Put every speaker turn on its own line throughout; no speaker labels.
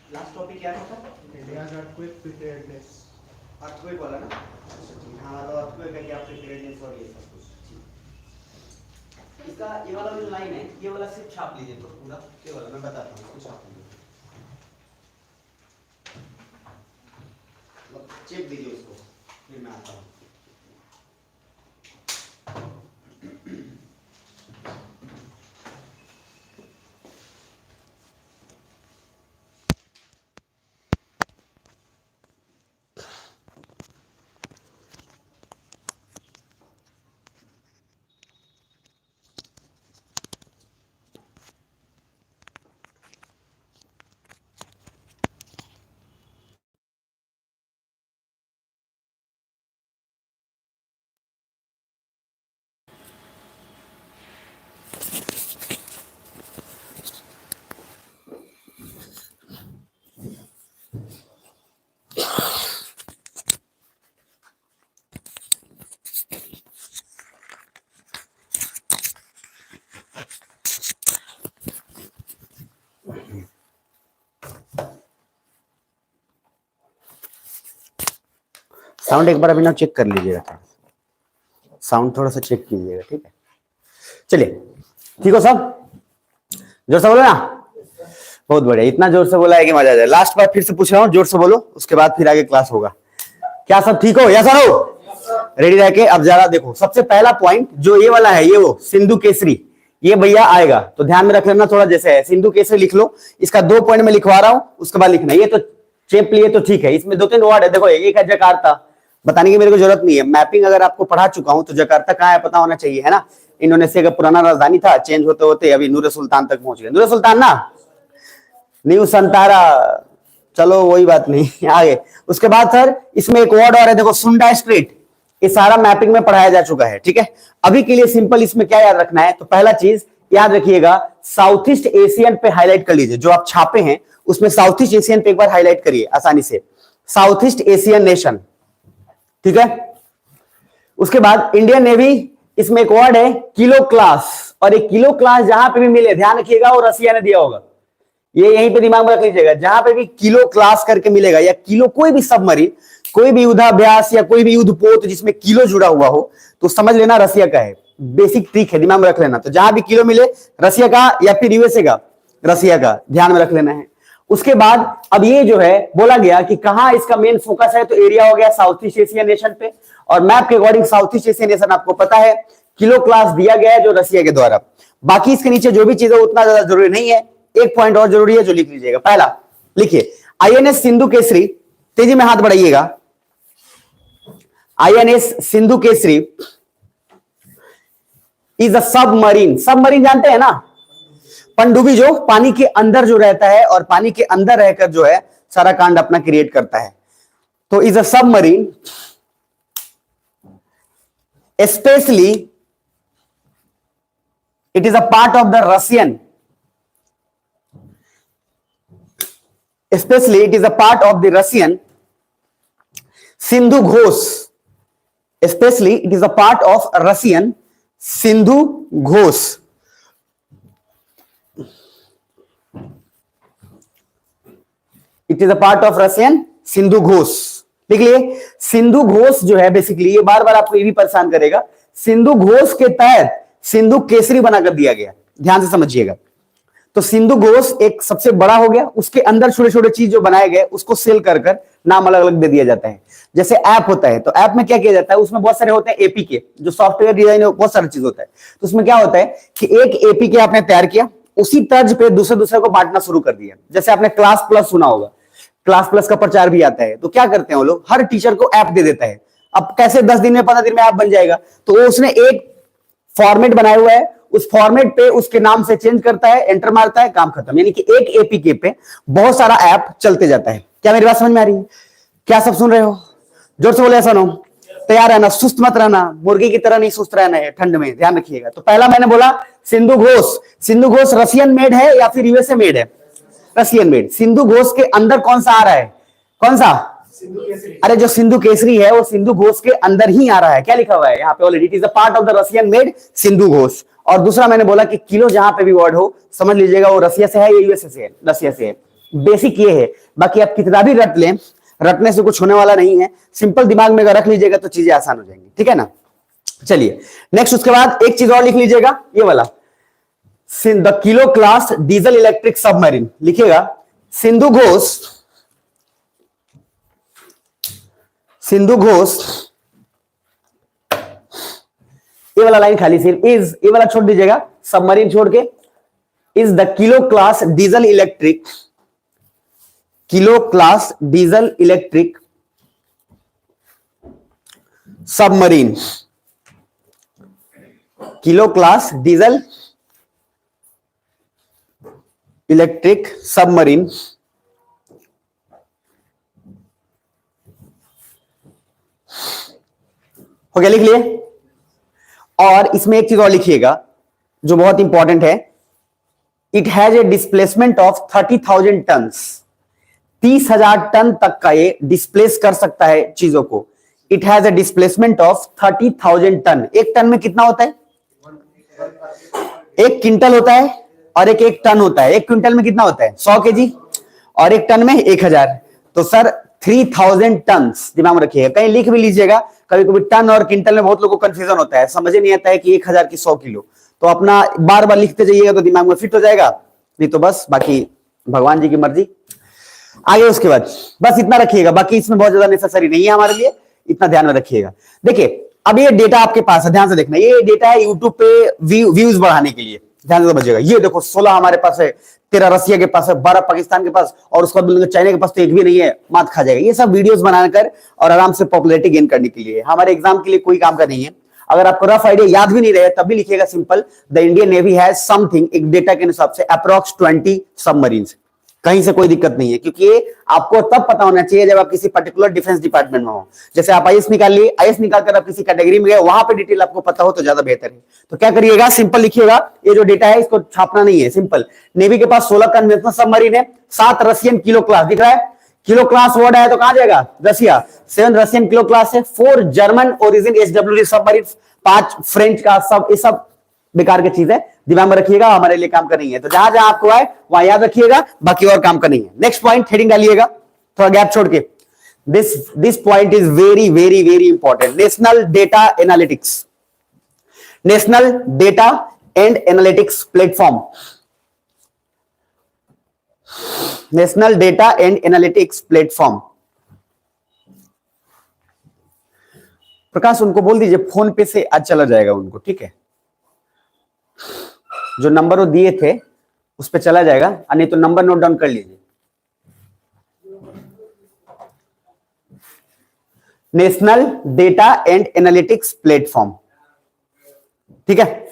Last topic क्या था?
India's earthquake preparedness.
Earthquake वाला ना? हाँ, तो अर्थक्वेक का क्या प्रिपेयर्डनेस और ये सब कुछ। इसका ये वाला जो लाइन है, ये वाला सिर्फ छाप लीजिए तो पूरा, ये वाला मैं बताता हूँ, इसको छाप लीजिए, चेक दीजिए उसको, फिर मैं आता हूँ। साउंड एक बार अभी ना चेक कर लीजिएगा, साउंड थोड़ा सा चेक कीजिएगा, ठीक है? चलिए, ठीक हो सब? जोर से बोलो ना। बहुत बढ़िया, इतना जोर से बोला है कि मजा आ जाए। लास्ट बार फिर से पूछ रहा हूँ, जोर से बोलो, उसके बाद फिर आगे क्लास होगा। क्या सब ठीक हो? यस और नो? रेडी रह के अब जरा देखो, सबसे पहला पॉइंट जो ये वाला है, ये वो सिंधु केसरी, ये भैया आएगा तो ध्यान में रख लेना थोड़ा। जैसे है सिंधु केसरी लिख लो, इसका 2 पॉइंट में लिखवा रहा हूं, उसके बाद लिखना। ये तो चेप लिए तो ठीक है, इसमें 2-3 वर्ड है। देखो, एक है जकार्ता, बताने की मेरे को जरूरत नहीं है, मैपिंग अगर आपको पढ़ा चुका हूं तो जकार्ता कहाँ है पता होना चाहिए, है ना? इंडोनेशिया का पुराना राजधानी था, चेंज होते होते अभी नूर सुल्तान तक पहुंच गए। नूर सुल्तान ना, न्यू संतारा, चलो वही बात नहीं। आगे उसके बाद सर इसमें एक वर्ड और है, देखो सुंडा स्ट्रीट, ये सारा मैपिंग में पढ़ाया जा चुका है, ठीक है? अभी के लिए सिंपल इसमें क्या याद रखना है, तो पहला चीज याद रखिएगा, साउथ ईस्ट एशियन पे हाईलाइट कर लीजिए। जो आप छापे हैं उसमें साउथ ईस्ट एशियन पे एक बार हाईलाइट करिए आसानी से, साउथ ईस्ट एशियन नेशन, ठीक है? उसके बाद इंडियन नेवी, इसमें एक वर्ड है किलो क्लास, और एक किलो क्लास जहां पे भी मिले ध्यान रखिएगा वो रसिया ने दिया होगा, ये यहीं पे दिमाग में रख लीजिएगा। जहां पे भी किलो क्लास करके मिलेगा या किलो कोई भी सबमरीन, कोई भी युद्धाभ्यास या कोई भी युद्धपोत जिसमें किलो जुड़ा हुआ हो, तो समझ लेना रसिया का है। बेसिक ट्रिक है, दिमाग में रख लेना। तो जहां भी किलो मिले, रसिया का या फिर यूएसए का, रसिया का ध्यान में रख लेना है। उसके बाद अब ये जो है बोला गया कि कहां इसका मेन फोकस है, तो एरिया हो गया साउथ ईस्ट एशिया नेशन पे, और मैप के according south east Asia nation आपको पता है किलो क्लास दिया गया है जो रसिया के द्वारा। बाकी इसके नीचे जो भी चीज है उतना ज्यादा जरूरी नहीं है। एक पॉइंट और जरूरी है जो लिख लीजिएगा, पहला लिखिए आईएनएस सिंधु केसरी, तेजी में हाथ बढ़ाइएगा। INS Sindhu Kesari is a submarine, submarine जानते हैं ना, पनडुब्बी जो पानी के अंदर जो रहता है और पानी के अंदर रहकर जो है सारा कांड अपना क्रिएट करता है, तो is a submarine specially it is a part of the Russian, especially it is a part of the Russian Sindhu Ghosh, especially it is a part of Russian Sindhu Ghosh, it is a part of Russian Sindhu Ghosh। देख लिए, सिंधु घोष जो है basically, ये बार बार आपको ये भी परेशान करेगा, सिंधु घोष के तहत सिंधु केसरी बनाकर दिया गया, ध्यान से समझिएगा। तो सिंधु घोष एक सबसे बड़ा हो गया, उसके अंदर छोटे छोटे चीज जो बनाए गए उसको सेल कर कर नाम अलग अलग दे दिया जाता है। जैसे ऐप होता है, तो ऐप में क्या किया जाता है, उसमें बहुत सारे होते हैं एपीके, जो सॉफ्टवेयर डिजाइन बहुत सारी चीज होता है। तो उसमें क्या होता है कि एक एपीके आपने तैयार किया, उसी तर्ज पे दूसरे दूसरे को बांटना शुरू कर दिया। जैसे आपने क्लास प्लस सुना होगा, क्लास प्लस का प्रचार भी आता है, तो क्या करते हैं वो लोग, हर टीचर को ऐप दे देता है। अब कैसे 10 दिन में 15 दिन में ऐप बन जाएगा, तो वो उसने एक फॉर्मेट बनाया हुआ है, उस फॉर्मेट पे उसके नाम से चेंज करता है, एंटर मारता है, काम खत्म। यानी कि एक एपीके पे बहुत सारा ऐप चलते जाता है। क्या मेरी बात समझ में आ रही है? क्या सब सुन रहे हो? जोर से बोले ऐसा नो। तैयार रहना, सुस्त मत रहना, मुर्गी की तरह नहीं सुस्त रहना है ठंड में, ध्यान रखिएगा। तो पहला मैंने बोला सिंधु घोष, सिंधु घोष रशियन मेड है या फिर यूएसए मेड है? Russian made. सिंधु घोष के अंदर कौन सा आ रहा है, कौन सा? अरे जो सिंधु केसरी है वो सिंधु घोष के अंदर ही आ रहा है। क्या लिखा हुआ है यहाँ पे already, it is a part of the Russian made Sindhu Ghosh. और दूसरा मैंने बोला कि किलो जहां पे भी वर्ड हो समझ लीजिएगा वो रसिया से है या यूएसए से है, रसिया से है। बेसिक ये है, बाकी आप कितना भी रट लें, रटने से कुछ होने वाला नहीं है, सिंपल दिमाग में अगर रख लीजिएगा तो चीजें आसान हो जाएंगी, ठीक है ना। चलिए नेक्स्ट, उसके बाद एक चीज और लिख लीजिएगा, ये वाला the kilo class diesel electric submarine लिखिएगा। सिंधु घोष ये वाला लाइन खाली, सिर्फ इज ये वाला छोड़ दीजिएगा, सबमरीन छोड़ के, is the kilo class diesel electric submarine, kilo class diesel electric submarine हो गया, लिख लिए। और इसमें एक चीज और लिखिएगा जो बहुत इंपॉर्टेंट है, it has a displacement of 30,000 ton, 30,000 ton तक का ये डिस्प्लेस कर सकता है चीजों को। It has a displacement of 30,000 ton. एक टन में कितना होता है? 1 क्विंटल होता है और एक टन होता है। 1 क्विंटल में कितना होता है? 100 केजी, और 1 टन में 1000। तो सर 3000 टन दिमाग में रखिएगा, कहीं लिख भी लीजिएगा। कभी कभी टन और क्विंटल में बहुत लोगों को कंफ्यूजन होता है, समझ नहीं आता है कि 1000 की 100 किलो। तो अपना बार बार लिखते जाइएगा तो दिमाग में फिट हो जाएगा, नहीं तो बस बाकी भगवान जी की मर्जी। आगे उसके बाद बस इतना रखिएगा, बाकी इसमें बहुत ज्यादा नेसेसरी नहीं है हमारे लिए, इतना ध्यान में रखिएगा। देखिए अब ये डेटा आपके पास है, ध्यान से देखना, ये डेटा है यूट्यूब पे व्यूज बढ़ाने के लिए, ध्यान से समझिएगा। ये देखो 16 हमारे पास है, 13 रसिया के पास है, 12 पाकिस्तान के पास, और उसके बाद चाइना के पास तो एक भी नहीं है, मात खा जाएगा। ये सब वीडियोस बनाकर और आराम से पॉपुलैरिटी गेन करने के लिए, हमारे एग्जाम के लिए कोई काम का नहीं है। अगर आपको रफ आइडिया याद भी नहीं रहे तब भी लिखिएगा simple, the Indian navy has something, एक डेटा के हिसाब से अप्रॉक्स 20 सबमरीन्स। कहीं से कोई दिक्कत नहीं है, क्योंकि ये आपको तब पता होना चाहिए जब आप किसी पर्टिकुलर डिफेंस डिपार्टमेंट में हो। जैसे आप आईएएस निकाल लिए, आईएएस निकालकर आप किसी कैटेगरी में गए, वहां पे डिटेल आपको पता हो तो ज्यादा बेहतर है। तो क्या करिएगा, सिंपल लिखिएगा, ये जो डेटा है इसको छापना नहीं है, सिंपल। नेवी के पास 16 कन्वेंशनल सबमरीन है, 7 रशियन किलो क्लास, दिख रहा है किलो क्लास वर्ड है तो कहां जाएगा? रशिया। 7 रशियन किलो क्लास है, 4 जर्मन ओरिजिन एचडब्ल्यूडी सबमरीन, 5 फ्रेंच का, सब ये सब बेकार की चीज है, दिमाग में रखिएगा, हमारे लिए काम का नहीं है। तो जहां जहां आपको आए वहां याद रखिएगा, बाकी और काम का नहीं है। नेक्स्ट पॉइंट हेडिंग डालिएगा, थोड़ा गैप छोड़ के। This point is very very very important. National data analytics, national data and analytics platform, national data and analytics platform. Prakash उनको बोल दीजिए फोन पे से आज चला जाएगा उनको, ठीक है? जो नंबर वो दिए थे उस पे चला जाएगा, नहीं तो नंबर नोट डाउन कर लीजिए। National data and analytics platform, ठीक है?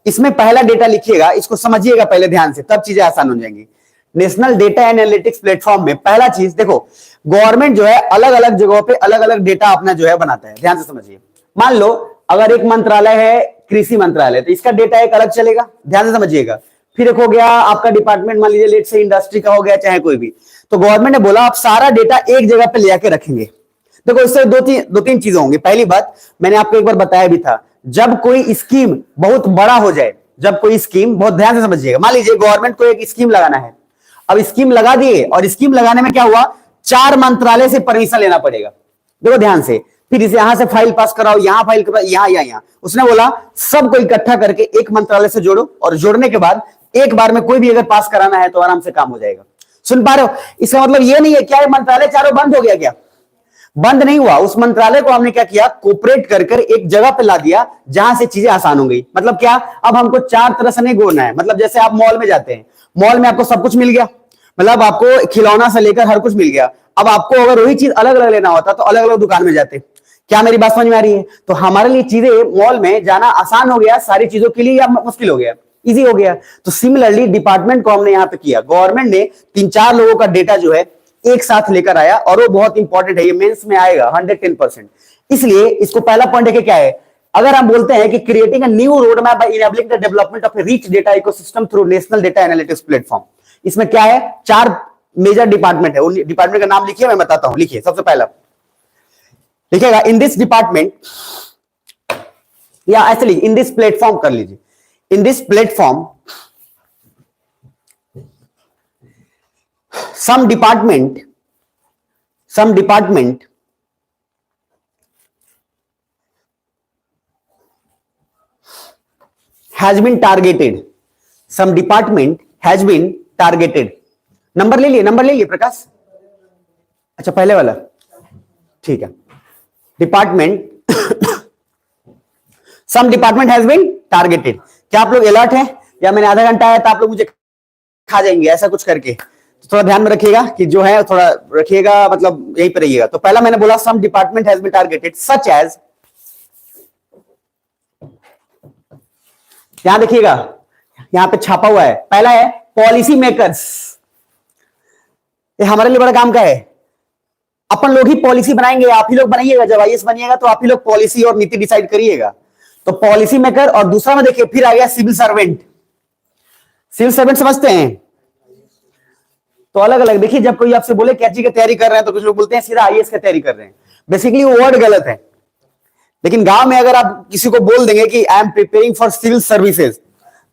इसमें पहला डेटा लिखिएगा, इसको समझिएगा पहले ध्यान से, तब चीजें आसान हो जाएंगी। National data and analytics platform में पहला चीज देखो, गवर्नमेंट जो है अलग अलग जगहों पे अलग अलग डेटा अपना जो है बनाता है, ध्यान से समझिए। मान लो अगर एक मंत्रालय है कृषि मंत्रालय, तो इसका डेटा एक अलग चलेगा, ध्यान से समझिएगा। फिर एक हो गया आपका डिपार्टमेंट, मान लीजिए लेट से इंडस्ट्री का हो गया, चाहे कोई भी, तो गवर्नमेंट ने बोला आप सारा डेटा एक जगह पे ले आके रखेंगे। देखो इससे दो तीन चीजें होंगी। पहली बात मैंने आपको एक बार बताया भी था, जब कोई स्कीम बहुत बड़ा हो जाए, जब कोई स्कीम, बहुत ध्यान से समझिएगा, मान लीजिए गवर्नमेंट को एक स्कीम लगाना है, अब स्कीम लगा दिए, और स्कीम लगाने में क्या हुआ, 4 मंत्रालय से परमिशन लेना पड़ेगा। देखो ध्यान से, फिर इसे यहां से फाइल पास कराओ, यहां फाइल कराओ, यहां। उसने बोला सबको इकट्ठा करके एक मंत्रालय से जोड़ो, और जोड़ने के बाद एक बार में कोई भी अगर पास कराना है तो आराम से काम हो जाएगा। सुन पा रहे हो? इसका मतलब ये नहीं है क्या मंत्रालय चारों बंद हो गया, क्या बंद नहीं हुआ। उस मंत्रालय को हमने क्या किया, कोऑपरेट कर एक जगह पे ला दिया जहां से चीजें आसान हो गई। मतलब क्या, अब हमको 4 तरह से नहीं घूरना है। मतलब जैसे आप मॉल में जाते हैं, मॉल में आपको सब कुछ मिल गया, मतलब आपको खिलौना से लेकर हर कुछ मिल गया। अब आपको अगर वही चीज अलग अलग लेना होता तो अलग अलग दुकान में जाते। क्या मेरी बात समझ में आ रही है? तो हमारे लिए चीजें मॉल में जाना आसान हो गया सारी चीजों के लिए, या मुश्किल हो गया? इजी हो गया। तो सिमिलरली डिपार्टमेंट को हमने यहां पे किया, गवर्नमेंट ने 3-4 लोगों का डेटा जो है एक साथ लेकर आया, और वो बहुत इंपॉर्टेंट है, ये मेंस में आएगा 110%। इसलिए इसको पहला पॉइंट है कि क्या है, अगर हम बोलते हैं कि creating a new road map bye enabling the development of A rich data ecosystem through national data analytics platform. इसमें क्या है, 4 मेजर डिपार्टमेंट है। उन डिपार्टमेंट का नाम लिखिए, मैं बताता हूं। लिखिए, सबसे पहला लिखिएगा इन दिस डिपार्टमेंट, या ऐसे लिखिए इन दिस प्लेटफॉर्म कर लीजिए। In this platform some department has been targeted. Some department has been targeted. Number ले लिए प्रकाश? अच्छा पहले वाला ठीक है. Department some department has been targeted. क्या आप लोग अलर्ट हैं या मैंने आधा घंटा आया तो आप लोग मुझे खा जाएंगे ऐसा कुछ करके? तो थोड़ा ध्यान में रखिएगा कि जो है थोड़ा रखिएगा, मतलब यहीं पर रहिएगा. तो पहला मैंने बोला some department has been targeted such as, यहां देखिएगा यहां पे छापा हुआ है. पहला है पॉलिसी मेकर्स. ये हमारे लिए बड़ा काम का है. अपन लोग ही पॉलिसी बनाएंगे, आप ही लोग बनाइएगा. जब आईएएस बनिएगा तो आप ही लोग पॉलिसी और नीति डिसाइड करिएगा. तो पॉलिसी मेकर. और दूसरा में देखिए फिर आ गया सिविल सर्वेंट. सिविल सर्वेंट समझते हैं? तो अलग अलग देखिए, जब कोई आपसे बोले क्या चीज की तैयारी कर रहे हैं तो कुछ लोग बोलते हैं सीधा आईएएस की तैयारी कर रहे हैं. बेसिकली वो वर्ड गलत है. लेकिन गांव में अगर आप किसी को बोल देंगे कि I am preparing for civil services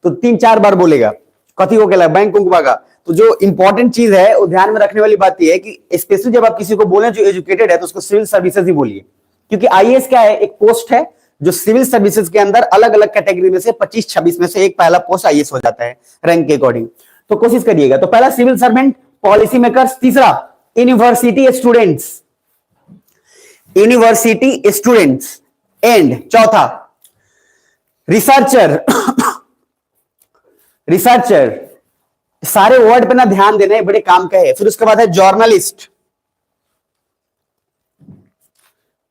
तो 3-4 बार बोलेगा कथी हो गया बैंक कुंकवा का. तो जो इंपॉर्टेंट चीज है वो ध्यान में रखने वाली बात यह है कि स्पेशली जब आप किसी को बोले जो एजुकेटेड है तो उसको सिविल सर्विसेज ही बोलिए. क्योंकि आईएएस क्या है, एक पोस्ट है जो सिविल सर्विसेज के अंदर अलग अलग कैटेगरी में से 25-26 में से एक पहला पोस्ट आईएएस हो जाता है रैंक के अकॉर्डिंग. तो कोशिश करिएगा. तो पहला सिविल सर्वेंट, पॉलिसी मेकर्स. तीसरा university students, university students. And चौथा रिसर्चर. रिसर्चर. सारे वर्ड पे ना ध्यान देना है, बड़े काम का है. फिर उसके बाद है जर्नलिस्ट.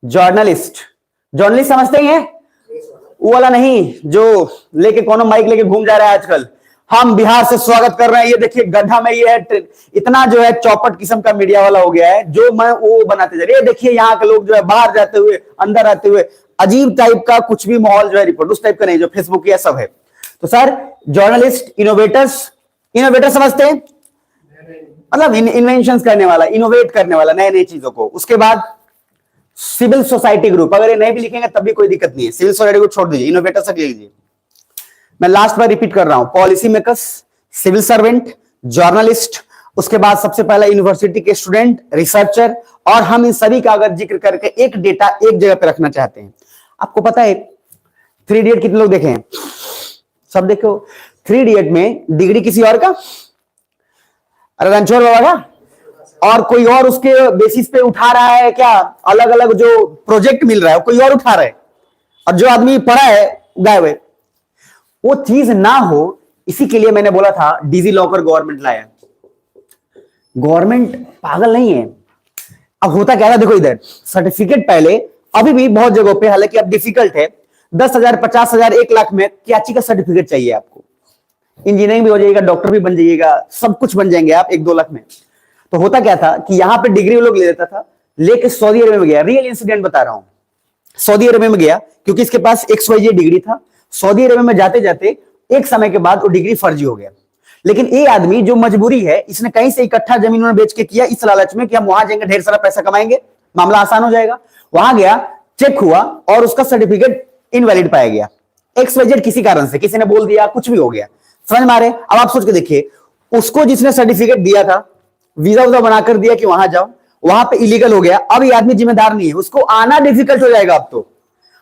जर्नलिस्ट जर्नलिस्ट समझते ही हैं? वो वाला नहीं जो लेके कोनो माइक लेके घूम जा रहा है आजकल. हम बिहार से स्वागत कर रहे हैं, ये देखिए गड्ढा में ये है. इतना जो है चौपट किस्म का मीडिया वाला हो गया है जो मैं वो बनाते जा रहे. ये देखिए यहाँ के लोग जो है बाहर जाते हुए अंदर आते हुए अजीब टाइप का कुछ भी माहौल जो है रिपोर्ट उस टाइप का नहीं जो फेसबुक या सब है. तो सर जर्नलिस्ट, इनोवेटर्स. इनोवेटर समझते हैं? मतलब इन्वेंशंस करने वाला, इनोवेट करने वाला नए नए चीजों को. उसके बाद सिविल सोसाइटी ग्रुप. अगर ये नहीं भी लिखेंगे तब भी कोई दिक्कत नहीं है. सिविल सोसाइटी ग्रुप छोड़ दीजिए, इनोवेटर तक लीजिए. मैं लास्ट बार रिपीट कर रहा हूं. Policy makers, civil servant, journalist, उसके बाद सबसे पहला यूनिवर्सिटी के स्टूडेंट, रिसर्चर. और हम इन सभी का अगर जिक्र करके एक डेटा एक जगह पे रखना चाहते हैं. आपको पता है 3 इडियट कितने लोग देखे हैं? सब देखो. 3 इडियट में डिग्री किसी और का, अरे रणछोड़ बाबा का, और कोई और उसके बेसिस पे उठा रहा है क्या? अलग अलग जो प्रोजेक्ट मिल रहा है कोई और उठा रहा है और जो आदमी पढ़ा है गायब है. वो चीज ना हो इसी के लिए मैंने बोला था डिजी लॉकर गवर्नमेंट लाया. गवर्नमेंट पागल नहीं है. अब होता क्या था देखो, इधर सर्टिफिकेट पहले अभी भी बहुत जगहों पे, हालांकि अब डिफिकल्ट है, 10,000, 50,000, 1 लाख में क्या चीज का सर्टिफिकेट चाहिए आपको. इंजीनियरिंग भी हो जाएगा, डॉक्टर भी बन जाइएगा, सब कुछ बन जाएंगे आप 1-2 लाख में. तो होता क्या था कि यहां पे डिग्री वो लोग ले लेता था, लेके सऊदी अरब में गया. रियल इंसिडेंट बता रहा हूं. सऊदी अरब में गया क्योंकि इसके पास XYZ डिग्री था. सऊदी अरब में जाते जाते एक समय के बाद वो डिग्री फर्जी हो गया. लेकिन ये आदमी जो मजबूरी है, इसने कहीं से इकट्ठा जमीन उन्होंने बेच के किया इस लालच में कि हम वहां जाएंगे ढेर सारा पैसा कमाएंगे, मामला आसान हो जाएगा. वहां गया, चेक हुआ और उसका सर्टिफिकेट इनवैलिड पाया गया. XYZ किसी कारण से, किसी ने बोल दिया, कुछ भी हो गया. समझ मारे? अब आप सोच के देखिए, उसको जिसने सर्टिफिकेट दिया था वीजा वूजा बनाकर दिया कि वहां जाओ, वहां पे इलीगल हो गया. अब ये आदमी जिम्मेदार नहीं है, उसको आना डिफिकल्ट हो जाएगा अब तो.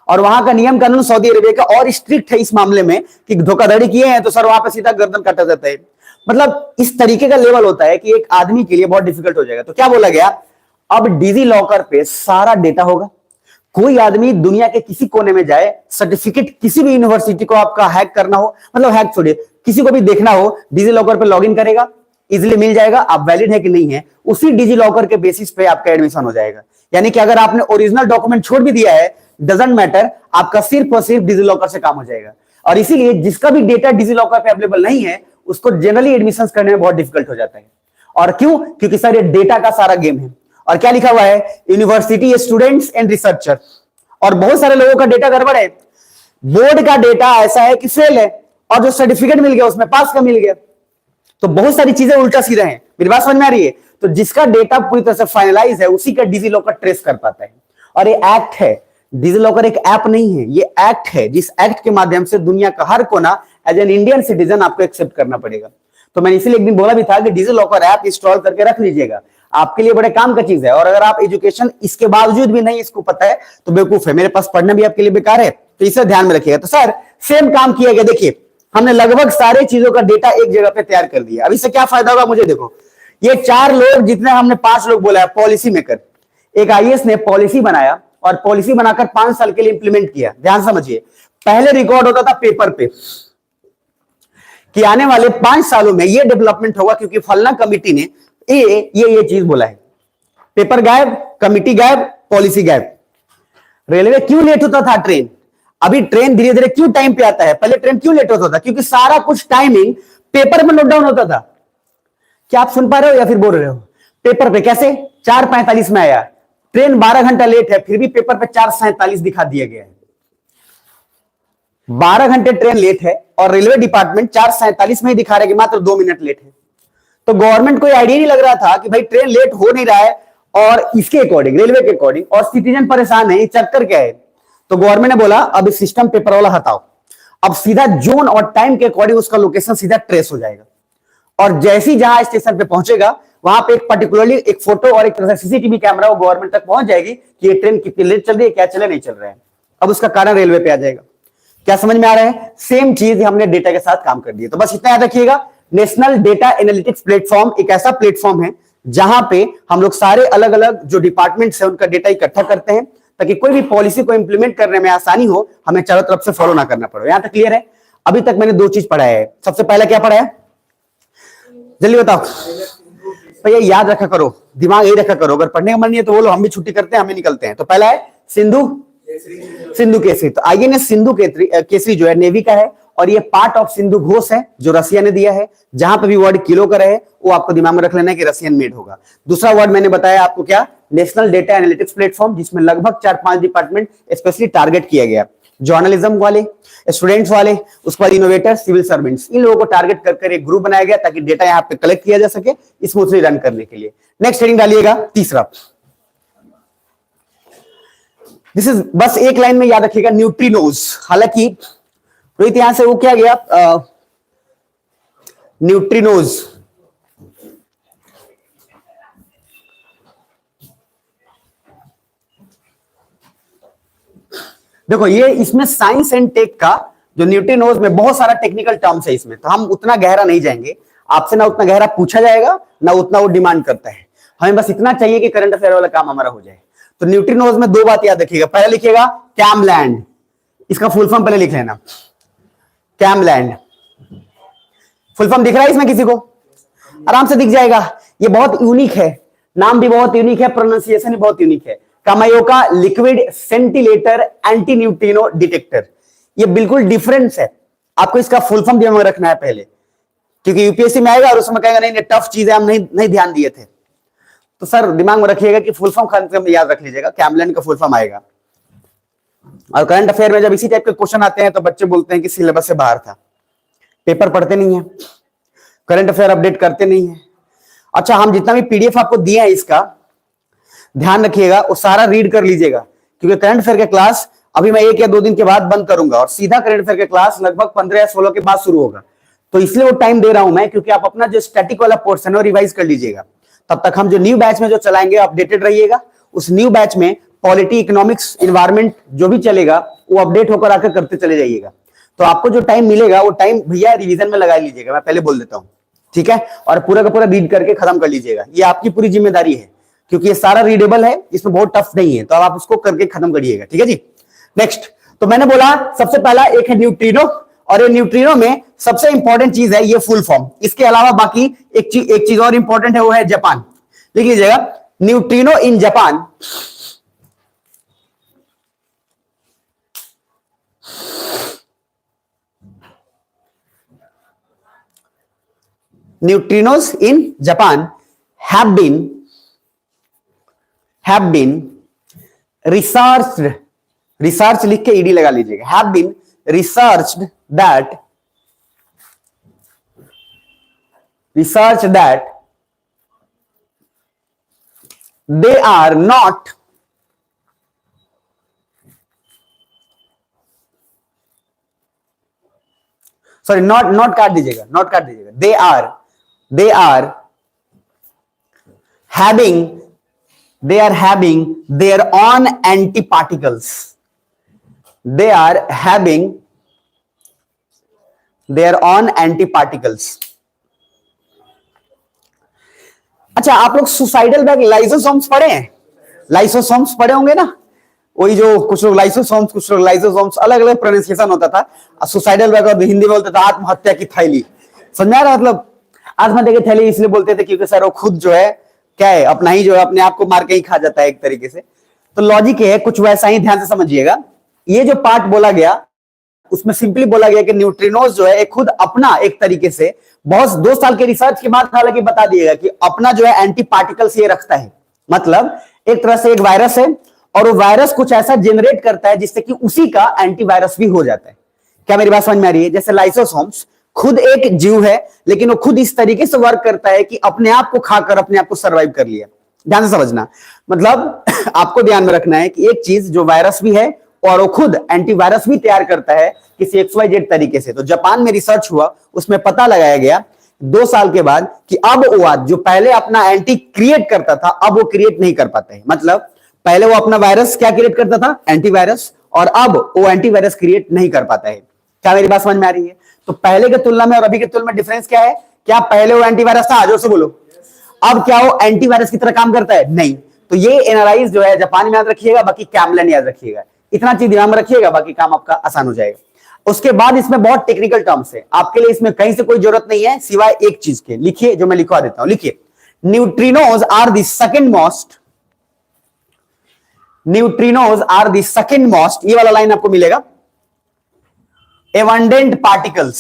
और वहां का नियम कानून सऊदी अरेबिया का और स्ट्रिक्ट है इस मामले में कि धोखाधड़ी किए हैं तो सर वहां पे सीधा गर्दन काटा जाता है. मतलब इस तरीके का लेवल होता है कि एक आदमी के लिए बहुत डिफिकल्ट हो जाएगा. तो क्या बोला गया, अब डिजी लॉकर पे सारा डेटा होगा. कोई आदमी दुनिया के किसी कोने में जाए, सर्टिफिकेट किसी भी यूनिवर्सिटी को आपका हैक करना हो, मतलब हैक छोड़िए, किसी को भी देखना हो, डिजी लॉकर पे लॉगिन करेगा, इजिली मिल जाएगा आप वैलिड है कि नहीं है. उसी डिजी लॉकर के बेसिस पे आपका एडमिशन हो जाएगा. यानी कि अगर आपने ओरिजिनल डॉक्यूमेंट छोड़ भी दिया है, डजंट मैटर, आपका सिर्फ और सिर्फ डिजी लॉकर से काम हो जाएगा. और इसीलिए जिसका भी डेटा डिजी लॉकर पे अवेलेबल नहीं है उसको जनरली एडमिशन करने में बहुत डिफिकल्ट हो जाता है. और क्यों? क्योंकि सर ये डेटा का सारा गेम है. और क्या लिखा हुआ है, यूनिवर्सिटी स्टूडेंट्स एंड रिसर्चर. और बहुत सारे लोगों का डेटा गड़बड़ है. बोर्ड का डेटा ऐसा है कि फेल है और जो सर्टिफिकेट मिल गया उसमें पास का मिल गया. तो बहुत सारी चीजें उल्टा सीधा है. मेरी बात समझ में आ रही है? तो जिसका डेटा पूरी तरह से फाइनलाइज है उसी का डिजी लॉकर ट्रेस कर पाता है. और ये एक्ट है, डिजी लॉकर एक ऐप नहीं है, ये एक्ट है जिस एक्ट के माध्यम से दुनिया का हर कोना एज एन इंडियन सिटीजन आपको एक्सेप्ट करना पड़ेगा. तो मैंने इसीलिए एक दिन बोला भी था कि डिजी लॉकर ऐप इंस्टॉल करके रख लीजिएगा, आपके लिए बड़े काम का चीज है। और अगर आप एजुकेशन इसके बावजूद भी नहीं इसको पता है तो बेवकूफ है, मेरे पास पढ़ना भी आपके लिए बेकार है, तो इसे ध्यान में रखिएगा। तो सर सेम काम किया गया, देखिए हमने लगभग सारे चीजों का डेटा एक जगह पे तैयार कर दिया। अब इससे क्या फायदा होगा मुझे देखो, ये 4 लोग जितने हमने 5 लोग बोला है पॉलिसी मेकर, एक आईएएस ने पॉलिसी बनाया और पॉलिसी बनाकर 5 साल के लिए इंप्लीमेंट किया। ध्यान समझिए, पहले रिकॉर्ड होता था पेपर पे कि आने वाले 5 सालों में ये डेवलपमेंट होगा क्योंकि फलना कमिटी ने ये चीज बोला है। पेपर गायब, कमिटी गायब, पॉलिसी गायब। रेलवे क्यों लेट होता था ट्रेन, अभी ट्रेन धीरे धीरे क्यों टाइम पे आता है, पहले ट्रेन क्यों लेट होता था, क्योंकि सारा कुछ टाइमिंग पेपर में नोट डाउन होता था। क्या आप सुन पा रहे हो या फिर बोल रहे हो? पेपर पे कैसे 4:45 में आया, ट्रेन 12 घंटा लेट है, फिर भी पेपर पे 4:47 दिखा दिया गया है। 12 घंटे ट्रेन लेट है और रेलवे डिपार्टमेंट 4:47 में ही दिखा रहा है कि मात्र 2 मिनट लेट है। तो गवर्नमेंट को आइडिया नहीं लग रहा था कि भाई ट्रेन लेट हो नहीं रहा है और इसके अकॉर्डिंग, रेलवे के अकॉर्डिंग, और सिटीजन परेशान है, ये चक्कर क्या है। तो गवर्नमेंट ने बोला अब इस सिस्टम पेपर वाला हटाओ, अब सीधा जोन और टाइम के अकॉर्डिंग उसका लोकेशन सीधा ट्रेस हो जाएगा, और जैसे ही जहां स्टेशन पे पहुंचेगा वहां पे एक पर्टिकुलरली एक फोटो और एक तरह से सीसीटीवी कैमरा वो गवर्नमेंट तक पहुंच जाएगी कि ये ट्रेन कितनी लेट चल रही है, क्या चले नहीं चल रहा है। अब उसका कारण रेलवे पे आ जाएगा। क्या समझ में आ रहा है? सेम चीज हमने डेटा के साथ काम कर दिया। तो बस इतना याद रखिएगा, नेशनल डेटा एनालिटिक्स प्लेटफॉर्म एक ऐसा प्लेटफॉर्म है जहां पे हम लोग सारे अलग अलग जो डिपार्टमेंट्स है उनका डेटा इकट्ठा करते हैं ताकि कोई भी पॉलिसी को इंप्लीमेंट करने में आसानी हो, हमें चारों तरफ से फॉलो ना करना पड़े। यहां तक क्लियर है? अभी तक मैंने 2 चीज पढ़ा है। सबसे पहला क्या पढ़ा है, जल्दी बताओ भैया, याद रखा करो, दिमाग यही रखा करो, अगर पढ़ने का मन नहीं है तो बोलो, हम भी छुट्टी करते हैं, हमें निकलते हैं। तो पहला है सिंधु केसरी। तो आईएनएस सिंधु केसरी जो है नेवी का है और ये पार्ट ऑफ सिंधु घोष है जो रसिया ने दिया है। जहां पे भी वर्ड किलो का रहे वो आपको दिमाग में रख लेना है कि रसियन मेड होगा। दूसरा वर्ड मैंने बताया आपको क्या, नेशनल डेटा एनालिटिक्स प्लेटफॉर्म, जिसमें लगभग 4-5 डिपार्टमेंट स्पेशली टारगेट किया गया, जर्नलिज्म वाले, स्टूडेंट्स वाले, उसके बाद इनोवेटर, सिविल सर्वेंट्स, इन लोगों को टारगेट कर एक ग्रुप बनाया गया ताकि डेटा यहाँ पे कलेक्ट किया जा सके स्मूथली रन करने के लिए। नेक्स्ट हेडिंग डालिएगा तीसरा, दिस इज, बस एक लाइन में याद रखिएगा, न्यूट्रिनोज। हालांकि रोहित यहां से वो क्या गया, न्यूट्रिनोज, देखो ये इसमें साइंस एंड टेक का जो न्यूट्रिनोज में बहुत सारा टेक्निकल टर्म्स है इसमें, तो हम उतना गहरा नहीं जाएंगे, आपसे ना उतना गहरा पूछा जाएगा ना उतना वो डिमांड करता है। हमें बस इतना चाहिए कि करंट अफेयर वाला काम हमारा हो जाए। तो न्यूट्रिनोज में 2 बात याद रखिएगा, पहले लिखिएगा कैमलैंड, इसका फुल फॉर्म पहले लिख लेना, कैमलैंड। फुल फॉर्म दिख रहा है इसमें किसी को? आराम से दिख जाएगा। ये बहुत यूनिक है, नाम भी बहुत यूनिक है, प्रोनाउंसिएशन भी बहुत यूनिक है। Kamioka liquid scintillator anti neutrino detector, ये बिल्कुल डिफरेंस है। आपको इसका फुल फॉर्म दिमाग में रखना है पहले, क्योंकि यूपीएससी में आएगा और उसमें कहेगा नहीं टफ चीज है, हम नहीं ध्यान दिए थे। तो सर दिमाग में रखिएगा कि फुल फॉर्म याद रख लीजिएगा, कैमलैंड का फुल फॉर्म आएगा। और करंट अफेयर में जब इसी टाइप के क्वेश्चन आते हैं तो बच्चे बोलते हैं कि सिलेबस से बाहर था, पेपर पढ़ते नहीं है, करंट अफेयर अपडेट करते नहीं है। अच्छा, हम जितना भी पीडीएफ आपको दिए हैं इसका ध्यान रखिएगा, वो सारा रीड कर लीजिएगा, क्योंकि करंट अफेयर के क्लास अभी मैं 1 या 2 दिन के बाद बंद करूंगा और सीधा करंट अफेयर के क्लास लगभग 15 या 16 के बाद शुरू होगा। तो इसलिए वो टाइम दे रहा हूं मैं, क्योंकि आप अपना जो स्टैटिक वाला पोर्शन है वो रिवाइज कर लीजिएगा। तब तक हम जो न्यू बैच में जो चलाएंगे अपडेटेड रहिएगा। उस न्यू बैच में पॉलिटी, इकोनॉमिक्स, इन्वायरमेंट जो भी चलेगा वो अपडेट होकर आकर करते चले जाइएगा। तो आपको जो टाइम मिलेगा वो टाइम भैया रिवीजन में लगा लीजिएगा, मैं पहले बोल देता हूं, ठीक है? और पूरा का पूरा रीड करके खत्म कर लीजिएगा, ये आपकी पूरी जिम्मेदारी है, क्योंकि ये सारा रीडेबल है, इसमें बहुत टफ नहीं है, तो आप उसको करके खत्म करिएगा, ठीक है जी? नेक्स्ट, तो मैंने बोला सबसे पहला एक है न्यूट्रिनो, और ये न्यूट्रिनो में सबसे इंपॉर्टेंट चीज है ये फुल फॉर्म। इसके अलावा बाकी एक चीज और इंपॉर्टेंट है, वो है जापान। लिख लीजिएगा, neutrino in Japan neutrinos in Japan have been researched, research लिख के ईडी लगा लीजिएगा, have been researched that they are not sorry not काट दीजिएगा, not काट दीजिएगा, they are they are having their own antiparticles. They are having their own antiparticles. अच्छा, आप लोग सुसाइडल बैग लाइसोसोम्स पढ़े हैं? लाइसोसोम्स पढ़े होंगे ना, वही जो कुछ लोग लाइसोसोम्स कुछ लोग लाइसोसोम्स, अलग अलग प्रोनाउंसिएशन होता था। सुसाइडल बैग और हिंदी में बोलते थे आत्महत्या की थैली। समझ आ रहा, मतलब आत्महत्या की थैली इसलिए बोलते थे क्योंकि सर वो खुद जो है क्या है, अपना ही जो है अपने आप को मार के ही खा जाता है एक तरीके से। तो लॉजिक है कुछ वैसा ही, ध्यान से समझिएगा। ये जो पार्ट बोला गया उसमें सिंपली बोला गया कि न्यूट्रिनोज जो है खुद अपना एक तरीके से बहुत 2 साल के रिसर्च के बाद हालांकि बता दिएगा कि अपना जो है एंटी पार्टिकल्स ये रखता है। मतलब एक तरह से एक वायरस है और वो वायरस कुछ ऐसा जनरेट करता है जिससे कि उसी का एंटीवायरस भी हो जाता है। क्या मेरी बात समझ में आ रही है? जैसे लाइसोसोम्स खुद एक जीव है लेकिन वो खुद इस तरीके से वर्क करता है कि अपने आप को खाकर अपने आप को सर्वाइव कर लिया। ध्यान से समझना, मतलब आपको ध्यान में रखना है कि एक चीज जो वायरस भी है और वो खुद एंटीवायरस भी तैयार करता है किसी XYZ तरीके से। तो जापान में रिसर्च हुआ, उसमें पता लगाया गया 2 साल के बाद कि अब वो जो पहले अपना एंटी क्रिएट करता था अब वो क्रिएट नहीं कर पाता है। मतलब पहले वो अपना वायरस क्या क्रिएट करता था? एंटीवायरस, और अब वो एंटीवायरस क्रिएट नहीं कर पाता है। क्या मेरी बात समझ में आ रही है? तो पहले के तुलना में और अभी के तुलना में डिफरेंस क्या है? क्या पहले वो एंटीवायरस था? जोर से बोलो। अब क्या वो एंटीवायरस की तरह काम करता है? नहीं। तो ये एनालाइज जो है जापान में याद रखिएगा, बाकी कैमलन याद रखिएगा। इतना चीज ध्यान में रखिएगा, बाकी काम आपका आसान हो जाएगा। उसके बाद इसमें बहुत टेक्निकल टर्म्स है, आपके लिए इसमें कहीं से कोई जरूरत नहीं है सिवाय एक चीज के। लिखिए, जो मैं लिखवा देता हूं, लिखिए। Neutrinos are the second most, neutrinos are the second most, ये वाला लाइन आपको मिलेगा। एबंडेंट पार्टिकल्स,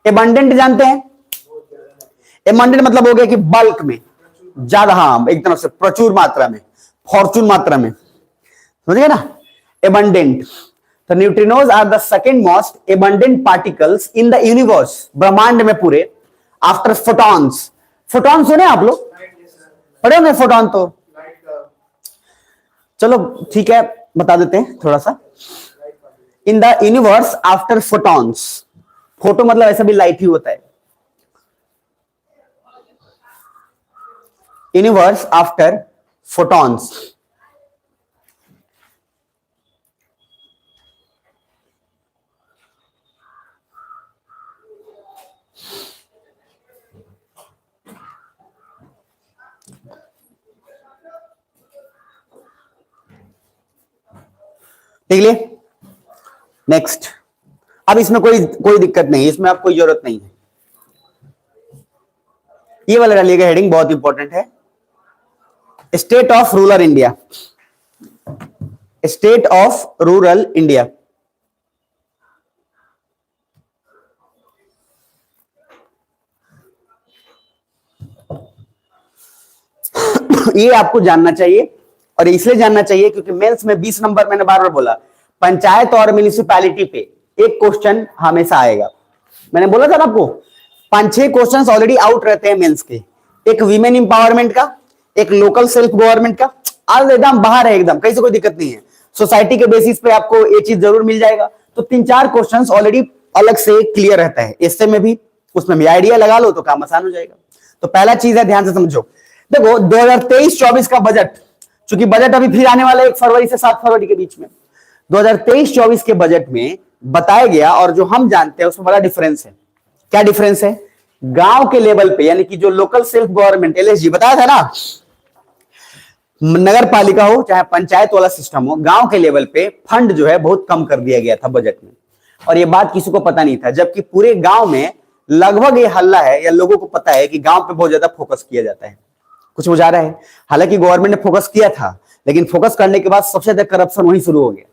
एबंडेंट जानते हैं? एबंडेंट मतलब हो गया कि बल्क में, ज्यादा, हाँ एक तरह से प्रचुर मात्रा में, फॉर्चून मात्रा में, समझिए ना, एबंडेंट। तो neutrinos are the second most abundant particles in the universe, ब्रह्मांड में पूरे, आफ्टर फोटॉन्स। फोटॉन सुने आप लोग? पढ़े होंगे फोटॉन तो। चलो ठीक है, बता देते हैं थोड़ा सा। इन the universe after photons, photo मतलब ऐसा भी लाइट ही होता है। यूनिवर्स आफ्टर फोटॉन्स, ठीक है। नेक्स्ट, अब इसमें कोई दिक्कत नहीं, इसमें अब कोई जरूरत नहीं है। ये वाला डालिएगा हेडिंग, बहुत इंपॉर्टेंट है। State of rural India, state of rural India. ये आपको जानना चाहिए, और इसलिए जानना चाहिए क्योंकि मेंस में 20 नंबर, मैंने बार बार बोला, पंचायत और म्युनिसिपैलिटी पे एक क्वेश्चन हमेशा आएगा। मैंने बोला था ना आपको, 5-6 क्वेश्चंस ऑलरेडी आउट रहते हैं मेंस के। एक वीमेन इंपावरमेंट का, एक लोकल सेल्फ गवर्नमेंट का, आज एकदम बाहर है, एकदम कहीं से कोई दिक्कत नहीं है। सोसाइटी के बेसिस पे आपको ये चीज जरूर मिल जाएगा। तो 3-4 क्वेश्चंस ऑलरेडी अलग से क्लियर रहता है, इससे में भी उसमें भी आइडिया लगा लो तो काम आसान हो जाएगा। तो पहला चीज है, ध्यान से समझो। देखो 2023-24 का बजट, चूंकि बजट अभी फिर आने वाला है 1 फरवरी से 7 फरवरी के बीच में, 2023-24 के बजट में बताया गया, और जो हम जानते हैं उसमें बड़ा डिफरेंस है। क्या डिफरेंस है? गांव के लेवल पे, यानी कि जो लोकल सेल्फ गवर्नमेंट LSG बताया था ना, नगर पालिका हो चाहे पंचायत वाला सिस्टम हो, गांव के लेवल पे फंड जो है बहुत कम कर दिया गया था बजट में, और ये बात किसी को पता नहीं था। जबकि पूरे गांव में लगभग ये हल्ला है, या लोगों को पता है कि गांव पे बहुत ज्यादा फोकस किया जाता है। कुछ बुझा रहा है? हालांकि गवर्नमेंट ने फोकस किया था, लेकिन फोकस करने के बाद सबसे ज्यादा करप्शन वहीं शुरू हो गया।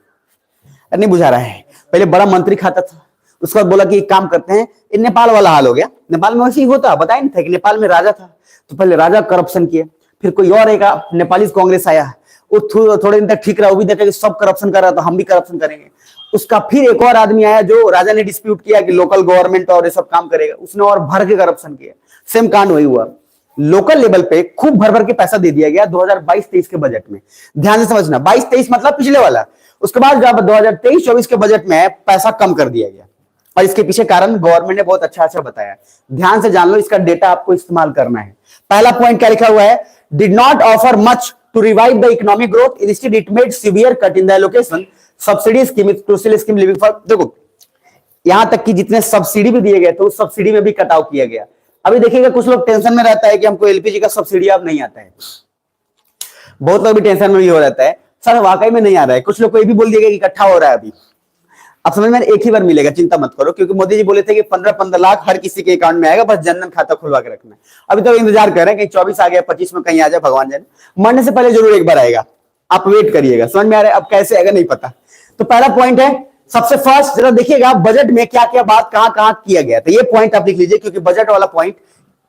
नहीं बुझा रहा है? पहले बड़ा मंत्री खाता था, उसके बाद बोला कि एक काम करते हैं, इन नेपाल वाला हाल हो गया। नेपाल में वैसे ही होता, बताया नहीं था कि नेपाल में राजा था, तो पहले राजा करप्शन किए, फिर कोई और एक नेपाली कांग्रेस आया, वो थोड़े दिन तक ठीक रहा, वो भी देखा कि सब करप्शन कर रहा, तो हम भी करप्शन करेंगे। उसका फिर एक और आदमी आया जो राजा ने डिस्प्यूट किया कि लोकल गवर्नमेंट और ये सब काम करेगा, उसने और भर के करप्शन किया। सेम कांड वही हुआ, लोकल लेवल पे खूब भर भर के पैसा दे दिया गया 2022-23 के बजट में। ध्यान से समझना, 22-23 मतलब पिछले वाला। उसके बाद जब 2023-24 के बजट में पैसा कम कर दिया गया, और इसके पीछे कारण गवर्नमेंट ने बहुत अच्छा अच्छा बताया, ध्यान से जान लो, इसका डेटा आपको इस्तेमाल करना है। पहला पॉइंट क्या लिखा हुआ है, did not offer much to revive the economic growth, instead it made severe cut in the allocation subsidy scheme crucial scheme living for. देखो यहां तक कि जितने सब्सिडी भी दिए गए थे उस सब्सिडी में भी कटाव किया गया। अभी देखिएगा कुछ लोग टेंशन में रहता है कि हमको एलपीजी का सब्सिडी अब नहीं आता है, बहुत लोग भी टेंशन में भी हो रहता है सर वाकई में नहीं आ रहा है। कुछ लोग को ये भी बोल दिया कि इकट्ठा हो रहा है अभी, अब समझ में एक ही बार मिलेगा, चिंता मत करो, क्योंकि मोदी जी बोले थे कि 15-15 लाख हर किसी के अकाउंट में आएगा, बस जनधन खाता खुलवा के रखना है। अभी तो इंतजार कर रहे हैं कहीं 24 आ गया, 25 में कहीं आ जाए, भगवान जाने, मरने से पहले जरूर एक बार आएगा, आप वेट करिएगा। समझ में आ रहा है, अब कैसे आएगा नहीं पता। तो पहला पॉइंट है, सबसे फर्स्ट जरा देखिएगा बजट में क्या क्या बात कहां कहां किया गया, तो ये पॉइंट आप लिख लीजिए, क्योंकि बजट वाला पॉइंट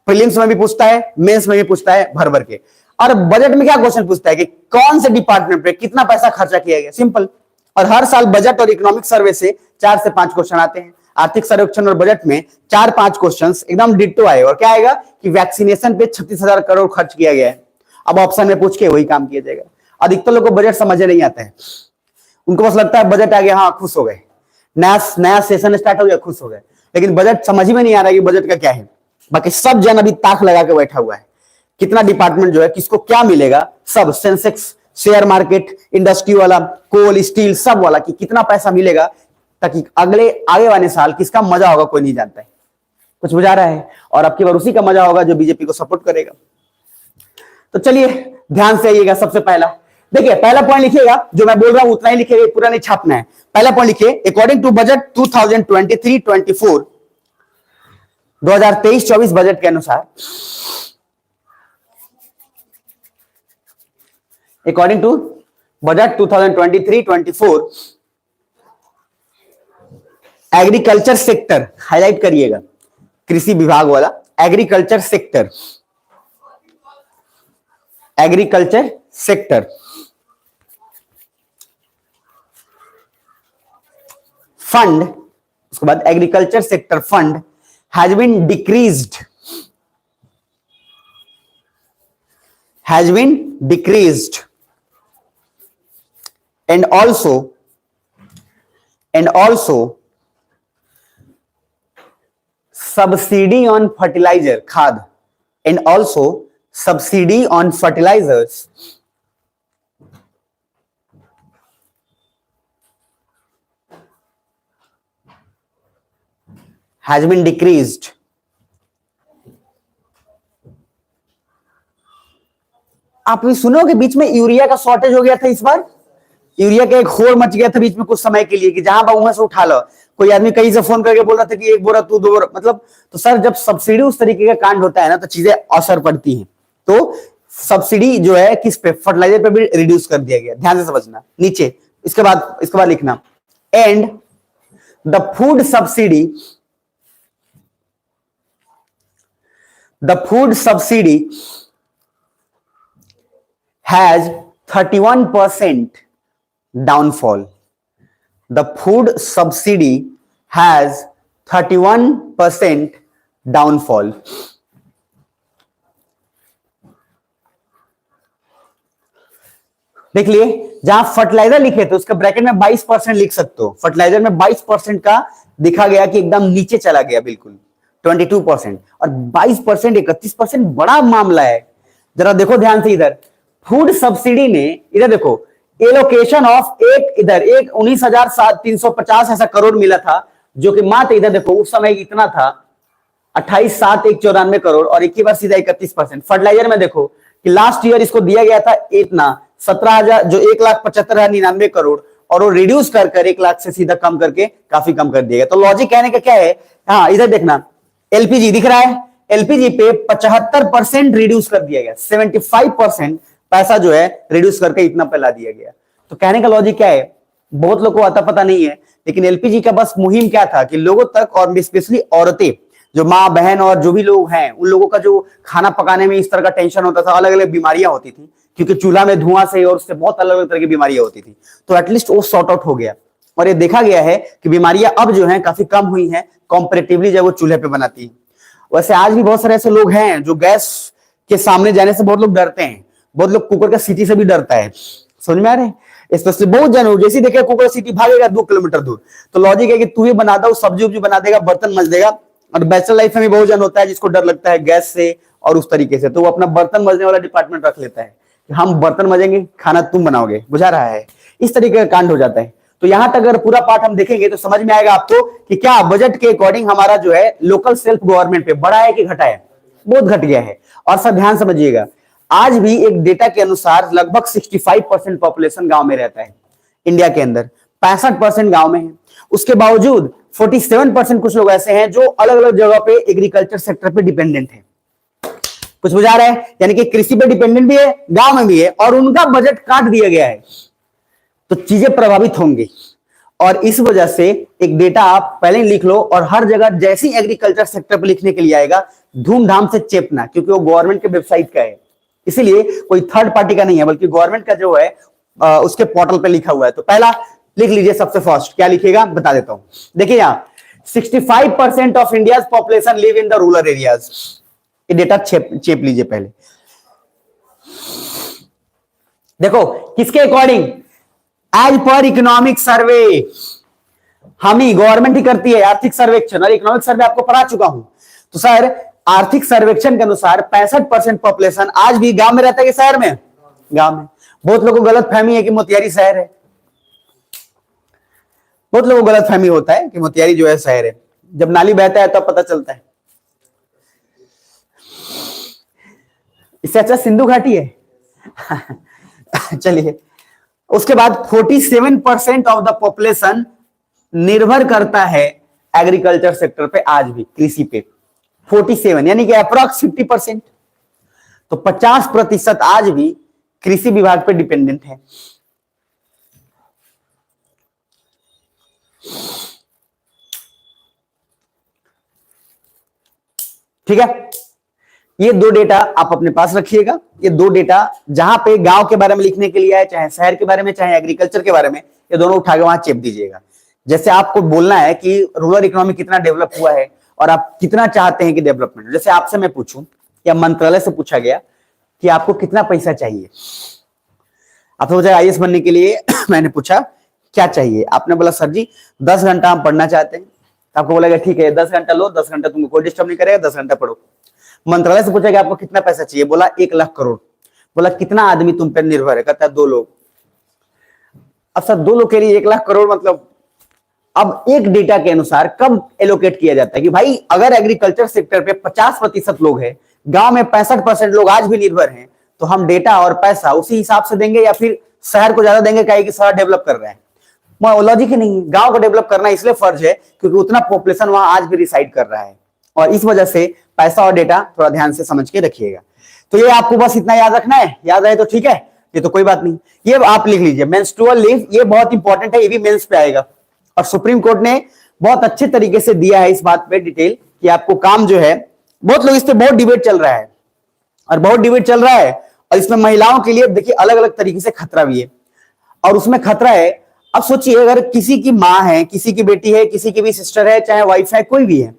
प्रीलिम्स में भी पूछता है, मेंस में भी पूछता है भर भर के। और बजट में क्या क्वेश्चन पूछता है कि कौन से डिपार्टमेंट पे कितना पैसा खर्चा किया गया, सिंपल। और हर साल बजट और इकोनॉमिक सर्वे से 4 से 5 क्वेश्चन आते हैं। आर्थिक सर्वेक्षण और बजट में 4-5 क्वेश्चन एकदम डिट्टो आए, और क्या आएगा कि वैक्सीनेशन पे 36,000 करोड़ खर्च किया गया है। अब ऑप्शन में पूछ के वही काम किया जाएगा। अधिकतर लोग को बजट समझ नहीं आता है, उनको बस लगता है बजट आ गया, हाँ खुश हो गए, नया सेशन स्टार्ट हो गया, खुश हो गए, लेकिन बजट समझ में नहीं आ रहा है कि बजट का क्या है। बाकी सब जन अभी ताक लगा के बैठा हुआ है, कितना डिपार्टमेंट जो है किसको क्या मिलेगा, सब सेंसेक्स, शेयर मार्केट, इंडस्ट्री वाला, कोल स्टील सब वाला, कि कितना पैसा मिलेगा, ताकि आगे वाले साल किसका मजा होगा कोई नहीं जानता है। कुछ बुझा रहा है, और आपकी बार उसी का मजा होगा जो बीजेपी को सपोर्ट करेगा। तो चलिए ध्यान से आइएगा। सबसे पहला देखिए, पहला पॉइंट लिखिएगा, जो मैं बोल रहा हूं उतना ही लिखिएगा, पूरा नहीं छापना है। पहला पॉइंट लिखिए, अकॉर्डिंग टू बजट 2023-24 2023-24 बजट के अनुसार, according to budget 2023-24 agriculture sector, highlight करिएगा, कृषि विभाग वाला agriculture sector, agriculture sector fund, उसके बाद agriculture sector fund has been decreased, and also subsidy on fertilizer, खाद, and also subsidy on fertilizers has been decreased. आप भी सुनोगे बीच में यूरिया का शॉर्टेज हो गया था, इस बार यूरिया का एक होड़ मच गया था बीच में कुछ समय के लिए, कि जहां बा वहां से उठा लो। कोई आदमी कहीं से फोन करके बोल रहा था कि 1 बोरा तू 2 बोरा, मतलब। तो सर जब सब्सिडी उस तरीके का कांड होता है ना, तो चीजें असर पड़ती हैं। तो सब्सिडी जो है किस पे, फर्टिलाइजर पे भी रिड्यूस कर दिया गया, ध्यान से समझना। नीचे इसके बाद लिखना, and the food subsidy has 31% downfall. The food subsidy has 31% downfall. देख लिए, जहां फर्टिलाइजर लिखे थे उसके ब्रैकेट में 22% लिख सकते हो। फर्टिलाइजर में 22% का दिखा गया कि एकदम नीचे चला गया बिल्कुल 22%, और 22% 31% बड़ा मामला है। जरा देखो ध्यान से, इधर फूड सब्सिडी ने, इधर देखो, एलोकेशन ऑफ एक 19,350 ऐसा करोड़ मिला था, जो कि मात्र इधर देखो उस समय इतना था 28,794 करोड़, और एक ही बार सीधा 31%। फर्टिलाइजर में देखो कि लास्ट ईयर इसको दिया गया था इतना 17,000, जो 1,75,099 करोड़, और वो रिड्यूस कर 1 लाख से सीधा कम करके काफी कम कर दिया गया। तो लॉजिक कहने का क्या है, हाँ इधर देखना, एलपीजी दिख रहा है, एलपीजी पे 75% रिड्यूस कर दिया गया, 75% पैसा जो है रिड्यूस करके इतना पे ला दिया गया। तो कहने का लॉजिक क्या है, बहुत लोगों को आता पता नहीं है, लेकिन एलपीजी का बस मुहिम क्या था कि लोगों तक, और स्पेशली औरतें, जो माँ बहन और जो भी लोग हैं, उन लोगों का जो खाना पकाने में इस तरह का टेंशन होता था, अलग अलग बीमारियां होती थी, क्योंकि चूल्हा में धुआं से और उससे बहुत अलग अलग तरह की बीमारियां होती थी, तो एटलीस्ट वो सॉर्ट आउट हो गया। और ये देखा गया है कि बीमारियां अब जो है काफी कम हुई हैं कंपैरेटिवली जब वो चूल्हे पे बनाती है। वैसे आज भी बहुत सारे ऐसे लोग हैं जो गैस के सामने जाने से बहुत लोग डरते हैं, बहुत लोग कुकर का सीटी से भी डरता है, समझ में आ रहे हैं। स्पेशली बहुत जन हो, जैसे देखे कुकर सिटी भागेगा 2 किलोमीटर दूर, तो लॉजिक है कि तू ही बना दो, सब्जी उब्जी बना देगा, बर्तन मज देगा। और बैचलर लाइफ में भी बहुत जन होता है जिसको डर लगता है गैस से और उस तरीके से, तो वो अपना बर्तन मजने वाला डिपार्टमेंट रख लेता है, हम बर्तन मजेंगे, खाना तुम बनाओगे, बुझा रहा है, इस तरीके का कांड हो जाता है। तो यहां तक अगर पूरा पार्ट हम देखेंगे तो समझ में आएगा आपको कि क्या बजट के अकॉर्डिंग हमारा जो है लोकल सेल्फ गवर्नमेंट पे बढ़ा है कि घटा है, बहुत घट गया है। और सब ध्यान समझिएगा, आज भी एक डेटा के अनुसार लगभग 65% पॉपुलेशन गांव में रहता है इंडिया के अंदर, 65% गांव में है। उसके बावजूद 47% कुछ लोग ऐसे हैं जो अलग अलग जगह पे एग्रीकल्चर सेक्टर पे डिपेंडेंट है। कुछ बुझा रहा है, यानी कि कृषि पे डिपेंडेंट भी है, गांव में भी है, और उनका बजट काट दिया गया है, तो चीजें प्रभावित होंगी। और इस वजह से एक डेटा आप पहले ही लिख लो, और हर जगह जैसी एग्रीकल्चर सेक्टर पे लिखने के लिए आएगा धूमधाम से चेपना, क्योंकि वो गवर्नमेंट के वेबसाइट का है, इसीलिए कोई थर्ड पार्टी का नहीं है, बल्कि गवर्नमेंट का जो है उसके पोर्टल पे लिखा हुआ है। तो पहला लिख लीजिए सबसे फर्स्ट, क्या लिखेगा बता देता हूं। देखिए यहां 65% of India population live in the rural areas, ये डेटा चेप लीजिए पहले। देखो किसके according, as per economic survey, हम ही गवर्नमेंट ही करती है आर्थिक सर्वेक्षण, और इकोनॉमिक सर्वे आपको पढ़ा चुका हूं। तो सर आर्थिक सर्वेक्षण के अनुसार 65% पॉपुलेशन आज भी गांव में रहता है कि शहर में, गांव में। बहुत लोगों को गलत फहमी है कि मोतिहारी शहर है, बहुत लोगों को गलत फहमी होता है कि मोतिहारी जो है शहर है, जब नाली बहता है तब पता चलता है। इससे अच्छा सिंधु घाटी है। चलिए, उसके बाद 47% ऑफ द पॉपुलेशन निर्भर करता है एग्रीकल्चर सेक्टर पे, आज भी कृषि पे 47, यानी कि अप्रॉक्स 50%, तो 50% आज भी कृषि विभाग पे डिपेंडेंट है। ठीक है, ये दो डेटा आप अपने पास रखिएगा। ये दो डेटा जहां पे गांव के बारे में लिखने के लिए है, चाहे शहर के बारे में, चाहे एग्रीकल्चर के बारे में, ये दोनों उठा के वहां चेप दीजिएगा। जैसे आपको बोलना है कि रूरल इकोनॉमी कितना डेवलप हुआ है और आप कितना चाहते हैं कि डेवलपमेंट, जैसे आपसे मैं पूछूं या मंत्रालय से पूछा गया कि आपको कितना पैसा चाहिए, आपने पूछा आईएएस बनने के लिए मैंने पूछा क्या चाहिए, आपने बोला सर जी 10 घंटा हम पढ़ना चाहते हैं। आपको बोलेगा ठीक है 10 घंटा लो, 10 घंटा तुमको कोई डिस्टर्ब नहीं करेगा, 10 घंटा पढ़ो। मंत्रालय से पूछा कि आपको कितना पैसा चाहिए, बोला 1 लाख करोड़। बोला कितना आदमी तुम पर निर्भर है, कहता है 2 लोग। अब सर 2 लोग के लिए 1 लाख करोड़ मतलब, अब एक डेटा के अनुसार कब एलोकेट किया जाता है कि भाई अगर एग्रीकल्चर सेक्टर पे 50% लोग हैं, गांव में 65% लोग आज भी निर्भर हैं, तो हम डेटा और पैसा उसी हिसाब से देंगे या फिर शहर को ज्यादा देंगे, कहे कि शहर डेवलप कर रहे हैं। लॉजिक ही नहीं है, गांव को डेवलप करना इसलिए फर्ज है क्योंकि उतना पॉपुलेशन वहां आज भी रिसाइड कर रहा है, और इस वजह से पैसा और डेटा थोड़ा ध्यान से समझ के रखिएगा। तो ये आपको बस इतना याद रखना है, याद रहे तो ठीक है, ये तो कोई बात नहीं। ये आप लिख लीजिए मेंस्ट्रुअल लीव, ये बहुत इंपॉर्टेंट है, ये भी मेंस पे आएगा, और सुप्रीम कोर्ट ने बहुत अच्छे तरीके से दिया है इस बात पे डिटेल कि आपको काम जो है, बहुत लोग इस पे बहुत डिबेट चल रहा है, और बहुत डिबेट चल रहा है, और इसमें महिलाओं के लिए देखिए अलग अलग तरीके से खतरा भी है, और उसमें खतरा है। अब सोचिए अगर किसी की माँ है, किसी की बेटी है, किसी की भी सिस्टर है, चाहे वाइफ है, कोई भी है,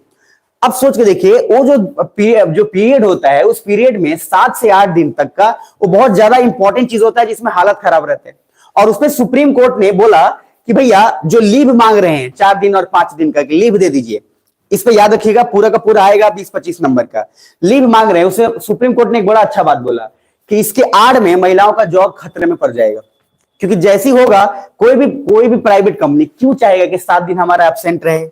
अब सोच के देखिए वो जो पीरियड होता है, उस पीरियड में 7 से 8 दिन तक का वो बहुत ज्यादा इंपॉर्टेंट चीज होता है जिसमें हालत खराब रहते हैं। और उसमें सुप्रीम कोर्ट ने बोला कि भैया जो लीव मांग रहे हैं 4 दिन और 5 दिन का लीव दे दीजिए, इस पे याद रखिएगा पूरा का पूरा आएगा 20-25 नंबर का लीव मांग रहे हैं। उसे सुप्रीम कोर्ट ने एक बड़ा अच्छा बात बोला कि इसके आड़ में महिलाओं का जॉब खतरे में पड़ जाएगा, क्योंकि जैसी होगा कोई भी प्राइवेट कंपनी क्यों चाहेगा कि 7 दिन हमारा एब्सेंट रहे।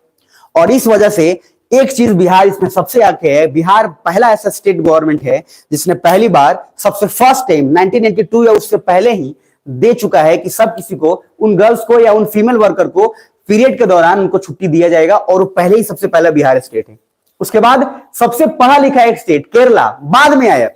और इस वजह से एक चीज बिहार इसमें सबसे आगे है, बिहार पहला ऐसा स्टेट गवर्नमेंट है जिसने पहली बार सबसे फर्स्ट टाइम 1992 या उससे पहले ही दे चुका है कि सब किसी को, उन गर्ल्स को या उन फीमेल वर्कर को पीरियड के दौरान उनको छुट्टी दिया जाएगा, और वो पहले ही सबसे पहला बिहार स्टेट है। उसके बाद सबसे पढ़ा लिखा एक स्टेट केरला बाद में आया,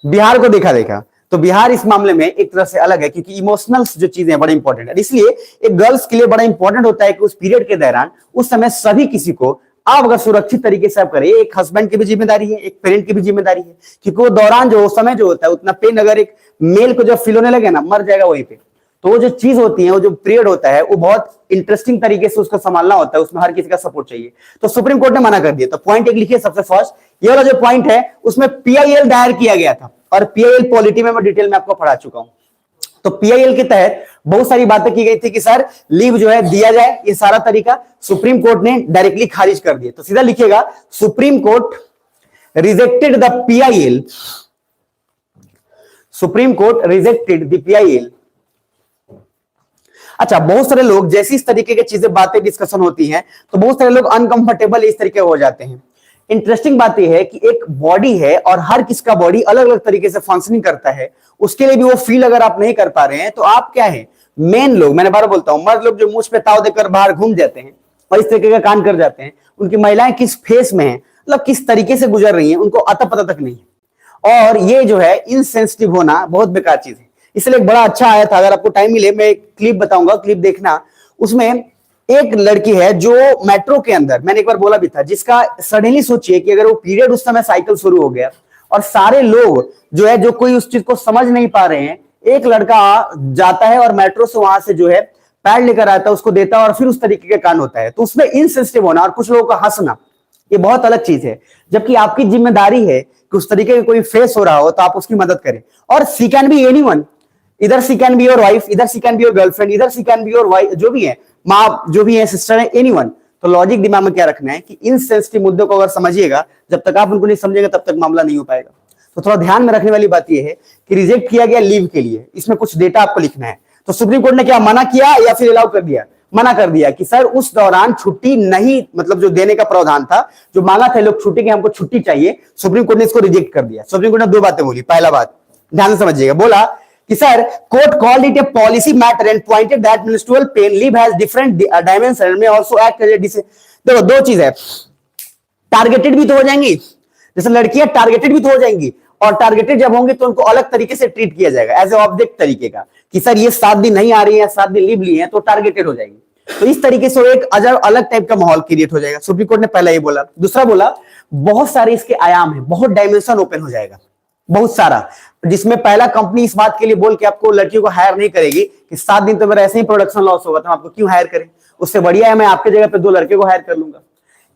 बिहार को देखा। तो बिहार इस मामले में एक तरह से अलग है, क्योंकि इमोशनल्स जो चीजें बड़ी इंपॉर्टेंट है, इसलिए एक गर्ल्स के लिए बड़ा इंपॉर्टेंट होता है कि उस पीरियड के दौरान उस समय सभी किसी को आप अगर सुरक्षित तरीके से आप करें, एक हस्बैंड की भी जिम्मेदारी है, एक पेरेंट की भी जिम्मेदारी है, क्योंकि वो दौरान जो समय जो होता है उतना पेन अगर एक मेल को जब फील होने लगे ना, मर जाएगा वहीं पे। तो वो जो चीज होती है, वो जो पीरियड होता है, वो बहुत इंटरेस्टिंग तरीके से उसको संभालना होता है, उसमें हर किसी का सपोर्ट चाहिए। तो सुप्रीम कोर्ट ने मना कर दिया। तो पॉइंट एक लिखिए सबसे फर्स्ट, ये वाला जो पॉइंट है उसमें पीआईएल दायर किया गया था, और पीआईएल पॉलिटी में मैं डिटेल में आपको पढ़ा चुका हूं। तो पीआईएल के तहत बहुत सारी बातें की गई थी कि सर लीव जो है दिया जाए, ये सारा तरीका सुप्रीम कोर्ट ने डायरेक्टली खारिज कर दिया। तो सीधा लिखिएगा supreme court rejected the PIL, supreme court rejected the PIL. अच्छा, बहुत सारे लोग जैसी इस तरीके की चीजें बातें डिस्कशन होती हैं तो बहुत सारे लोग अनकंफर्टेबल इस तरीके हो जाते हैं। इंटरेस्टिंग बात यह है कि एक बॉडी है और हर किसका बॉडी अलग अलग तरीके से फंक्शनिंग करता है, उसके लिए भी वो फील अगर आप नहीं कर पा रहे हैं तो आप क्या है, मेन लोग, मैंने बार बोलता हूं, मर्द लोग जो मुंह पे ताव देकर बाहर घूम जाते हैं और इस तरीके का कांड कर जाते हैं, उनकी महिलाएं किस फेस में है, मतलब किस तरीके से गुजर रही हैं, उनको अता पता तक नहीं है। और ये जो है इनसेंसिटिव होना बहुत बेकार चीज है। इसलिए एक बड़ा अच्छा आया था, अगर आपको टाइम मिले मैं एक क्लिप बताऊंगा, क्लिप देखना। उसमें एक लड़की है जो मेट्रो के अंदर, मैंने एक बार बोला भी था, जिसका सडनली सोचिए कि अगर वो पीरियड उस समय साइकिल शुरू हो गया और सारे लोग जो है, जो कोई उस चीज को समझ नहीं पा रहे हैं, एक लड़का जाता है और मेट्रो से वहां से जो है पैड लेकर आता है, उसको देता है और फिर उस तरीके का कांड होता है। तो उसमें इनसेंसिटिव होना और कुछ लोगों का हंसना, ये बहुत अलग चीज है। जबकि आपकी जिम्मेदारी है कि उस तरीके का कोई फेस हो रहा हो तो आप उसकी मदद करें। और सी कैन बी एनीवन, इधर सी कैन बी योर वाइफ, इधर सी कैन बी योर गर्लफ्रेंड, इधर सी कैन बी योर वाइफ, जो भी है, माँ जो भी है, सिस्टर है, एनीवन। तो लॉजिक दिमाग में क्या रखना है कि इनसेंसिटिव मुद्दों को अगर समझिएगा, जब तक आप उनको नहीं समझेंगे तब तक मामला नहीं हो पाएगा। तो थोड़ा ध्यान में रखने वाली बात यह है कि रिजेक्ट किया गया लीव के लिए, इसमें कुछ डेटा आपको लिखना है। तो सुप्रीम कोर्ट ने क्या मना किया या फिर अलाउ कर दिया? मना कर दिया कि सर उस दौरान छुट्टी नहीं, मतलब जो देने का प्रावधान था, जो मांगा था लोग छुट्टी की, हमको छुट्टी चाहिए, सुप्रीम कोर्ट ने इसको रिजेक्ट कर दिया। सुप्रीम कोर्ट ने दो बातें बोली। पहला बात ध्यान से समझिएगा, बोला कि sir court called it a policy matter and pointed that menstrual pain leave has different dimension में आल्सो एक्ट एज ए, देखो दो चीज है, टारगेटेड भी तो हो जाएंगी, जैसे लड़कियां टारगेटेड भी तो हो जाएंगी, और टारगेटेड जब होंगे तो उनको अलग तरीके से ट्रीट किया जाएगा, एज ए ऑब्जेक्ट तरीके का, कि सर ये 7 दिन नहीं आ रही है, 7 दिन लीव ली है, तो टारगेटेड हो जाएंगी। तो इस तरीके से एक अजब अलग टाइप का माहौल क्रिएट हो जाएगा। सुप्रीम कोर्ट ने पहला ये बोला। दूसरा बोला बहुत सारे इसके आयाम है, बहुत डायमेंशन ओपन हो जाएगा, बहुत सारा, जिसमें पहला कंपनी इस बात के लिए बोल के आपको लड़कियों को हायर नहीं करेगी कि 7 दिन तो मेरा ऐसे ही प्रोडक्शन लॉस होगा, तो आपको क्यों हायर करें, उससे बढ़िया है मैं आपके जगह पे 2 लड़के को हायर कर लूंगा।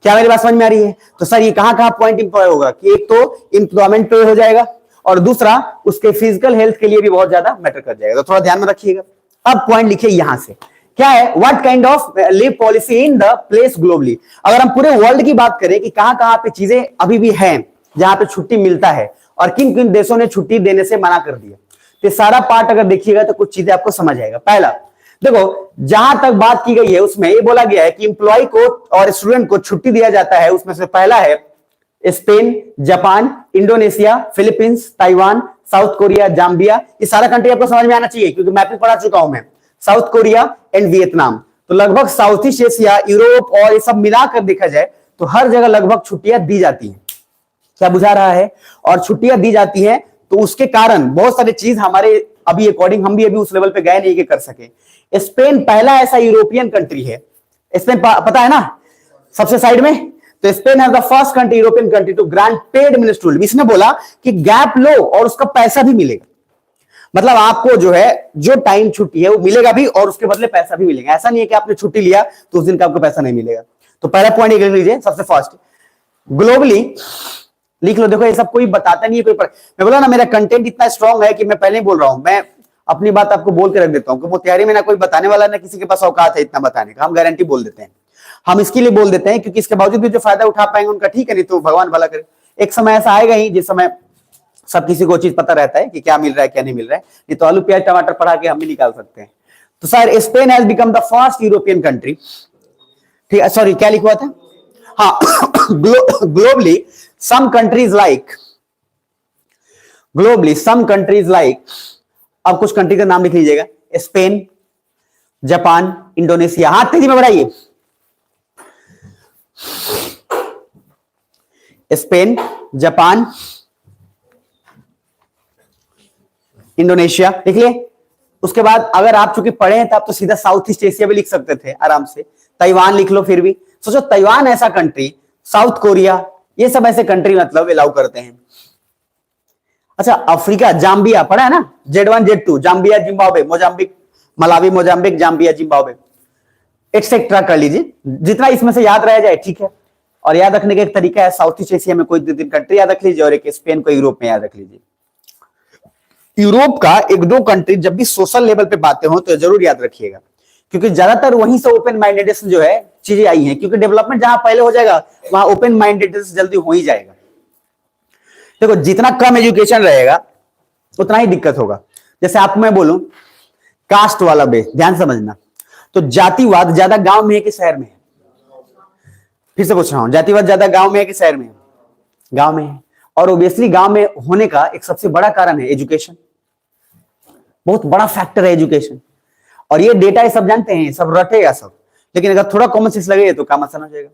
क्या मेरी बात समझ में आ रही है? तो सर ये कहां पॉइंट इंप्लॉय होगा कि एक तो इंप्लॉयमेंट पे हो जाएगा और दूसरा उसके फिजिकल हेल्थ के लिए भी बहुत ज्यादा मैटर कर जाएगा। तो थोड़ा ध्यान में रखिएगा। अब पॉइंट लिखिए यहां से, क्या है, what kind of leave policy in the place globally. अगर हम पूरे वर्ल्ड की बात करें कि कहां पे चीजें अभी भी हैं जहां पे छुट्टी मिलता है और किन किन देशों ने छुट्टी देने से मना कर दिया, तो सारा पार्ट अगर देखिएगा तो कुछ चीजें आपको समझ आएगा। पहला देखो, जहां तक बात की गई है उसमें ये बोला गया है कि इंप्लॉय को और स्टूडेंट को छुट्टी दिया जाता है। उसमें से पहला है Spain, Japan, Indonesia, Philippines, Taiwan, south Korea, Zambia. ये सारा कंट्री आपको समझ में आना चाहिए क्योंकि मैपिंग पढ़ा चुका हूं मैं। साउथ कोरिया एंड वियतनाम, तो लगभग साउथ ईस्ट एशिया, यूरोप और ये सब मिलाकर देखा जाए तो हर जगह लगभग छुट्टियां दी जाती हैं। क्या बुझा रहा है? और छुट्टियां दी जाती हैं तो उसके कारण बहुत सारी चीज हमारे अभी अकॉर्डिंग हम भी अभी उस लेवल पे गए नहीं कि कर सके। स्पेन पहला ऐसा यूरोपियन कंट्री है, स्पेन पता है ना सबसे साइड में, तो स्पेन है the first country, European country to grant paid menstrual leave. इसने बोला कि गैप लो और उसका पैसा भी मिलेगा, मतलब आपको जो है जो टाइम छुट्टी है वो मिलेगा भी और उसके बदले पैसा भी मिलेगा। ऐसा नहीं है कि आपने छुट्टी लिया तो उस दिन का आपको पैसा नहीं मिलेगा। तो पहला पॉइंट लिख लीजिए सबसे फर्स्ट, ग्लोबली लिख लो। देखो ये सब कोई बताता नहीं है पेपर, मैं बोला ना मेरा कंटेंट इतना स्ट्रांग है कि मैं पहले ही बोल रहा हूं, मैं अपनी बात आपको बोल के रख देता हूं कि वो तैयारी में ना कोई बताने वाला ना किसी के पास औकात है इतना बताने का। हम गारंटी बोल देते हैं, हम इसके लिए बोल देते हैं क्योंकि इसके बावजूद भी जो फायदा उठा पाएंगे उनका ठीक है, नहीं तो भगवान भला करे। एक समय ऐसा आएगा ही जिस समय सब किसी को चीज पता रहता है कि क्या मिल रहा है क्या नहीं मिल रहा है, नहीं तो आलू प्याज टमाटर पढ़ा के हम भी निकाल सकते हैं। तो sir Spain has become the first European country, ठीक है, सॉरी क्या लिखा था, हाँ ग्लोबली some countries like, अब कुछ कंट्री का नाम लिख लीजिएगा, स्पेन, जापान, इंडोनेशिया, हाथ तेजी में बढ़ाइए, स्पेन, जापान, इंडोनेशिया लिख लिए। उसके बाद अगर आप चूंकि पढ़े हैं तो आप तो सीधा साउथ ईस्ट एशिया भी लिख सकते थे आराम से, ताइवान लिख लो। फिर भी सोचो ताइवान ऐसा कंट्री, साउथ कोरिया, ये सब ऐसे कंट्री मतलब अलाउ करते हैं। अच्छा अफ्रीका, जाम्बिया पढ़ा है ना, Z1 Z2, Zambia, Zimbabwe, Mozambique, Malawi, Mozambique, Zambia, Zimbabwe etcetera कर लीजिए, जितना इसमें से याद रह जाए ठीक है। और याद रखने का एक तरीका है, साउथ ईस्ट एशिया में कोई 2-3 कंट्री याद रख लीजिए और एक स्पेन को यूरोप में याद रख लीजिए। यूरोप का एक दो कंट्री जब भी सोशल लेवल पे बातें हो तो जरूर याद रखिएगा, क्योंकि ज्यादातर वहीं से ओपन माइंडेडनेस जो है चीजें आई हैं, क्योंकि डेवलपमेंट जहां पहले हो जाएगा वहां ओपन माइंडेडनेस जल्दी हो ही जाएगा। देखो जितना कम एजुकेशन रहेगा उतना ही दिक्कत होगा। जैसे आपको मैं बोलूं कास्ट वाला बेस, ध्यान समझना, तो जातिवाद ज्यादा गांव में है कि शहर में है? फिर से पूछ रहा हूं, जातिवाद ज्यादा गांव में है कि शहर में है? गांव में है। और ओबियसली गांव में होने का एक सबसे बड़ा कारण है एजुकेशन, बहुत बड़ा फैक्टर है एजुकेशन। और ये डेटा ये सब जानते हैं, सब रटेगा सब, लेकिन अगर थोड़ा कॉमन सेंस लगेगा तो काम आसान हो जाएगा।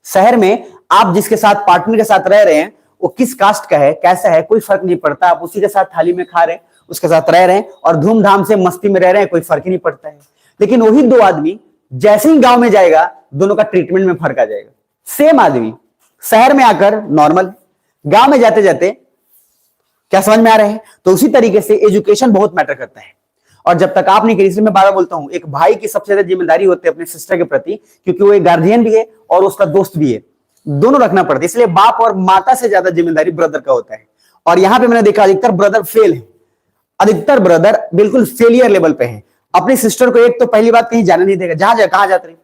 शहर में आप जिसके साथ पार्टनर के साथ रह रहे हैं वो किस कास्ट का है कैसा है कोई फर्क नहीं पड़ता, आप उसी के साथ थाली में खा रहे हैं, उसके साथ रह रहे हैं और धूमधाम से मस्ती में रह रहे हैं, कोई फर्क ही नहीं पड़ता है। लेकिन वही दो आदमी जैसे ही गांव में जाएगा दोनों का ट्रीटमेंट में फर्क आ जाएगा। सेम आदमी शहर में आकर नॉर्मल, गांव में जाते जाते, क्या समझ में आ रहा है? तो उसी तरीके से एजुकेशन बहुत मैटर करता है। और जब तक आप नहीं करिए, इसलिए मैं बार बार बोलता हूं, एक भाई की सबसे ज्यादा जिम्मेदारी होती है अपने सिस्टर के प्रति, क्योंकि वो एक गार्जियन भी है और उसका दोस्त भी है, दोनों रखना पड़ता है। इसलिए बाप और माता से ज्यादा जिम्मेदारी ब्रदर का होता है। और यहां पे मैंने देखा अधिकतर ब्रदर फेल है, अधिकतर ब्रदर बिल्कुल फेलियर लेवल पे है। अपनी सिस्टर को एक तो पहली बात कहीं जाने नहीं देगा, जहां जा कहां जाते रहे,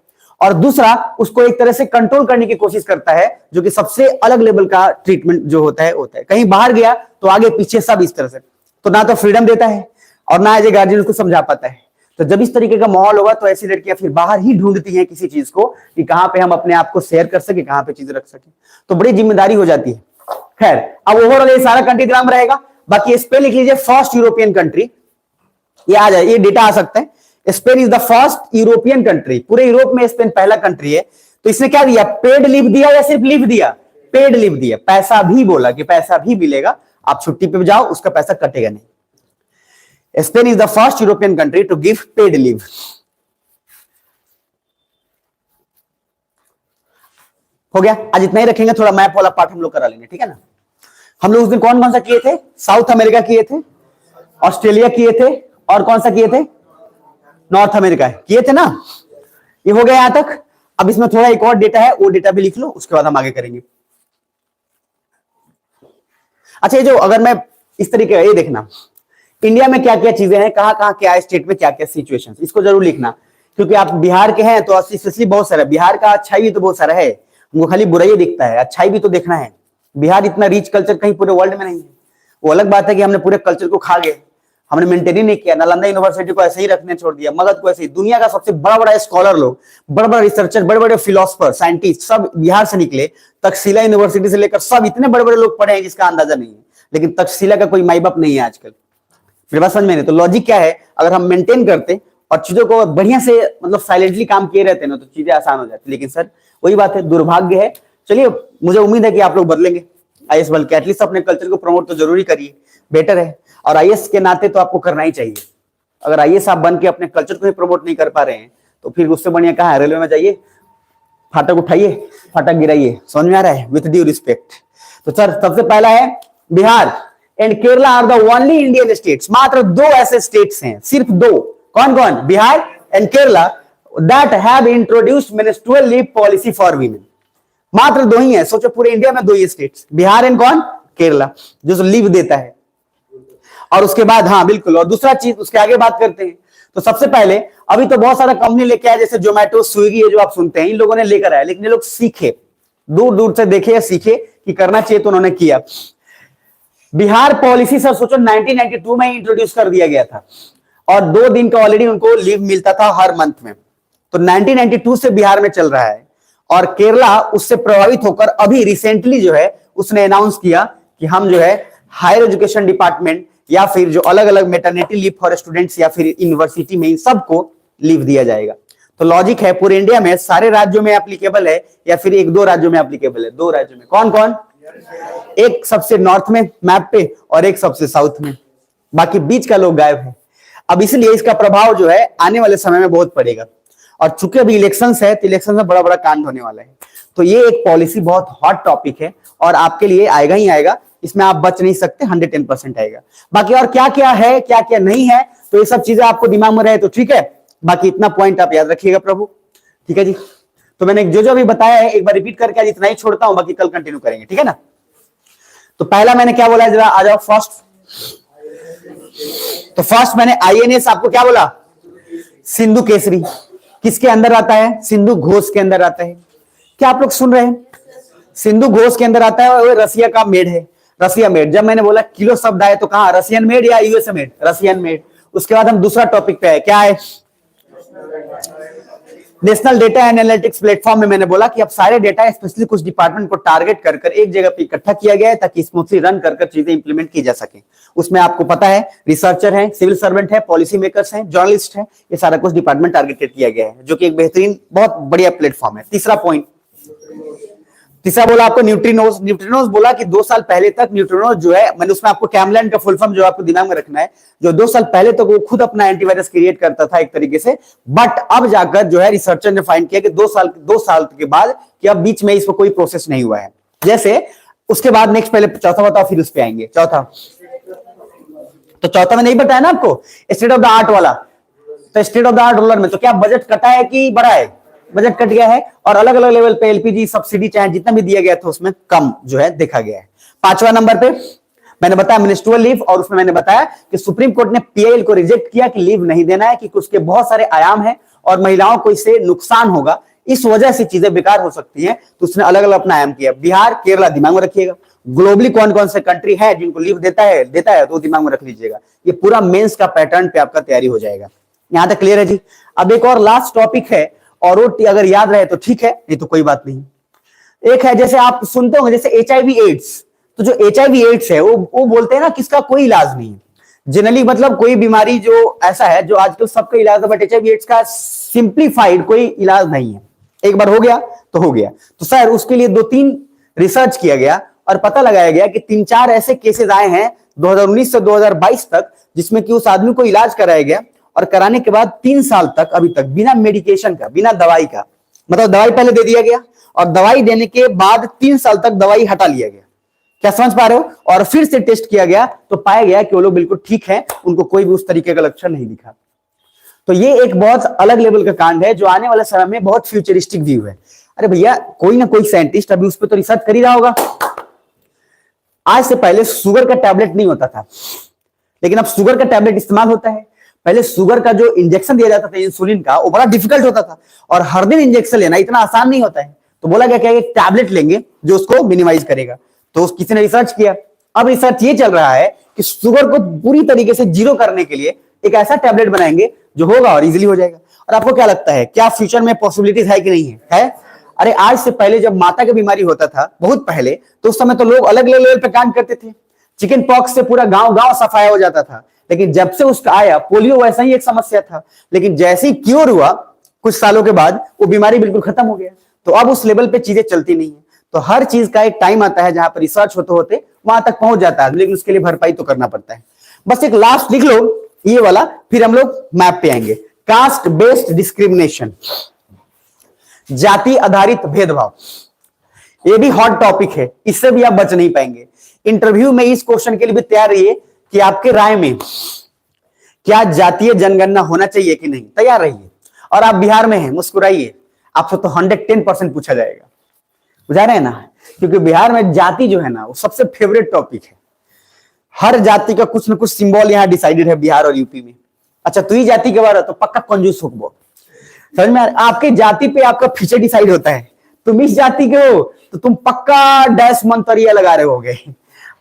और दूसरा उसको एक तरह से कंट्रोल करने की कोशिश करता है, जो कि सबसे अलग लेवल का ट्रीटमेंट जो होता है। कहीं बाहर गया तो आगे पीछे सब इस तरह से, तो ना तो फ्रीडम देता है और ना एज ए गार्जियन उसको समझा पाता है। तो जब इस तरीके का माहौल होगा तो ऐसी लड़कियां फिर बाहर ही ढूंढती हैं किसी चीज को कि कहां पे हम अपने आप को शेयर कर सके, कहां पे चीजें रख सके, तो बड़ी जिम्मेदारी हो जाती है। खैर, अब ओवरऑल ये सारा कंट्री ग्राम रहेगा, बाकी इस पे लिख लीजिए फर्स्ट यूरोपियन कंट्री, ये आ जाए, ये डेटा आ सकता है। Spain is the first European country, पूरे यूरोप में स्पेन पहला कंट्री है। तो इसने क्या दिया, पेड लीव दिया या सिर्फ लीव दिया? पेड लीव दिया, पैसा भी बोला कि पैसा भी मिलेगा, आप छुट्टी पे जाओ उसका पैसा कटेगा नहीं। Spain is the first European country to give paid leave. हो गया, आज इतना ही रखेंगे, थोड़ा मैप वाला पार्ट हम लोग करा लेंगे, ठीक है ना। हम लोग उस दिन कौन कौन सा किए थे? साउथ अमेरिका किए थे, ऑस्ट्रेलिया किए थे, और कौन सा किए थे? नॉर्थ अमेरिका किए थे ना। ये हो गया यहां तक। अब इसमें थोड़ा एक और डेटा है, वो डेटा भी लिख लो, उसके बाद हम आगे करेंगे। अच्छा, ये जो अगर मैं इस तरीके का, ये देखना इंडिया में क्या क्या चीजें हैं, कहां कहां क्या स्टेट में क्या क्या सिचुएशन, इसको जरूर लिखना, क्योंकि आप बिहार के हैं तो स्पेशली बहुत सारा बिहार का अच्छाई भी तो बहुत सारा है, हमको खाली बुराई दिखता है, अच्छाई भी तो देखना है। बिहार इतना रिच कल्चर कहीं पूरे वर्ल्ड में नहीं है। वो अलग बात है कि हमने पूरे कल्चर को खा गए, हमने मेंटेन ही नहीं किया। नालंदा यूनिवर्सिटी को ऐसे ही रखने छोड़ दिया, मगध को ऐसे ही। दुनिया का सबसे बड़ा बड़ा स्कॉलर लोग, बड़ा बड़ा रिसर्चर, बड़े बड़े फिलोसफर, साइंटिस्ट सब बिहार से निकले। तक्षशिला यूनिवर्सिटी से लेकर सब इतने बड़े बड़े लोग पढ़े हैं जिसका अंदाजा नहीं है, लेकिन तक्षशिला का कोई माई बाप नहीं है आजकल। मेरे बात समझ में नहीं? तो लॉजिक क्या है, अगर हम मेंटेन करते और चीजों को बढ़िया से मतलब साइलेंटली काम किए रहते ना तो चीजें आसान हो जाती। लेकिन सर वही बात है, दुर्भाग्य है। चलिए, मुझे उम्मीद है कि आप लोग बदलेंगे आईएएस बल के, एटलीस्ट अपने कल्चर को प्रमोट तो जरूरी करिए, बेटर है। और आईएएस के नाते तो आपको करना ही चाहिए। अगर आईएएस आप बन के अपने कल्चर को ही प्रमोट नहीं कर पा रहे हैं तो फिर उससे बढ़िया कहाँ है, रेलवे में जाइए, फाटक उठाइए, फाटक गिराइए। समझ में आ रहा है? With due respect. तो सर सबसे पहला है Bihar and Kerala are the only Indian states, मात्र दो ऐसे स्टेट्स हैं, सिर्फ दो। कौन कौन? Bihar and Kerala, that have introduced menstrual leave policy for women. मात्र दो ही है, सोचो पूरे इंडिया में दो ही स्टेट्स, बिहार एंड कौन? केरला, जो लीव देता है। और उसके बाद, हाँ बिल्कुल, और दूसरा चीज उसके आगे बात करते हैं। तो सबसे पहले अभी तो बहुत सारा कंपनी लेके आया, जैसे जोमेटो, स्विगी, ये जो आप सुनते हैं, इन लोगों ने लेकर आया, लेकिन ये लोग सीखे, दूर दूर से देखे या सीखे कि करना चाहिए तो उन्होंने किया। बिहार पॉलिसी सर सोचो 1992 में इंट्रोड्यूस कर दिया गया था, और 2 दिन का ऑलरेडी उनको लीव मिलता था हर मंथ में। तो 1992 से बिहार में चल रहा है, और केरला उससे प्रभावित होकर अभी रिसेंटली जो है उसने अनाउंस किया कि हम जो है हायर एजुकेशन डिपार्टमेंट या फिर जो अलग अलग मेटर्निटी लीव फॉर स्टूडेंट्स या फिर यूनिवर्सिटी में, इन सबको लीव दिया जाएगा। तो लॉजिक है पूरे इंडिया में सारे राज्यों में एप्लीकेबल है या फिर 1-2 राज्यों में एप्लीकेबल है? 2 राज्यों में। कौन कौन? एक सबसे नॉर्थ में मैप पे और एक सबसे साउथ में, बाकी बीच का लोग गायब है। अब इसलिए इसका प्रभाव जो है आने वाले समय में बहुत पड़ेगा, और चूंकि अभी इलेक्शंस है तो इलेक्शन में बड़ा बड़ा कांड होने वाला है। तो ये एक पॉलिसी बहुत हॉट टॉपिक है और आपके लिए आएगा ही आएगा, इसमें आप बच नहीं सकते, 110% आएगा। बाकी और क्या क्या है क्या क्या नहीं है, तो ये सब चीजें आपको दिमाग में रहे तो ठीक है, बाकी इतना पॉइंट आप याद रखिएगा प्रभु, ठीक है जी। तो मैंने जो जो अभी बताया है एक बार रिपीट करके आज इतना ही छोड़ता हूं, बाकी कल कंटिन्यू करेंगे, ठीक है ना। तो पहला मैंने क्या बोला है, जरा आ जाओ फर्स्ट तो फर्स्ट मैंने आईएनएस आपको क्या बोला, सिंधु केसरी किसके अंदर आता है, सिंधु घोष के अंदर आता है। क्या आप लोग सुन रहे हैं, सिंधु घोष के अंदर आता है और रसिया का मेड है, रसिया मेड। जब मैंने बोला किलो शब्द आए तो कहा रसियन मेड या यूएसए मेड, रसियन मेड। उसके बाद हम दूसरा टॉपिक पे है, क्या है, नेशनल डेटा एनालिटिक्स प्लेटफॉर्म में मैंने बोला कि अब सारे डेटा स्पेशली कुछ डिपार्टमेंट को टारगेट कर कर एक जगह पे इकट्ठा किया गया है ताकि स्मूथली रन कर कर चीजें इंप्लीमेंट की जा सके। उसमें आपको पता है रिसर्चर है, सिविल सर्वेंट है, पॉलिसी मेकर्स हैं, जर्नलिस्ट हैं, ये सारा कुछ डिपार्टमेंट टारगेटेड किया गया है, जो कि एक बेहतरीन बहुत बढ़िया प्लेटफॉर्म है। तीसरा पॉइंट, तीसरा बोला आपको न्यूट्रिनोज। न्यूट्रिनोज बोला कि 2 साल पहले तक न्यूट्रिनोज जो है, मैंने उसमें आपको कैमलैन का फुल फॉर्म जो आपको दिमाग में रखना है, जो 2 साल पहले तक वो खुद अपना एंटीवायरस क्रिएट करता था एक तरीके से, बट अब जाकर जो है रिसर्चर ने फाइंड किया कि 2 साल के बाद कि अब बीच में इसको कोई प्रोसेस नहीं हुआ है। जैसे उसके बाद नेक्स्ट, पहले चौथा बताओ फिर उस पे आएंगे। चौथा, तो चौथा में नहीं बताया ना आपको, स्टेट ऑफ द आर्ट वाला। तो state of the art roller में तो क्या बजट कटा है कि बढ़ा है, बजट कट गया है, और अलग अलग लेवल पे एलपीजी सब्सिडी चाहे जितना भी दिया गया था उसमें कम जो है देखा गया है। 5वां नंबर पे मैंने बताया मिनिस्ट्रियल लीव, और उसमें मैंने बताया कि सुप्रीम कोर्ट ने पीआईएल को रिजेक्ट किया कि लीव नहीं देना है, कि उसके बहुत सारे आयाम हैं और महिलाओं को इससे नुकसान होगा, इस वजह से चीजें बेकार हो सकती हैं, तो उसने अलग अलग अपना आयाम किया। बिहार, केरला दिमाग में रखिएगा। ग्लोबली कौन कौन से कंट्री है जिनको लीव देता है तो दिमाग में रख लीजिएगा। ये पूरा मेंस का पैटर्न पे आपका तैयारी हो जाएगा। यहां तक क्लियर है जी। अब एक और लास्ट टॉपिक है, और वो अगर याद रहे तो ठीक है, नहीं तो कोई बात नहीं। एक है, जैसे आप सुनते होंगे जैसे एचआईवी एड्स, तो जो एचआईवी एड्स है वो बोलते हैं ना किसका कोई इलाज नहीं है जनरली, मतलब कोई बीमारी जो ऐसा है जो आजकल सबका इलाज है, बट एचआईवी एड्स का सिंप्लीफाइड कोई इलाज नहीं है। एक बार हो गया तो हो गया। तो सर उसके लिए 2-3 रिसर्च किया गया और पता लगाया गया कि 3-4 ऐसे केसेस आए हैं 2019 से 2022 तक, जिसमें कि उस आदमी को इलाज कराया गया और कराने के बाद 3 साल तक अभी तक बिना मेडिकेशन का, बिना दवाई का, मतलब दवाई पहले दे दिया गया और दवाई देने के बाद 3 साल तक दवाई हटा लिया गया। क्या समझ पा रहे हो? और फिर से टेस्ट किया गया तो पाया गया कि वो लोग बिल्कुल ठीक है, उनको कोई भी उस तरीके का लक्षण नहीं दिखा। तो ये एक बहुत अलग लेवल का कांड है जो आने वाले समय में बहुत फ्यूचरिस्टिक व्यू है। अरे भैया कोई ना कोई साइंटिस्ट अभी उस पर तो रिसर्च कर ही रहा होगा। आज से पहले शुगर का टैबलेट नहीं होता था, लेकिन अब शुगर का टैबलेट इस्तेमाल होता है। पहले शुगर का जो इंजेक्शन दिया जाता था इंसुलिन का, वो बड़ा डिफिकल्ट होता था और हर दिन इंजेक्शन लेना इतना आसान नहीं होता है। तो बोला गया क्या, एक टैबलेट लेंगे जो उसको मिनिमाइज करेगा। तो किसी ने रिसर्च किया। अब रिसर्च ये चल रहा है कि शुगर को पूरी तरीके से जीरो करने के लिए एक ऐसा टैबलेट बनाएंगे जो होगा और इजीली हो जाएगा। और आपको क्या लगता है, क्या फ्यूचर में पॉसिबिलिटीज है कि नहीं है? अरे आज से पहले जब माता की बीमारी होता था बहुत पहले, तो उस समय तो लोग अलग अलग लेवल पे काम करते थे। चिकन पॉक्स से पूरा गांव गांव सफाया हो जाता था, लेकिन जब से उसका आया, पोलियो वैसा ही एक समस्या था, लेकिन जैसे ही क्योर हुआ कुछ सालों के बाद वो बीमारी बिल्कुल खत्म हो गया। तो अब उस लेवल पे चीजें चलती नहीं है। तो हर चीज का एक टाइम आता है जहां पर रिसर्च होते होते वहां तक पहुंच जाता है, लेकिन उसके लिए भरपाई तो करना पड़ता है। बस एक लास्ट लिख लो ये वाला, फिर हम लोग मैप पे आएंगे। कास्ट बेस्ड डिस्क्रिमिनेशन, जाति आधारित भेदभाव, ये भी हॉट टॉपिक है, इससे भी आप बच नहीं पाएंगे। इंटरव्यू में इस क्वेश्चन के लिए भी तैयार रहिए कि आपके राय में क्या जातीय जनगणना होना चाहिए कि नहीं, तैयार रहिए। और आप बिहार में हैं, मुस्कुराइए, आपसे तो 110% पूछा जाएगा, बुझा रहे हैं ना, क्योंकि बिहार में जाति जो है ना वो सबसे फेवरेट टॉपिक है। हर जाति का कुछ न कुछ सिंबल यहाँ डिसाइडेड है बिहार और यूपी में। अच्छा तू ही जाति के बारे तो पक्का कंजूस हो, समझ में? आपके जाति पे आपका फ्यूचर डिसाइड होता है। तुम इस जाति के हो तो तुम पक्का डैश मंतरिया लगा रहे होगे।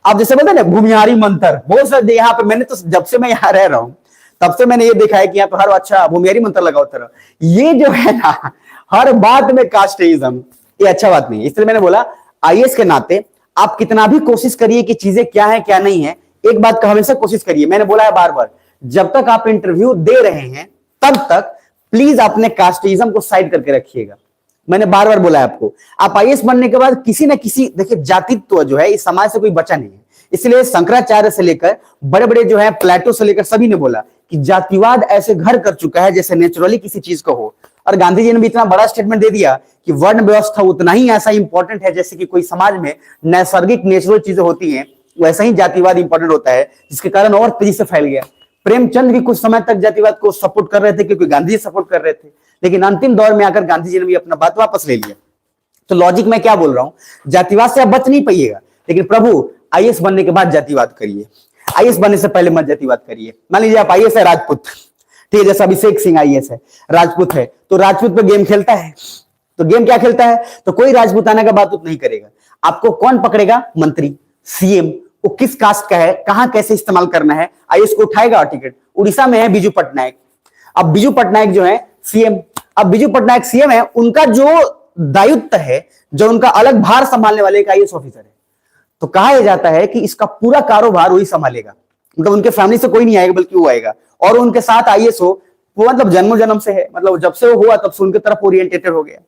आप जैसे बोलते हैं ना भूमिहारी मंत्र, बहुत सारे यहाँ पे मैंने तो जब से मैं यहाँ रह रहा हूँ तब से मैंने ये देखा है कि यहाँ पे हर अच्छा भूमिहारी मंत्र लगाओ तरह। ये जो है ना हर बात में कास्टिज्म, ये अच्छा बात नहीं है। इसलिए मैंने बोला आईएएस के नाते आप कितना भी कोशिश करिए कि चीजें क्या है क्या नहीं है, एक बात का हमेशा कोशिश करिए, मैंने बोला है बार बार, जब तक आप इंटरव्यू दे रहे हैं तब तक प्लीज अपने कास्टिज्म को साइड करके रखिएगा। मैंने बार बार बोला है आपको, आप आईएएस बनने के बाद किसी न किसी, देखिए जातित्व जो है इस समाज से कोई बचा नहीं है। इसलिए शंकराचार्य से लेकर बड़े बड़े जो है प्लेटो से लेकर सभी ने बोला कि जातिवाद ऐसे घर कर चुका है जैसे नेचुरली किसी चीज को हो। और गांधी जी ने भी इतना बड़ा स्टेटमेंट दे दिया कि वर्ण व्यवस्था उतना ही ऐसा इंपॉर्टेंट है जैसे कि कोई समाज में नैसर्गिक नेचुरल चीजें होती हैं, वैसा ही जातिवाद इंपॉर्टेंट होता है, जिसके कारण और तेजी से फैल गया। प्रेमचंद भी कुछ समय तक जातिवाद को सपोर्ट कर रहे थे क्योंकि गांधी जी सपोर्ट कर रहे थे, लेकिन अंतिम दौर में आकर गांधी जी ने भी अपना बात वापस ले लिया। तो लॉजिक में क्या बोल रहा हूं, जातिवाद से आप बच नहीं पाइएगा, लेकिन प्रभु आईएएस बनने के बाद जातिवाद करिए। आईएएस बनने से पहले मत जातिवाद करिए। मान लीजिए आप आईएएस है राजपूत, ठीक है, जैसा अभिषेक सिंह आईएएस है, राजपूत है, तो राजपूत पे गेम खेलता है, तो गेम क्या खेलता है, तो कोई राजपूताना का बात नहीं करेगा। आपको कौन पकड़ेगा, मंत्री, सीएम, वो किस कास्ट का है, कहां कैसे इस्तेमाल करना है, आईएएस को उठाएगा टिकट। उड़ीसा में है बिजू पटनायक, अब बिजू पटनायक जो है सीएम, अब बिजू पटनायक सीएम है, उनका जो दायित्व है, जो उनका अलग भार संभालने वाले एक आईएएस ऑफिसर है, तो कहा यह जाता है कि इसका पूरा कारोबार वही संभालेगा, मतलब उनके फैमिली से कोई नहीं आएगा बल्कि वो आएगा, और उनके साथ आईएएस हो, वो मतलब जन्म जन्म से है, मतलब जब से वो हुआ तब से उनके तरफ ओरिएंटेटेड हो गया।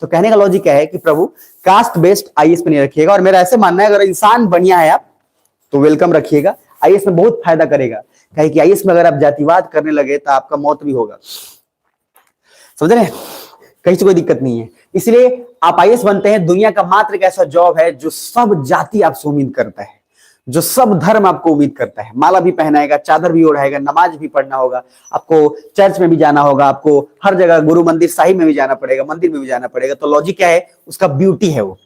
तो कहने का लॉजिक क्या है कि प्रभु कास्ट बेस्ड आईएएस पे नहीं रखिएगा, और मेरा ऐसे मानना है अगर इंसान बढ़िया है आप तो वेलकम रखिएगा, आईएएस में बहुत फायदा करेगा, कहे कि आईएएस में अगर आप जातिवाद करने लगे तो आपका मौत भी होगा, समझ रहे हैं, कहीं से कोई दिक्कत नहीं है। इसलिए आप आईएएस बनते हैं, दुनिया का मात्र एक ऐसा जॉब है जो सब जाति आपसे उम्मीद करता है, जो सब धर्म आपको उम्मीद करता है, माला भी पहनाएगा, चादर भी ओढ़ाएगा, नमाज भी पढ़ना होगा, आपको चर्च में भी जाना होगा, आपको हर जगह गुरु मंदिर साहिब में भी जाना पड़ेगा, मंदिर में भी जाना पड़ेगा। तो लॉजिक क्या है, उसका ब्यूटी है वो,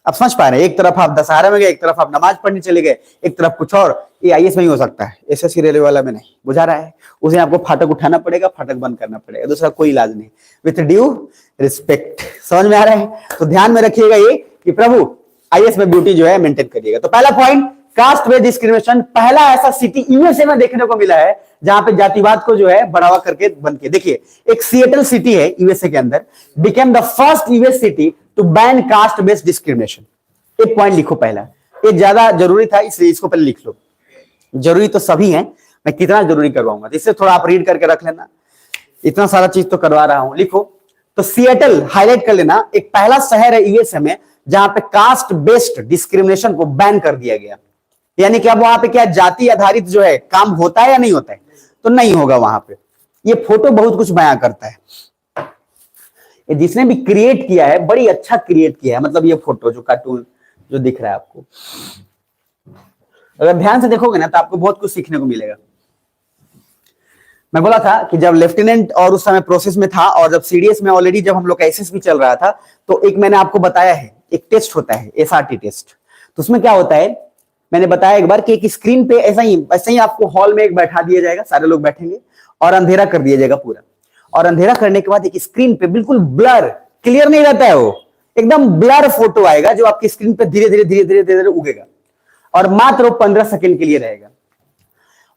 आप समझ पा रहे हैं। एक तरफ आप दशहरा में गए, एक तरफ आप नमाज पढ़ने चले गए, एक तरफ कुछ और, ये आईएएस में ही हो सकता है, एसएससी रेलवे वाला में नहीं, बुझा रहा है, उसे आपको फाटक उठाना पड़ेगा, फाटक बंद करना पड़ेगा, दूसरा कोई इलाज नहीं, विथ ड्यू रिस्पेक्ट, समझ में आ रहा है। तो ध्यान में रखिएगा ये कि प्रभु आईएएस में ब्यूटी जो है मेंटेन करिएगा। तो पहला पॉइंट, कास्ट बेस्ड डिस्क्रिमिनेशन, पहला ऐसा सिटी यूएसए में देखने को मिला है जहां पे जातिवाद को जो है बढ़ावा करके बन के, देखिए एक सिएटल सिटी है यूएसए के अंदर, became the first US city to ban caste based discrimination. एक पॉइंट लिखो पहला, ये ज्यादा जरूरी था इसलिए इसको पहले लिख लो, जरूरी तो सभी है, मैं कितना जरूरी करवाऊंगा, इससे थोड़ा आप रीड करके रख लेना, इतना सारा चीज तो करवा रहा हूं, लिखो। तो सिएटल हाईलाइट कर लेना, एक पहला शहर है यूएसए में जहां पे कास्ट बेस्ड डिस्क्रिमिनेशन को बैन कर दिया गया। यानी कि अब वहां पे क्या जाति आधारित जो है काम होता है या नहीं होता है, तो नहीं होगा वहां पे। ये फोटो बहुत कुछ बयां करता है, ये जिसने भी क्रिएट किया है बड़ी अच्छा क्रिएट किया है, मतलब ये फोटो जो कार्टून जो दिख रहा है आपको, अगर ध्यान से देखोगे ना तो आपको बहुत कुछ सीखने को मिलेगा। मैं बोला था कि जब लेफ्टिनेंट और उस समय प्रोसेस में था, और जब सीडीएस में ऑलरेडी जब हम लोग का एसएसबी चल रहा था, तो एक मैंने आपको बताया है, एक टेस्ट होता है एसआरटी टेस्ट। तो उसमें क्या होता है, मैंने बताया एक बार कि एक स्क्रीन पे ऐसा ही आपको हॉल में एक बैठा दिया जाएगा, सारे लोग बैठेंगे और अंधेरा कर दिया जाएगा पूरा, और अंधेरा करने के बाद एक स्क्रीन पे बिल्कुल ब्लर, क्लियर नहीं रहता है, वो एकदम ब्लर फोटो आएगा जो आपकी स्क्रीन पे धीरे धीरे धीरे धीरे धीरे उगेगा, और मात्र 15 सेकंड के लिए रहेगा,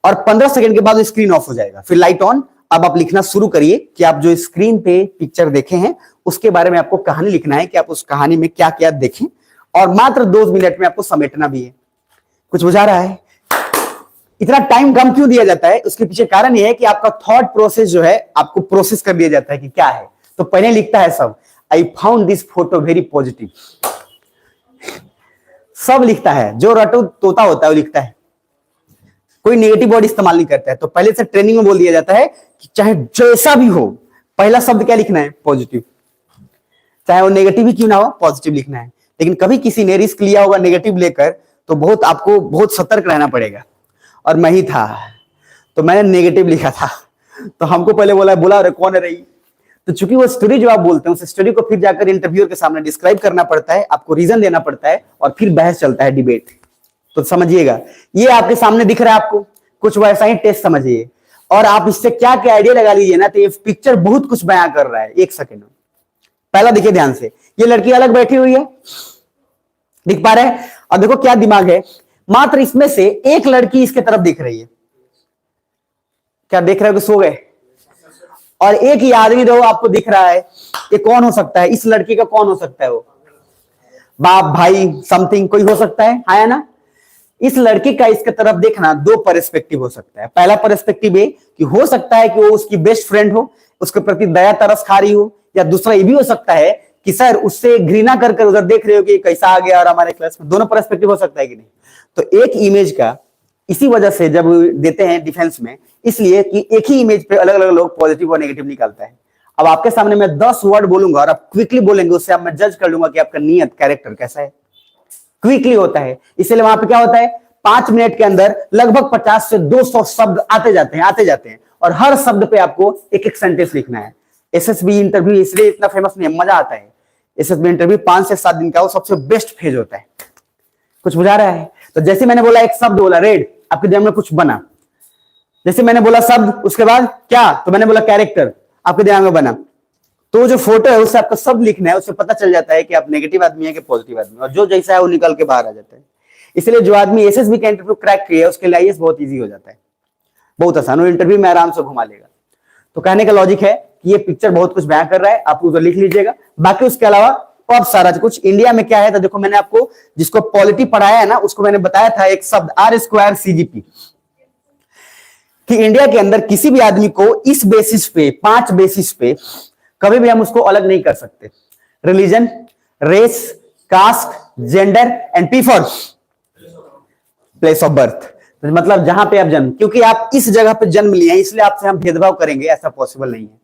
और 15 सेकंड के बाद स्क्रीन ऑफ हो जाएगा, फिर लाइट ऑन। अब आप लिखना शुरू करिए कि आप जो स्क्रीन पे पिक्चर देखे हैं उसके बारे में आपको कहानी लिखना है कि आप उस कहानी में क्या क्या देखें, और मात्र 2 मिनट में आपको समेटना भी है। कुछ बुझा रहा है? इतना टाइम कम क्यों दिया जाता है, उसके पीछे कारण यह है कि आपका थॉट प्रोसेस जो है आपको प्रोसेस कर दिया जाता है कि क्या है। तो पहले लिखता है सब, I found this photo very positive, सब लिखता है, जो रटो तोता होता है वो लिखता है, कोई नेगेटिव वर्ड इस्तेमाल नहीं करता है। तो पहले से ट्रेनिंग में बोल दिया जाता है कि चाहे जैसा भी हो, पहला शब्द क्या लिखना है, पॉजिटिव, चाहे वो नेगेटिव ही क्यों ना हो, पॉजिटिव लिखना है। लेकिन कभी किसी ने रिस्क लिया होगा नेगेटिव लेकर, तो आपको बहुत सतर्क रहना पड़ेगा, और मैं ही था, तो मैंने नेगेटिव लिखा था, तो हमको पहले बोला अरे कौन है रही, तो चूंकि वो स्टोरी जो आप बोलते हैं उस स्टोरी को फिर जाकर इंटरव्यूअर के सामने डिस्क्राइब करना पड़ता है, आपको रीजन देना पड़ता है, और फिर बहस चलता है, डिबेट। तो समझिएगा, ये आपके सामने दिख रहा है आपको, कुछ वैसा ही टेस्ट समझिए, और आप इससे क्या क्या आइडिया लगा लीजिए ना, तो ये पिक्चर बहुत कुछ बयां कर रहा है। 1 सेकेंड में पहला देखिए ध्यान से, ये लड़की अलग बैठी हुई है, दिख पा रहे हैं, और देखो क्या दिमाग है, मात्र इसमें से एक लड़की इसके तरफ दिख रही है, क्या देख रहे हो कि सो गए, और एक ही आदमी जो आपको दिख रहा है, ये कौन हो सकता है, इस लड़की का कौन हो सकता है, वो बाप भाई समथिंग कोई हो सकता है, हाँ या ना। इस लड़की का इसके तरफ देखना 2 पर्सपेक्टिव हो सकता है। पहला पर्सपेक्टिव ये कि हो सकता है कि वो उसकी बेस्ट फ्रेंड हो, उसके प्रति दया तरस खा रही हो, या दूसरा ये भी हो सकता है कि सर उससे घृणा कर उधर देख रहे हो कि कैसा आ गया और हमारे क्लास में, दोनों पर्सपेक्टिव हो सकता है कि नहीं। तो एक इमेज का इसी वजह से जब देते हैं डिफेंस में, इसलिए कि एक ही इमेज पे अलग अलग लोग पॉजिटिव और नेगेटिव निकालता है। अब आपके सामने मैं 10 वर्ड बोलूंगा और आप क्विकली बोलेंगे, उससे आप मैं जज कर लूंगा कि आपका नियत कैरेक्टर कैसा है, क्विकली होता है। इसलिए वहां पे क्या होता है, 5 मिनट के अंदर लगभग 50 से 200 शब्द आते जाते हैं, और हर शब्द पे आपको एक एक सेंटेंस लिखना है। एसएसबी इंटरव्यू इसलिए इतना फेमस नहीं है, मजा आता है। एसएसबी इंटरव्यू 5 से 7 दिन का वो सबसे बेस्ट फेज होता है। कुछ बुझा रहा है? तो जैसे मैंने बोला एक शब्द बोला रेड, आपके दिमाग में कुछ बना। जैसे मैंने बोला शब्द, उसके बाद क्या, तो मैंने बोला कैरेक्टर, आपके दिमाग में बना। तो जो फोटो है उससे आपको सब लिखना है, उससे पता चल जाता है कि आप नेगेटिव आदमी है कि पॉजिटिव आदमी, और जो जैसा है वो निकल के बाहर आ जाता है। इसलिए जो आदमी एसएसबी का इंटरव्यू क्रैक किया है उसके लिए आईएएस बहुत इजी हो जाता है, बहुत आसान, और इंटरव्यू में आराम से घुमा लेगा। तो कहने का लॉजिक है कि ये पिक्चर बहुत कुछ बयां कर रहा है, आप उधर लिख लीजिएगा। बाकी उसके अलावा बहुत सारा कुछ इंडिया में क्या है, तो देखो मैंने आपको जिसको पॉलिटी पढ़ाया है ना, उसको मैंने बताया था एक शब्द R² CGP, कि इंडिया के अंदर किसी भी आदमी को इस बेसिस पे, 5 बेसिस पे कभी भी हम उसको अलग नहीं कर सकते। Religion, race, caste, gender and P for place of birth, मतलब जहां पे आप जन्म, क्योंकि आप इस जगह पे जन्म लिए हैं इसलिए आपसे हम भेदभाव करेंगे, ऐसा पॉसिबल नहीं है।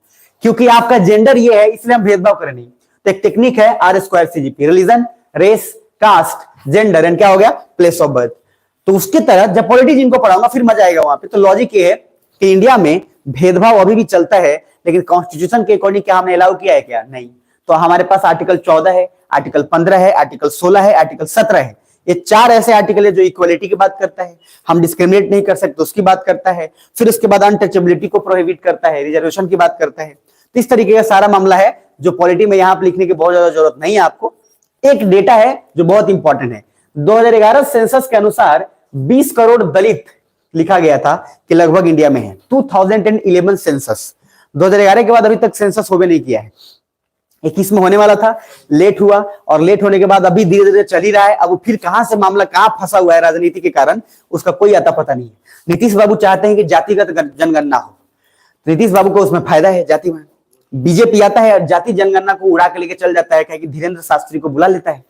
क्योंकि आपका जेंडर ये है इसलिए हम भेदभाव करें नहीं। तो एक टेक्निक है R² CGP, religion, race, caste, gender and क्या हो गया, प्लेस ऑफ बर्थ। तो उसके तरह जब पॉलिटी जिनको पढ़ाऊंगा फिर मजा आएगा वहां पे। तो लॉजिक ये है कि इंडिया में भेदभाव अभी भी चलता है, लेकिन कॉन्स्टिट्यूशन के अकॉर्डिंग क्या हमने अलाउ किया है क्या, नहीं। तो हमारे पास आर्टिकल 14 है, आर्टिकल 15 है, आर्टिकल 16 है, आर्टिकल 17 है। ये 4 ऐसे आर्टिकल है जो इक्वलिटी की बात करता है, हम डिस्क्रिमिनेट नहीं कर सकते उसकी बात करता है। फिर उसके बाद अनटचेबिलिटी को प्रोहिबिट करता है, रिजर्वेशन की बात करता है। तो इस तरीके का सारा मामला है जो पॉलिटी में यहां पर लिखने की बहुत ज्यादा जरूरत नहीं है आपको। एक डेटा है जो बहुत इंपॉर्टेंट है, 2011 सेंसस के अनुसार 20 करोड़ दलित लिखा गया था कि लगभग इंडिया में है। 2011 सेंसस, 2011 के बाद अभी तक सेंसस होवे नहीं किया है। 21 में होने वाला था, लेट हुआ, और लेट होने के बाद अभी धीरे धीरे चल ही रहा है। अब वो फिर कहां से मामला कहां फंसा हुआ है राजनीति के कारण, उसका कोई आता पता नहीं है। नीतीश बाबू चाहते हैं कि जातिगत जनगणना हो, नीतीश बाबू को उसमें फायदा है जाति में। बीजेपी आता है और जाति जनगणना को उड़ा के लेके चल जाता है, कि धीरेन्द्र शास्त्री को बुला लेता है।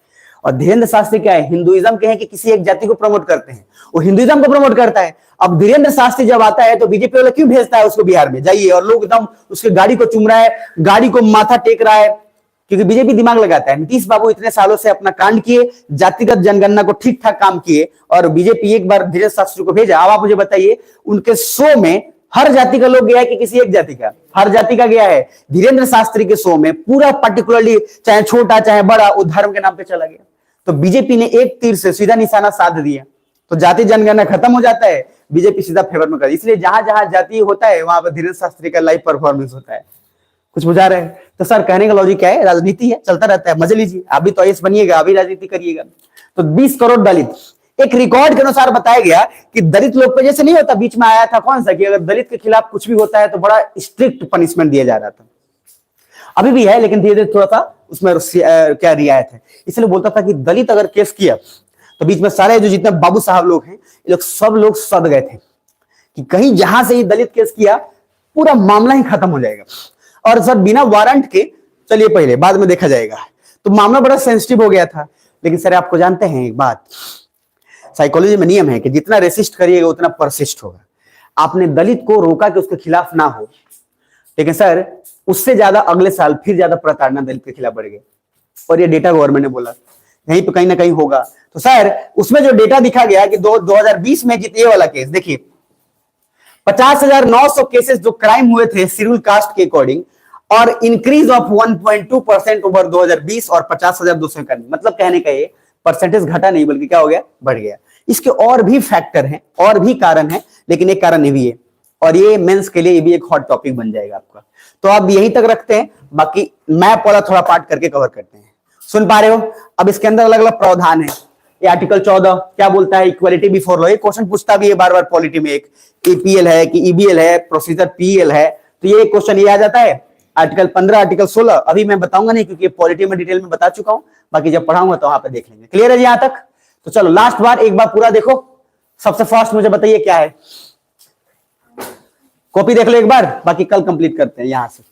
और धीरेन्द्र शास्त्री क्या है, हिंदुइज्म के हैं कि किसी एक जाति को प्रमोट करते हैं, वो हिंदुइज्म को प्रमोट करता है। अब धीरेन्द्र शास्त्री जब आता है तो बीजेपी वाला क्यों भेजता है उसको बिहार में, जाइए, और लोग एकदम उसके गाड़ी को चूम रहा है, गाड़ी को माथा टेक रहा है, क्योंकि बीजेपी दिमाग लगाता है। नीतीश बाबू इतने सालों से अपना कांड किए, जातिगत जनगणना को ठीक ठाक काम किए, और बीजेपी एक बार धीरेन्द्र शास्त्री को भेजा। अब आप मुझे बताइए, उनके शो में हर जाति का लोग गया है कि किसी एक जाति का, हर जाति का गया है। धीरेन्द्र शास्त्री के शो में पूरा पर्टिकुलरली, चाहे छोटा चाहे बड़ा, वो धर्म के नाम पे चला गया। तो बीजेपी ने एक तीर से सीधा निशाना साध दिया, तो जाति जनगणना खत्म हो जाता है, बीजेपी सीधा फेवर में कर। इसलिए जहां जहां जाति होता है वहां पर धीरेन्द्र शास्त्री का लाइव परफॉर्मेंस होता है। कुछ बुझा रहे हैं? तो सर कहने का लॉजिक क्या है, राजनीति है, चलता रहता है, मजे लीजिए। अभी तो आईएएस बनिएगा, अभी राजनीति करिएगा। तो 20 करोड़ दलित, एक रिकॉर्ड के अनुसार बताया गया कि दलित लोग पे जैसे नहीं होता, बीच में आया था कौन सा, कि अगर दलित के खिलाफ कुछ भी होता है तो बड़ा स्ट्रिक्ट पनिशमेंट दिया जा रहा था। अभी भी है, लेकिन धीरे धीरे थोड़ा सा उसमें क्या रियायत है। इसलिए बोलता था कि दलित अगर केस किया तो बीच में सारे जो जितने बाबू साहब लोग हैं, ये लोग सब लोग सद गए थे कि कहीं जहां से ही दलित केस किया पूरा मामला ही खत्म हो जाएगा। और सर बिना वारंट के, चलिए पहले बाद में देखा जाएगा। तो मामला बड़ा सेंसिटिव हो गया था। लेकिन सर आपको जानते हैं एक बात, साइकोलॉजी में नियम है कि जितना रेसिस्ट करिएगा उतना परसिस्ट होगा। आपने दलित को रोका कि उसके खिलाफ ना हो, लेकिन सर उससे ज्यादा अगले साल फिर ज्यादा प्रताड़ना दलित के खिलाफ बढ़ गई। और ये डेटा गवर्नमेंट ने बोला यहीं पे कहीं ना कहीं होगा। तो सर उसमें जो डेटा दिखा गया कि 2020 में जितने वाला केस देखिए, 50,900 केसेस जो क्राइम हुए थे शेड्यूल कास्ट के अकॉर्डिंग, और इंक्रीज ऑफ 1.2% ओवर 2020, और 50,291, मतलब कहने का ये परसेंटेज घटा नहीं बल्कि क्या हो गया, बढ़ गया। इसके और भी फैक्टर हैं, और भी कारण हैं, लेकिन एक कारण ये भी है, और ये मेंस के लिए ये भी एक हॉट टॉपिक बन जाएगा आपका। तो आप यहीं तक रखते हैं, बाकी मैप वाला थोड़ा पार्ट करके कवर करते हैं। सुन पा रहे हो? अब इसके अंदर अलग अलग प्रावधान है। ये आर्टिकल 14 क्या बोलता है, इक्वालिटी बिफोर लॉ। ये क्वेश्चन पूछता भी है बार बार पॉलिटी में, एक ईपीएल है कि ईबीएल है, प्रोसीजर पीएल है, तो ये क्वेश्चन ये आ जाता है। आर्टिकल 15, आर्टिकल 16 अभी मैं बताऊंगा नहीं, क्योंकि पॉलिटी में डिटेल में बता चुका हूं, बाकी जब पढ़ाऊंगा तो वहां पे देख लेंगे। क्लियर है जी यहां तक? तो चलो लास्ट बार एक बार पूरा देखो। सबसे फर्स्ट मुझे बताइए क्या है, कॉपी देख लो एक बार, बाकी कल कंप्लीट करते हैं। यहां से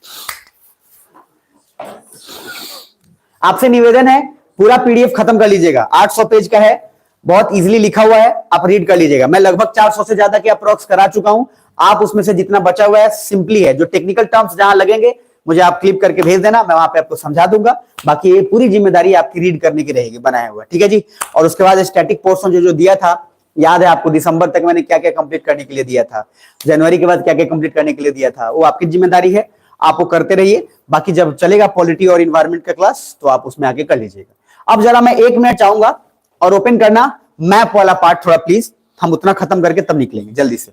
आपसे निवेदन है, पूरा पीडीएफ खत्म कर लीजिएगा। 800 पेज का है, बहुत इजीली लिखा हुआ है, आप रीड कर लीजिएगा। मैं लगभग 400 से ज्यादा की अप्रोक्स करा चुका हूं। आप उसमें से जितना बचा हुआ है सिंपली है, जो टेक्निकल टर्म्स जहां लगेंगे मुझे आप क्लिप करके भेज देना, मैं वहां पे आपको समझा दूंगा। बाकी ये पूरी जिम्मेदारी आपकी रीड करने की रहेगी, बनाया हुआ, ठीक है जी। और उसके बाद स्टैटिक पोर्शन जो दिया था, याद है आपको दिसंबर तक मैंने क्या क्या कंप्लीट करने के लिए दिया था, जनवरी के बाद क्या क्या कंप्लीट करने के लिए दिया था, वो आपकी जिम्मेदारी है, आप वो करते रहिए। बाकी जब चलेगा पॉलिटी और इन्वायरमेंट का क्लास तो आप उसमें आके कर लीजिएगा। अब जरा मैं 1 मिनट चाहूंगा और ओपन करना मैप वाला पार्ट थोड़ा प्लीज हम उतना खत्म करके तब निकलेंगे जल्दी से।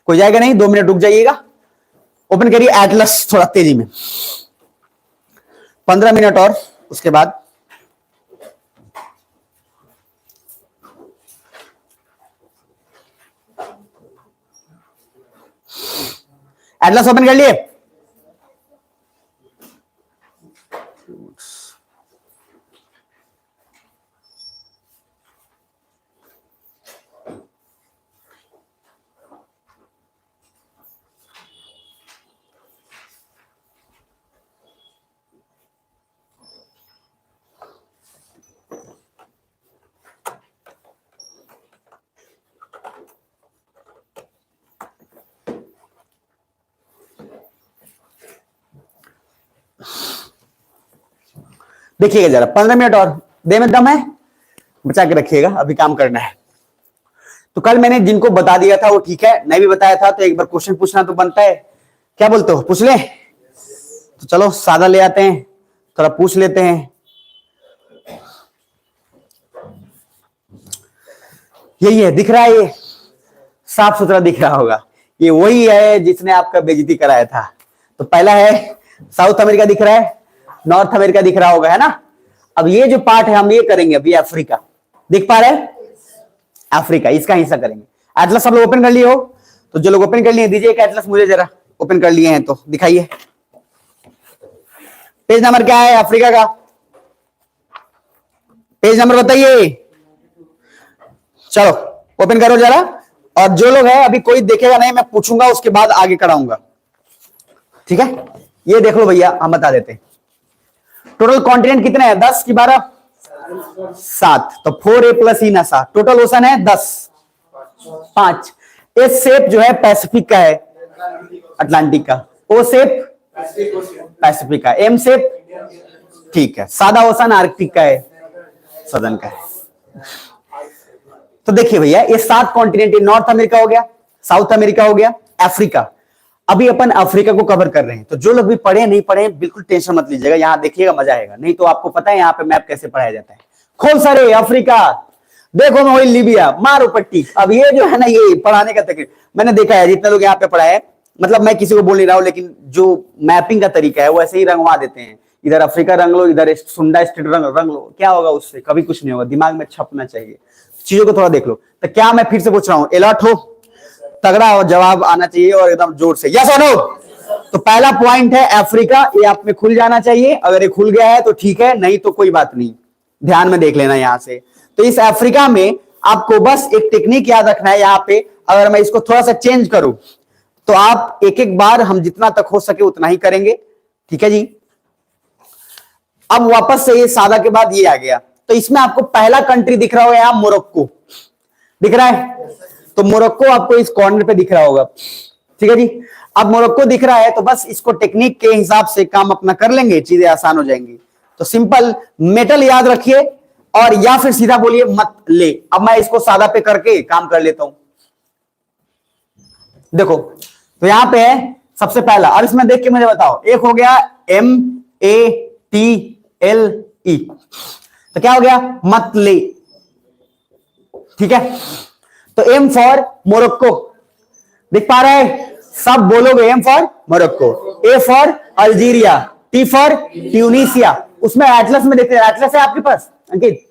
कोई जाएगा नहीं, 2 मिनट रुक जाइएगा। ओपन करिए एटलस थोड़ा तेजी में, 15 मिनट और उसके बाद एटलस ओपन कर लिए। देखिएगा जरा, 15 मिनट और, दे में दम है, बचा के रखिएगा, अभी काम करना है। तो कल मैंने जिनको बता दिया था वो ठीक है, नहीं भी बताया था तो एक बार क्वेश्चन पूछना तो बनता है। क्या बोलते हो, पूछ ले? तो चलो सादा ले आते हैं, थोड़ा पूछ लेते हैं। यही है, दिख रहा है, ये साफ सुथरा दिख रहा होगा, ये वही है जिसने आपका बेइज्जती कराया था। तो पहला है साउथ अमेरिका दिख रहा है, नॉर्थ अमेरिका दिख रहा होगा, है ना। अब ये जो पार्ट है हम ये करेंगे अभी अफ्रीका, दिख पा रहे हैं? अफ्रीका, इसका हिस्सा करेंगे। एटलस सब लोग ओपन कर लिए हो? तो जो लोग ओपन कर लिए दीजिए एक एटलस मुझे जरा, ओपन कर लिए हैं तो दिखाइए। पेज नंबर क्या है अफ्रीका का? पेज नंबर बताइए। चलो ओपन करो जरा। और जो लोग हैं अभी कोई देखेगा नहीं, मैं पूछूंगा उसके बाद आगे कराऊंगा, ठीक है। ये देख लो भैया, हम बता देते हैं टोटल कॉन्टिनेंट कितने हैं, 10 की 12, 7, तो 4A + E + 7, टोटल ओशन है 10, 5। एस शेप जो है पैसिफिक का है, अटलांटिक का। ओ शेप पैसिफिक का। एम शेप ठीक है, सादा ओशन आर्कटिक का है, सदर्न का है। तो देखिए भैया ये 7 कॉन्टिनेंट, नॉर्थ अमेरिका हो गया, साउथ अमेरिका हो गया, अफ्रीका। अभी अपन अफ्रीका को कवर कर रहे हैं, तो जो लोग भी पढ़े नहीं पढ़े बिल्कुल टेंशन मत लीजिएगा, यहां देखिएगा मजा आएगा। नहीं तो आपको पता है यहाँ पे मैप कैसे पढ़ाया जाता है। खोल सारे अफ्रीका, देखो मैं वही लीबिया, मारो पट्टी। अब ये जो है ना, ये पढ़ाने का तरीका मैंने देखा है, जितने लोग यहाँ पे पढ़ाए, मतलब मैं किसी को बोल नहीं रहा हूं, लेकिन जो मैपिंग का तरीका है वो ऐसे ही रंगवा देते हैं। इधर अफ्रीका रंग लो, इधर सुंडा स्टेट रंग लो, क्या होगा उससे? कभी कुछ नहीं होगा, दिमाग में छपना चाहिए, चीजों को थोड़ा देख लो। तो क्या मैं फिर से पूछ रहा हूँ, अलर्ट हो, तगड़ा और जवाब आना चाहिए और एकदम जोर से, यस और नो। तो पहला पॉइंट है अफ्रीका, ये आप में खुल जाना चाहिए। अगर ये खुल गया है तो ठीक है, नहीं तो कोई बात नहीं, ध्यान में देख लेना यहां से। तो इस अफ्रीका में आपको बस एक टेक्निक याद रखना है। यहां पे अगर मैं इसको थोड़ा सा चेंज करूं तो आप एक एक बार, हम जितना तक हो सके उतना ही करेंगे, ठीक है जी। अब वापस से ये सादा के बाद ये आ गया, तो इसमें आपको पहला कंट्री दिख रहा होगा यहां, मोरक्को दिख रहा है। तो मोरक्को आपको इस कॉर्नर पे दिख रहा होगा, ठीक है जी। अब मोरक्को दिख रहा है तो बस इसको टेक्निक के हिसाब से काम अपना कर लेंगे, चीजें आसान हो जाएंगी। तो सिंपल मेटल याद रखिए, और या फिर सीधा बोलिए मत ले। अब मैं इसको सादा पे करके काम कर लेता हूं। देखो तो यहां पे है सबसे पहला, और इसमें देख के मुझे बताओ, एक हो गया MATLE, तो क्या हो गया, मत ले, ठीक है। तो एम फॉर मोरक्को दिख पा रहा है, सब बोलोगे M for Morocco, A for Algeria, T for Tunisia. उसमें एटलस में देखते हैं, एटलस है आपके पास अंकित?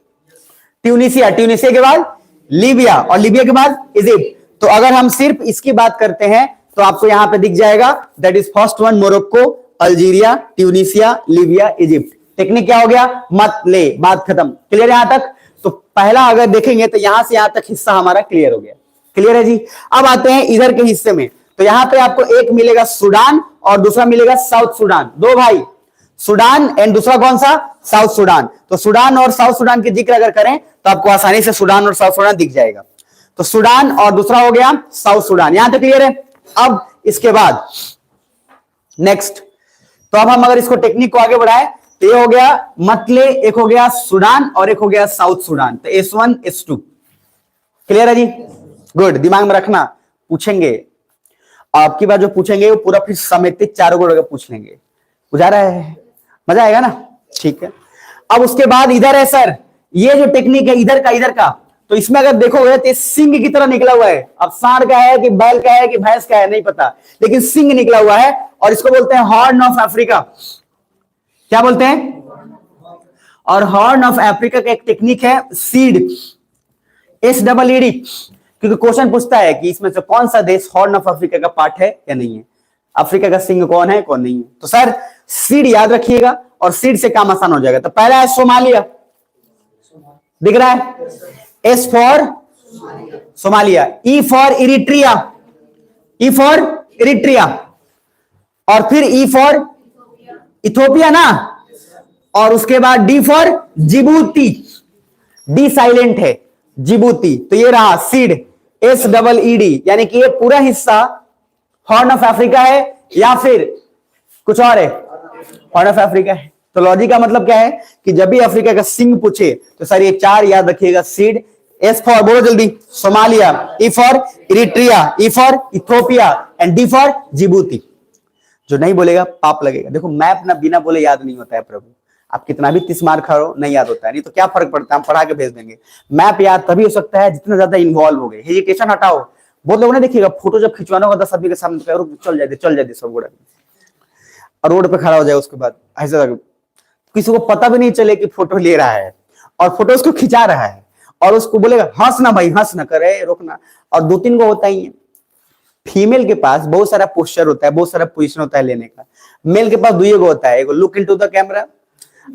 ट्यूनिसिया, ट्यूनिसिया के बाद लीबिया, और लीबिया के बाद इजिप्ट। तो अगर हम सिर्फ इसकी बात करते हैं तो आपको यहां पे दिख जाएगा, that is first one, Morocco, Algeria, Tunisia, Libya, Egypt. Technique क्या हो गया, मत ले, बात खत्म। क्लियर यहां तक? तो पहला अगर देखेंगे तो यहां से यहां तक हिस्सा हमारा क्लियर हो गया। क्लियर है जी। अब आते हैं इधर के हिस्से में, तो यहां पे आपको एक मिलेगा सूडान और दूसरा मिलेगा साउथ सूडान, दो भाई, सूडान एंड दूसरा कौन सा, साउथ सूडान। तो सूडान और साउथ सूडान के जिक्र अगर करें तो आपको आसानी से सूडान और साउथ सूडान दिख जाएगा। तो सूडान और दूसरा हो गया साउथ सूडान, यहां तक क्लियर है। अब इसके बाद नेक्स्ट, तो अब हम अगर इसको टेक्निक को आगे बढ़ाए तो ये हो गया मतले, एक हो गया सूडान और एक हो गया साउथ सूडान। तो S1 S2 क्लियर है जी, गुड, दिमाग में रखना, पूछेंगे आपकी बात, जो पूछेंगे वो पूरा फिर समेतित चारों को पूछ लेंगे, बुझा रहा है, मजा आएगा ना, ठीक है। अब उसके बाद इधर है सर, ये जो टेक्निक है इधर का, तो इसमें अगर देखोगे तो सिंह की तरह निकला हुआ है। अब सांड का है कि बैल का है कि भैंस का है नहीं पता, लेकिन सिंह निकला हुआ है और इसको बोलते हैं हॉर्न ऑफ अफ्रीका। क्या बोलते हैं? और हॉर्न ऑफ अफ्रीका का एक टेक्निक है सीड, SEED, क्योंकि क्वेश्चन पूछता है कि इसमें से कौन सा देश हॉर्न ऑफ अफ्रीका का पार्ट है या नहीं है, अफ्रीका का सिंह कौन है कौन नहीं है। तो सर सीड याद रखिएगा और सीड से काम आसान हो जाएगा। तो पहला है सोमालिया, दिख रहा है, S for Somalia, E for Eritrea, E for Eritrea, और फिर E फॉर इथोपिया ना, और उसके बाद D for Djibouti, D silent है, जिबूती। तो ये रहा सीड, SEED, यानी कि ये पूरा हिस्सा हॉर्न ऑफ अफ्रीका है या फिर कुछ और है, हॉर्न ऑफ अफ्रीका है। तो लॉजिक का मतलब क्या है कि जब भी अफ्रीका का सिंह पूछे तो सर ये 4 याद रखिएगा, सीड, S फॉर, बोलो जल्दी, Somalia, E for Eritrea, E for Ethiopia and D for Djibouti. जो नहीं बोलेगा पाप लगेगा। देखो मैप ना बिना बोले याद नहीं होता है प्रभु, आप कितना भी 30 मार खाओ नहीं याद होता है, नहीं तो क्या फर्क पड़ता है, हम पढ़ा के भेज देंगे। मैप याद तभी हो सकता है जितना ज्यादा इन्वॉल्व हो गए। हेजिटेशन हटाओ, बहुत लोगों ने देखिएगा फोटो जब खिंचवाना होगा 10 आदमी के सामने तो चल जाते सब गोड़ा, और रोड पे खड़ा हो जाए, उसके बाद ऐसा किसी को पता भी नहीं चले कि फोटो ले रहा है और फोटो उसको खिंचा रहा है, और उसको बोलेगा हंस ना भाई, हंस ना करे, रोकना। और 2-3 को होता ही है। फीमेल के पास बहुत सारा पोस्चर होता है, बहुत सारा पोजीशन होता है लेने का। मेल के पास 2 को होता है, एगो लुक इनटू द कैमरा,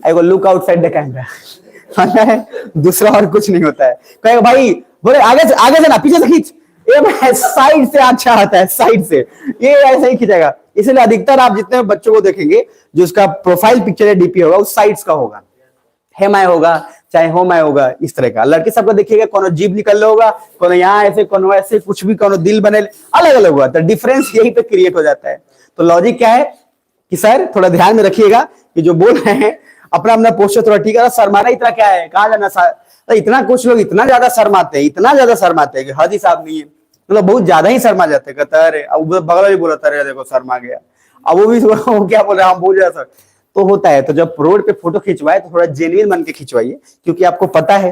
एगो लुक आउटसाइड द कैमरा, दूसरा और कुछ नहीं होता है। कहेगा भाई बोले आगे से ना पीछे से खींच, ये साइड से अच्छा आता है, साइड से ये ऐसे ही खींचेगा। इसलिए अधिकतर आप जितने बच्चों को देखेंगे जो उसका प्रोफाइल पिक्चर है डीपी होगा, उस साइड्स का होगा, हेमाय होगा चाहे होमाय होगा, इस तरह का। लड़के सबको देखिएगा कोनो जीभ निकल रहा होगा, कोनो यहाँ ऐसे, कोनो ऐसे, कुछ भी, कोनो दिल बने, अलग अलग हुआ। तो डिफरेंस यही पे क्रिएट हो जाता है। तो लॉजिक क्या है कि सर थोड़ा ध्यान में रखिएगा कि जो बोल रहे हैं अपना अपना पोस्टर थोड़ा ठीक है। शर्माना इतना क्या है, कहाँ जाना, तो इतना कुछ लोग इतना ज्यादा शर्माते हैं, इतना ज्यादा शर्माते हैं कि हद हिसाब नहीं है, मतलब बहुत ज्यादा ही शर्मा जाते हैं। कहता है अब बगल भी बोला था देखो शर्मा गया, अब वो भी वो क्या बोल रहे हैं, हम बोल रहे सर। तो होता है, तो जब रोड पे फोटो खिंचवाए तो थोड़ा जेन्युइन बन के खिंचवाइए, क्योंकि आपको पता है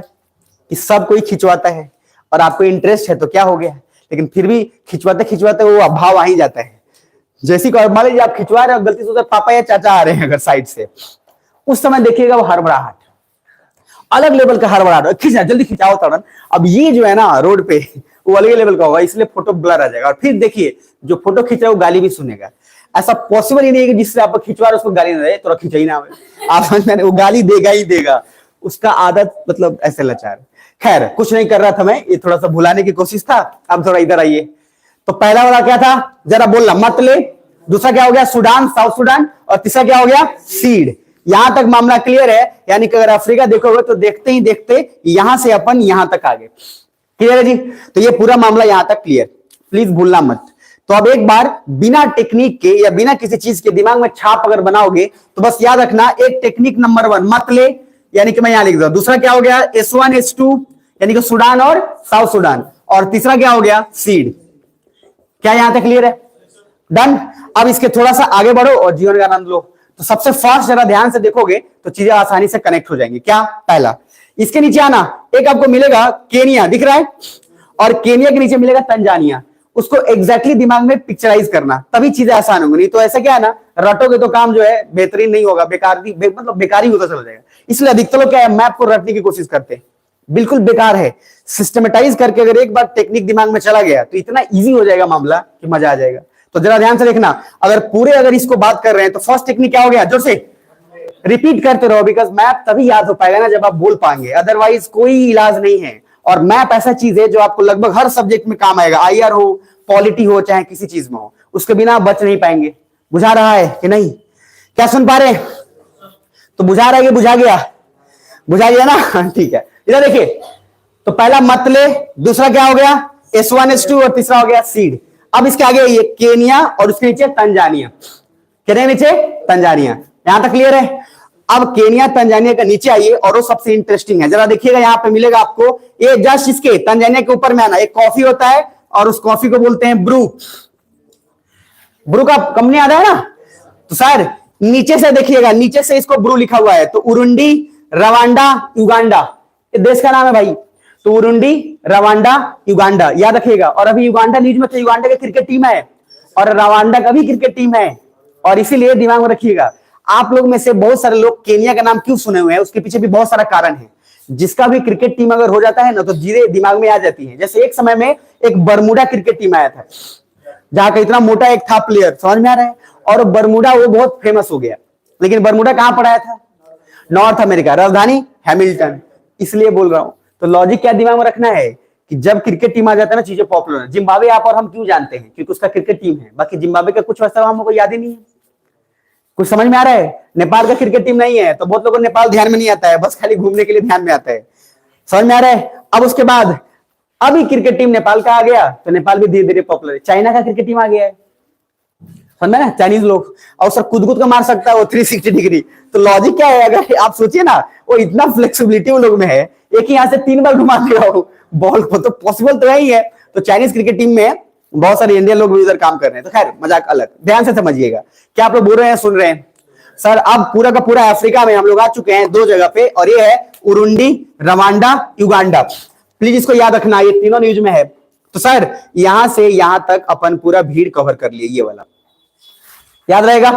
कि सब कोई खिंचवाता है और आपको इंटरेस्ट है तो क्या हो गया, लेकिन फिर भी खिंचवाते खिंचवाते वो अभाव आ ही जाता है। जैसी मान लीजिए आप खिंचवा रहे हो, गलती से पापा या चाचा आ रहे हैं अगर साइड से, उस समय देखिएगा वो हड़बड़ाहट, अलग लेवल का हड़बड़ाहट, खींचना जल्दी खिंचाओ तुरंत। अब ये जो है ना रोड पे वो अलग लेवल का होगा, इसलिए फोटो ब्लर आ जाएगा। और फिर देखिए जो फोटो खींच रहा है वो गाली भी सुनेगा। ऐसा पॉसिबल ही नहीं है कि जिससे आप खिंचवा रहे उसको गाली ना दे, थोड़ा खिंचा ही ना आवे, आप समझ में, वो गाली देगा ही देगा, उसका आदत मतलब ऐसे लाचार। खैर कुछ नहीं कर रहा था मैं, ये थोड़ा सा भुलाने की कोशिश था। अब थोड़ा इधर आइए। तो पहला वाला क्या था जरा बोलना, मत ले। दूसरा क्या हो गया, सूडान, साउथ सूडान। और तीसरा क्या हो गया, सीड। यहां तक मामला क्लियर है, यानी कि अगर अफ्रीका देखोगे तो देखते ही देखते यहां से अपन यहां तक आ गए। क्लियर है जी? तो ये पूरा मामला यहां तक क्लियर, प्लीज भूलना मत। तो अब एक बार बिना टेक्निक के या बिना किसी चीज के दिमाग में छाप अगर बनाओगे तो बस याद रखना, एक टेक्निक नंबर 1 मत ले, यानी कि मैं यहां लिख दूं। दूसरा क्या हो गया, S1 S2 यानी कि सूडान और साउथ सूडान। और तीसरा क्या हो गया, सीड। क्या यहां तक क्लियर है? डन। अब इसके थोड़ा सा आगे बढ़ो और जीवन का आनंद लो। तो सबसे फर्स्ट जरा ध्यान से देखोगे तो चीजें आसानी से कनेक्ट हो जाएंगी। क्या, पहला इसके नीचे आना, एक आपको मिलेगा केनिया, दिख रहा है, और केनिया के नीचे मिलेगा तंजानिया। उसको एग्जैक्टली दिमाग में पिक्चराइज करना, तभी चीजें आसान होंगी। नहीं तो ऐसा क्या है ना, रटोगे तो काम जो है बेहतरीन नहीं होगा, मतलब बेकार ही होता चला जाएगा। इसलिए अधिकतर लोग क्या है, मैप को रटने की कोशिश करते हैं, बिल्कुल बेकार है। सिस्टमेटाइज करके अगर एक बार टेक्निक दिमाग में चला गया तो इतना इजी हो जाएगा मामला कि मजा आ जाएगा। तो जरा ध्यान से देखना, अगर इसको बात कर रहे हैं तो फर्स्ट टेक्निक क्या हो गया, जोर से रिपीट करते रहो, बिकॉज मैप तभी याद हो पाएगा ना जब आप बोल पाएंगे, अदरवाइज कोई इलाज नहीं है। और मैप ऐसा चीज है जो आपको लगभग हर सब्जेक्ट में काम आएगा, IR हो, पॉलिटी हो, चाहे किसी चीज में हो, उसके बिना आप बच नहीं पाएंगे। बुझा रहा है कि नहीं? क्या सुन पा रहे हैं? तो बुझा रहा है कि बुझा गया ना? ठीक है, इधर देखिए। तो पहला मत ले, दूसरा क्या हो गया, S1 S2, और तीसरा हो गया सीड। अब इसके आगे ये केनिया और उसके नीचे तंजानिया, केनिया नीचे तंजानिया। यहां तक क्लियर है? अब केनिया तंजानिया का नीचे आइए और वो सबसे इंटरेस्टिंग है, जरा देखिएगा। यहां पे मिलेगा आपको, ये जस्ट इसके तंजानिया के ऊपर में आना, एक कॉफी होता है और उस कॉफी को बोलते हैं ब्रू। ब्रू का कंपनी आता है ना, तो सर नीचे से देखिएगा, नीचे से इसको ब्रू लिखा हुआ है, तो उरुंडी, रवांडा, युगांडा, ये देश का नाम है भाई। तो उरुंडी, रवांडा, युगांडा, याद रखिएगा। और अभी युगांडा न्यूज में, तो युगांडा की क्रिकेट टीम है और रवांडा का भी क्रिकेट टीम है। और इसीलिए दिमाग में रखिएगा। आप लोग में से बहुत सारे लोग केनिया का नाम क्यों सुने हुए हैं, उसके पीछे भी बहुत सारा कारण है। जिसका भी क्रिकेट टीम अगर हो जाता है ना, तो धीरे दिमाग में आ जाती है। जैसे एक समय में एक बरमुडा क्रिकेट टीम आया था, जहां का इतना मोटा एक था प्लेयर, समझ में आ रहा है। और बरमुडा वो बहुत फेमस हो गया। लेकिन बरमुडा कहां पड़ा था? नॉर्थ अमेरिका, राजधानी हैमिल्टन। इसलिए बोल रहा हूं। तो लॉजिक क्या दिमाग में रखना है कि जब क्रिकेट टीम आ जाता है ना, चीजें पॉपुलर है। जिम्बाब्वे आप और हम क्यों जानते हैं? क्योंकि उसका क्रिकेट टीम है। बाकी जिम्बाब्वे का कुछ वैसा हमको याद ही नहीं है। कुछ समझ में आ रहा है? नेपाल का क्रिकेट टीम नहीं है, तो बहुत लोगों को नेपाल ध्यान में नहीं आता है, बस खाली घूमने के लिए ध्यान में आता है। समझ में आ रहा है? अब उसके बाद अभी क्रिकेट टीम नेपाल का आ गया, तो नेपाल भी धीरे धीरे पॉपुलर है। चाइना का क्रिकेट टीम आ गया है, समझ में ना? चाइनीज लोग और सर कूद का मार सकता है वो 360 डिग्री। तो लॉजिक क्या है? अगर आप सोचिए ना, वो इतना फ्लेक्सिबिलिटी उन लोग में है, एक ही यहां से 3 बार घुमा देगा वो बॉल को, तो पॉसिबल तो है ही है। तो चाइनीज क्रिकेट टीम में बहुत सारे इंडियन लोग भी उधर काम कर रहे हैं। तो खैर मजाक अलग, ध्यान से समझिएगा। क्या आप लोग बोल रहे हैं, सुन रहे हैं? सर अब पूरा का पूरा अफ्रीका में हम लोग आ चुके हैं 2 जगह पे, और ये है उरुंडी, रवांडा, युगांडा। प्लीज इसको याद रखना, ये तीनों न्यूज में है। तो सर यहां से यहां तक अपन पूरा भीड़ कवर कर लिए, ये वाला याद रहेगा।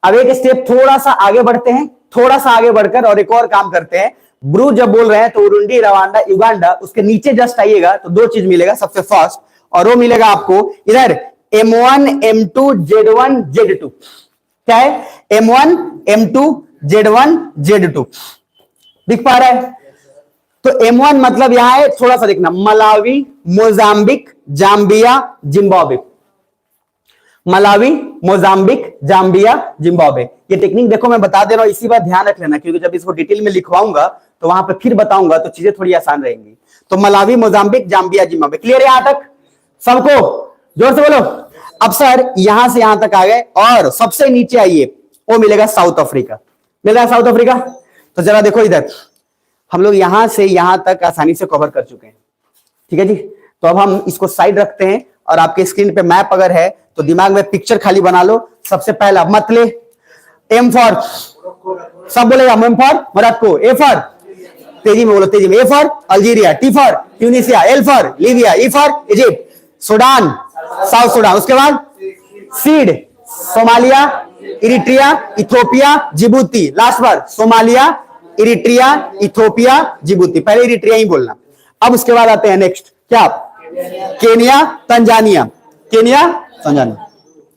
अब एक स्टेप थोड़ा सा आगे बढ़ते हैं, थोड़ा सा आगे बढ़कर और एक और काम करते हैं। ब्रू जब बोल रहे हैं तो उरुंडी, रवांडा, युगांडा, उसके नीचे जस्ट आइएगा तो 2 चीज मिलेगा सबसे फर्स्ट, और वो मिलेगा आपको इधर M1, M2, Z1, Z2। क्या है? M1, M2, Z1, Z2 दिख पा रहा है? तो M1 मतलब यहां है, थोड़ा सा देखना, Malawi, Mozambique, Zambia, Zimbabwe. Malawi, Mozambique, Zambia, Zimbabwe. ये टेक्निक देखो मैं बता दे रहा हूं, इसी बात ध्यान रख लेना, क्योंकि जब इसको डिटेल में लिखवाऊंगा तो वहां पे फिर बताऊंगा, तो चीजें थोड़ी आसान रहेंगी। तो Malawi, Mozambique, Zambia, Zimbabwe. Clear है यहां तक सबको? जोर से बोलो। अब सर यहां से यहां तक आ गए, और सबसे नीचे आइए, वो मिलेगा साउथ अफ्रीका। मिल रहा है साउथ अफ्रीका? तो जरा देखो इधर, हम लोग यहां से यहां तक आसानी से कवर कर चुके हैं। ठीक है जी। तो अब हम इसको साइड रखते हैं, और आपके स्क्रीन पे मैप अगर है तो दिमाग में पिक्चर खाली बना लो। सबसे पहला मत ले, एम फॉर, सब बोलेगा M for Morocco, A for, तेजी में बोलो, तेजी में, A for Algeria, T for Tunisia, L for Libya, E for Egypt, Sudan, South Sudan. उसके बाद सीड, Somalia, Eritrea, Ethiopia, Djibouti. Last बार सोमालिया, इरिट्रिया, इथोपिया, जिबूती। पहले इरिट्रिया ही बोलना। अब उसके बाद आते हैं नेक्स्ट, क्या? Kenya, Tanzania, Kenya, Tanzania.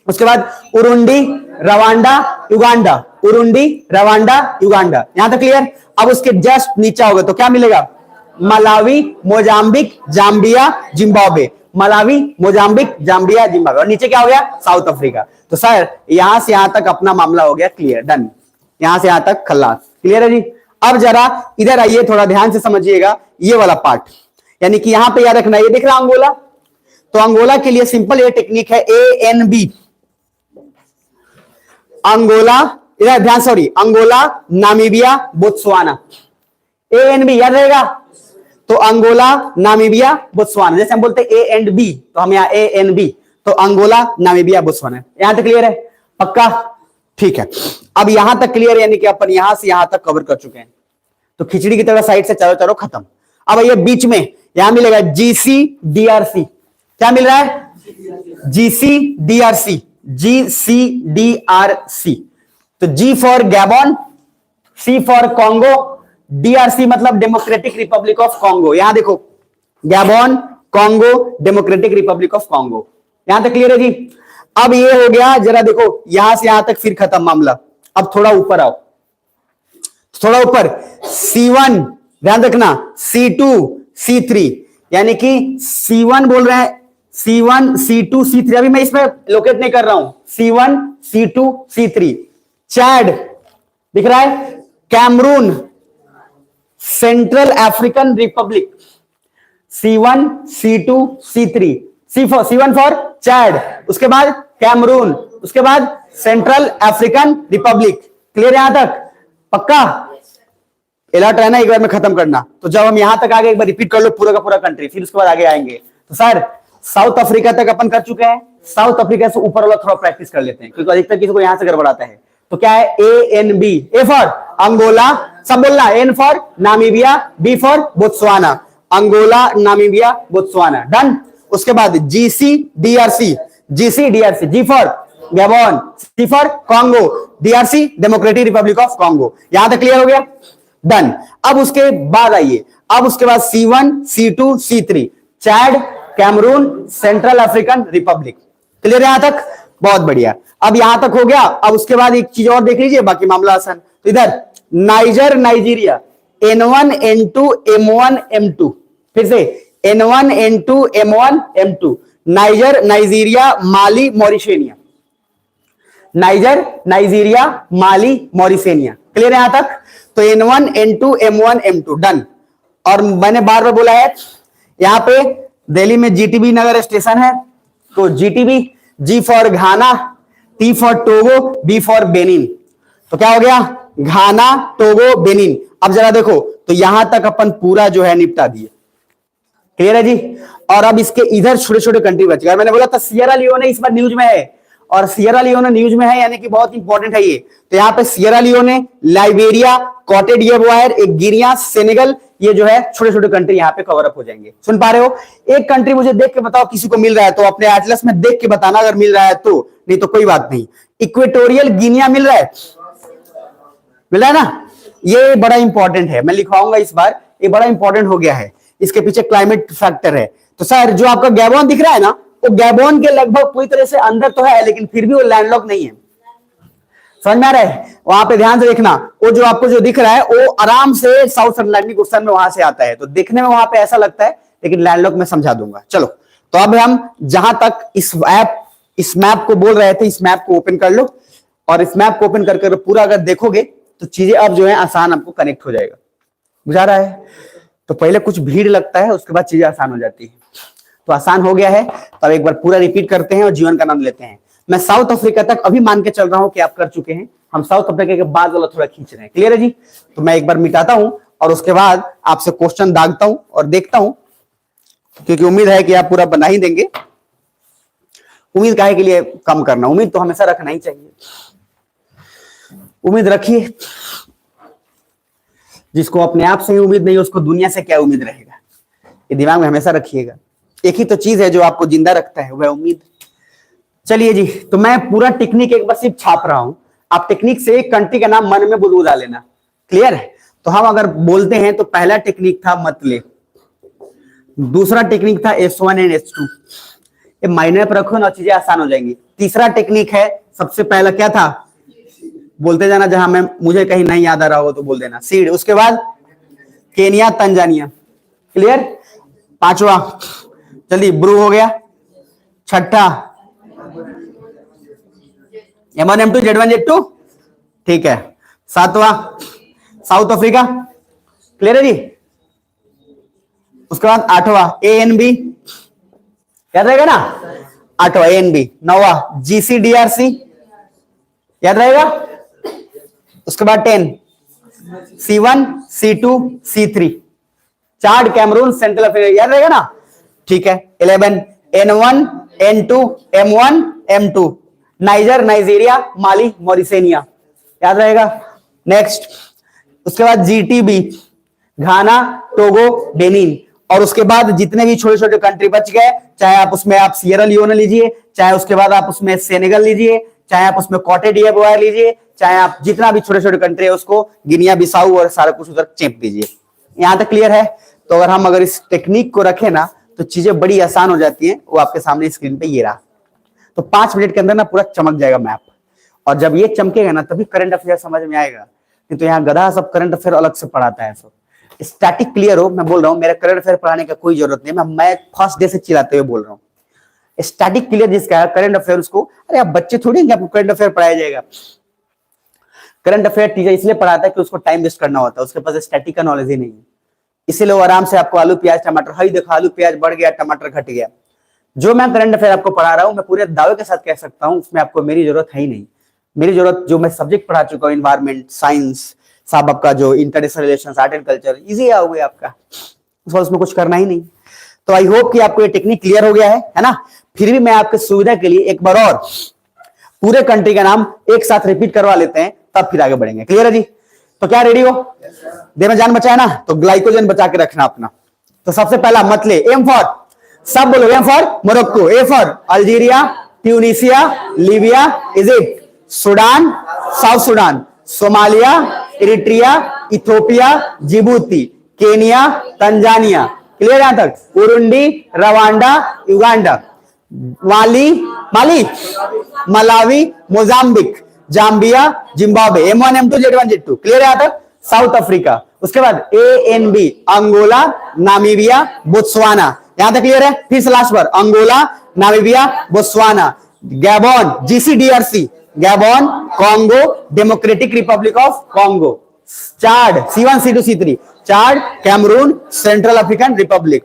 उसके बाद Urundi, Rwanda, Uganda, Urundi, Rwanda, Uganda. यहां तक क्लियर? अब उसके जस्ट नीचे होगा तो क्या मिलेगा? Malawi, Mozambique, Zambia, Zimbabwe. Malawi, Mozambique, Zambia, Zimbabwe. और नीचे क्या हो गया? South Africa. तो सर यहां से यहां तक अपना मामला हो गया क्लियर, डन। यहां से यहां तक खल्लास। क्लियर है जी? अब जरा इधर आइए, थोड़ा ध्यान से समझिएगा ये वाला पार्ट। यानी कि यहां पे याद रखना, ये दिख रहा अंगोला, तो अंगोला के लिए सिंपल ये टेक्निक है, ANB। अंगोला, इधर ध्यान, sorry, Angola, Namibia, Botswana. ANB याद रहेगा? तो अंगोला, नामीबिया, बोत्सवाना। जैसे हम बोलते हैं A and B, तो हम यहाँ ANB, तो अंगोला, नामीबिया, बोत्सवाना। यहां तक क्लियर है? पक्का? ठीक है। अब यहां तक क्लियर, यानी कि अपन यहां से यहां तक कवर कर चुके हैं। तो खिचड़ी की तरह साइड से चारों चारों खत्म। अब ये बीच में यहां मिलेगा GCDRC। क्या मिल रहा है? GCDRC, GCDRC। तो G for Gabon, C for Congo, DRC मतलब डेमोक्रेटिक रिपब्लिक ऑफ कॉन्गो। यहां देखो, Gabon, Congo, Democratic Republic of Congo. यहां तक क्लियर है जी? अब ये हो गया, जरा देखो यहां से यहां तक फिर खत्म मामला। अब थोड़ा ऊपर आओ, थोड़ा ऊपर, C1 ध्यान रखना, C2, C3, यानी कि C1 बोल रहे हैं, C1, C2, C3। अभी मैं इसमें लोकेट नहीं कर रहा हूं। C1, C2, C3। चैड दिख रहा है, Cameroon, Central African Republic, C1, C2, C3। C1 for Chad, उसके बाद कैमरून, उसके बाद सेंट्रल अफ्रीकन रिपब्लिक। क्लियर यहां तक? पक्का? अलर्ट रहना, एक बार में खत्म करना। तो जब हम यहां तक आ गए, एक बार रिपीट कर लो पूरा का पूरा कंट्री, फिर उसके बाद आगे आएंगे। तो सर साउथ अफ्रीका तक अपन कर चुके हैं। साउथ अफ्रीका से ऊपर वाला थोड़ा प्रैक्टिस कर लेते हैं, क्योंकि अधिकतर किसी को यहां से गड़बड़ाता है। तो क्या है? ANB, A फॉर अंगोला, सब बोलना, N for Namibia, B for Botswana, Angola, Namibia, Botswana, done. उसके बाद GC DRC, GC DRC, G for Gabon, C for Congo, DRC Democratic Republic of Congo. यहां तक क्लियर हो गया, डन। अब उसके बाद आइए, अब उसके बाद C1, C2, C3, Chad, Cameroon, Central African Republic. Clear है यहां तक? बहुत बढ़िया। अब यहां तक हो गया। अब उसके बाद एक चीज और देख लीजिए, बाकी मामला आसान। तो इधर niger, Nigeria, N1, N2, M1, M2, फिर से N1, N2, M1, M2, Niger, Nigeria, Mali, Mauritania, Niger, Nigeria, Mali, Mauritania. Clear है यहां तक? तो N1, N2, M1, M2, done. और मैंने बार बार बोला है, यहां पे दिल्ली में जीटीबी नगर स्टेशन है, तो GTB, G for Ghana, T for Togo, B for Benin. तो क्या हो गया? Ghana, Togo, Benin. अब जरा देखो, तो यहां तक अपन पूरा जो है निपटा दिए। क्लियर है जी? और अब इसके इधर छोटे छोटे कंट्री बच गए। मैंने बोला था सियरा लियोने इस बार न्यूज में है, और सियरा लियोने न्यूज में है यानी कि बहुत इंपॉर्टेंट है ये। तो यहाँ पे सियरा लियोने, लाइबेरिया, कॉटे डिवोयर, एक गिनिया, सेनेगल, ये जो है छोटे छोटे कंट्री यहाँ पे कवर अप हो जाएंगे। सुन पा रहे हो? एक कंट्री मुझे देख के बताओ, किसी को मिल रहा है तो अपने एटलस में देख के बताना अगर मिल रहा है तो, नहीं तो कोई बात नहीं। इक्वेटोरियल गिनिया मिल रहा है? मिल रहा है ना? ये बड़ा इंपॉर्टेंट है, मैं लिखवाऊंगा इस बार, ये बड़ा इंपॉर्टेंट हो गया है। इसके पीछे क्लाइमेट फैक्टर है। तो सर जो आपका गैबोन दिख रहा है ना, वो गैबोन के लगभग पूरी तरह से अंदर तो है, लेकिन फिर भी वो लैंडलॉक नहीं है। समझ में आ रहा है? वहां पे ध्यान से देखना, वो जो आपको जो दिख रहा है वो आराम से साउथ अटलांटिक ओशन में वहां से आता है, तो देखने में वहां पे ऐसा लगता है, लेकिन लैंडलॉक में समझा दूंगा। चलो, तो अब हम जहां तक इस मैप को बोल रहे थे, इस मैप को ओपन कर लो, और इस मैप को ओपन करके पूरा अगर देखोगे तो चीजें अब जो है आसान आपको कनेक्ट हो जाएगा। बुझा रहा है? तो पहले कुछ भीड़ लगता है, उसके बाद चीजें आसान हो जाती है। तो आसान हो गया है, तो अब एक बार पूरा रिपीट करते हैं और जीवन का आनंद लेते हैं। मैं साउथ अफ्रीका तक अभी मान के चल रहा हूं कि आप कर चुके हैं, हम साउथ अफ्रीका के बाद वाला थोड़ा खींच रहे हैं। क्लियर है जी? तो मैं एक बार मिटाता हूं और उसके बाद आपसे क्वेश्चन दागता हूं और देखता हूं, क्योंकि उम्मीद है कि आप पूरा बना ही देंगे। उम्मीद काहे के लिए कम करना, उम्मीद तो हमेशा रखना ही चाहिए। उम्मीद रखिए, जिसको अपने आप से ही उम्मीद नहीं, उसको दुनिया से क्या उम्मीद रहेगा, ये दिमाग में हमेशा रखिएगा। एक ही तो चीज है जो आपको जिंदा रखता है, वह उम्मीद। चलिए जी, तो मैं पूरा टेक्निक एक बार सिर्फ छाप रहा हूं, आप टेक्निक से एक कंट्री का नाम मन में बुदबुदा लेना। क्लियर है? तो हम अगर बोलते हैं तो पहला टेक्निक था मतले, दूसरा टेक्निक था S1 एंड S2, ये माइनर पर रखो ना, चीजें आसान हो जाएंगी। तीसरा टेक्निक है, सबसे पहला क्या था, बोलते जाना, जहां मैं मुझे कहीं नहीं याद आ रहा हो तो बोल देना, सीड। उसके बाद केनिया, तंजानिया। क्लियर? पांचवा जल्दी, ब्रू हो गया। छठा M1 M2 Z1 Z2, ठीक है। सातवां साउथ अफ्रीका। क्लियर है जी? उसके बाद आठवां ANB, याद रहेगा ना? आठवां ANB। नौवां GCDRC, याद रहेगा? उसके बाद 10 C1 C2 C3, chard, Cameroon, central Africa, याद रहेगा ना? ठीक है। 11 N1 N2 M1 M2, Niger, Nigeria, Mali, मॉरिशेनिया, याद रहेगा? नेक्स्ट, उसके बाद GTB, घाना, टोगो, बेनिन। और उसके बाद जितने भी छोटे छोटे कंट्री बच गए, चाहे आप उसमें आप सियरा लियोने लीजिए, चाहे उसके बाद आप उसमें सेनेगल लीजिए, चाहे आप उसमें कॉटे डिवोयर लीजिए, चाहे आप जितना भी छोटे छोटे कंट्री है उसको गिनिया बिसाऊ और सारा कुछ उधर चेप दीजिए। यहां तक क्लियर है? तो अगर इस टेक्निक को रखें ना, तो चीजें बड़ी आसान हो जाती हैं। वो आपके सामने स्क्रीन पे ये रहा। तो 5 मिनट के अंदर ना पूरा चमक जाएगा मैप, और जब ये चमकेगा ना तभी करंट अफेयर समझ में आएगा। नहीं तो यहाँ गधा सब करंट अफेयर अलग से पढ़ाता है। सब स्टैटिक क्लियर हो, मैं बोल रहा हूँ, मेरा करंट अफेयर पढ़ाने का कोई जरूरत नहीं। मैं फर्स्ट डे से चिल्लाते हुए बोल रहा हूँ, स्टैटिक क्लियर जिसका है करंट अफेयर, उसको, अरे आप बच्चे थोड़ी हैं कि आपको करंट अफेयर पढ़ाया जाएगा। करंट अफेयर टीचर इसलिए पढ़ाता है कि उसको टाइम वेस्ट करना होता है, उसके पास स्टैटिक का नॉलेज ही नहीं है। इसीलिए वो आराम से आपको आलू प्याज टमाटर, हाई देखो आलू प्याज बढ़ गया, टमाटर घट गया। जो मैं करंट अफेयर आपको पढ़ा रहा हूं, मैं पूरे दावे के साथ कह सकता हूं, उसमें आपको मेरी जरूरत है ही नहीं। मेरी जरूरत, जो मैं सब्जेक्ट पढ़ा चुका हूँ, इन्वायरमेंट साइंस, साहब आपका जो international relations, art and culture, easy आ गया आपका, उसमें कुछ करना ही नहीं। तो आई होप कि आपको ये टेक्निक क्लियर हो गया है ना? फिर भी मैं आपके सुविधा के लिए एक बार और पूरे कंट्री का नाम एक साथ रिपीट करवा लेते हैं, तब फिर आगे बढ़ेंगे। क्लियर है जी? तो क्या रेडी हो? देह में जान बचाए ना, तो ग्लाइकोजन बचा के रखना अपना। तो सबसे पहला मत ले, एम फॉर, सब बोलो, M for Morocco, A for Algeria, Tunisia, Libya, Egypt, Sudan, South Sudan, Somalia, Eritrea, Ethiopia, Djibouti, Kenya, Tanzania. Clear यहां तक? Urundi, Rwanda, Uganda, Mali, Malawi, Mozambique, Zambia, Zimbabwe, M1 M2 Z1 Z2। Clear यहां तक? South Africa. उसके बाद ANB, Angola, Namibia, Botswana. यहां तक clear है? फिर से लास्ट पर Angola, Namibia, Botswana, Gabon, GCDRC, Gabon, Congo, Democratic Republic of Congo, Chad, C1 C2 C3, Chad, Cameroon, Central African Republic,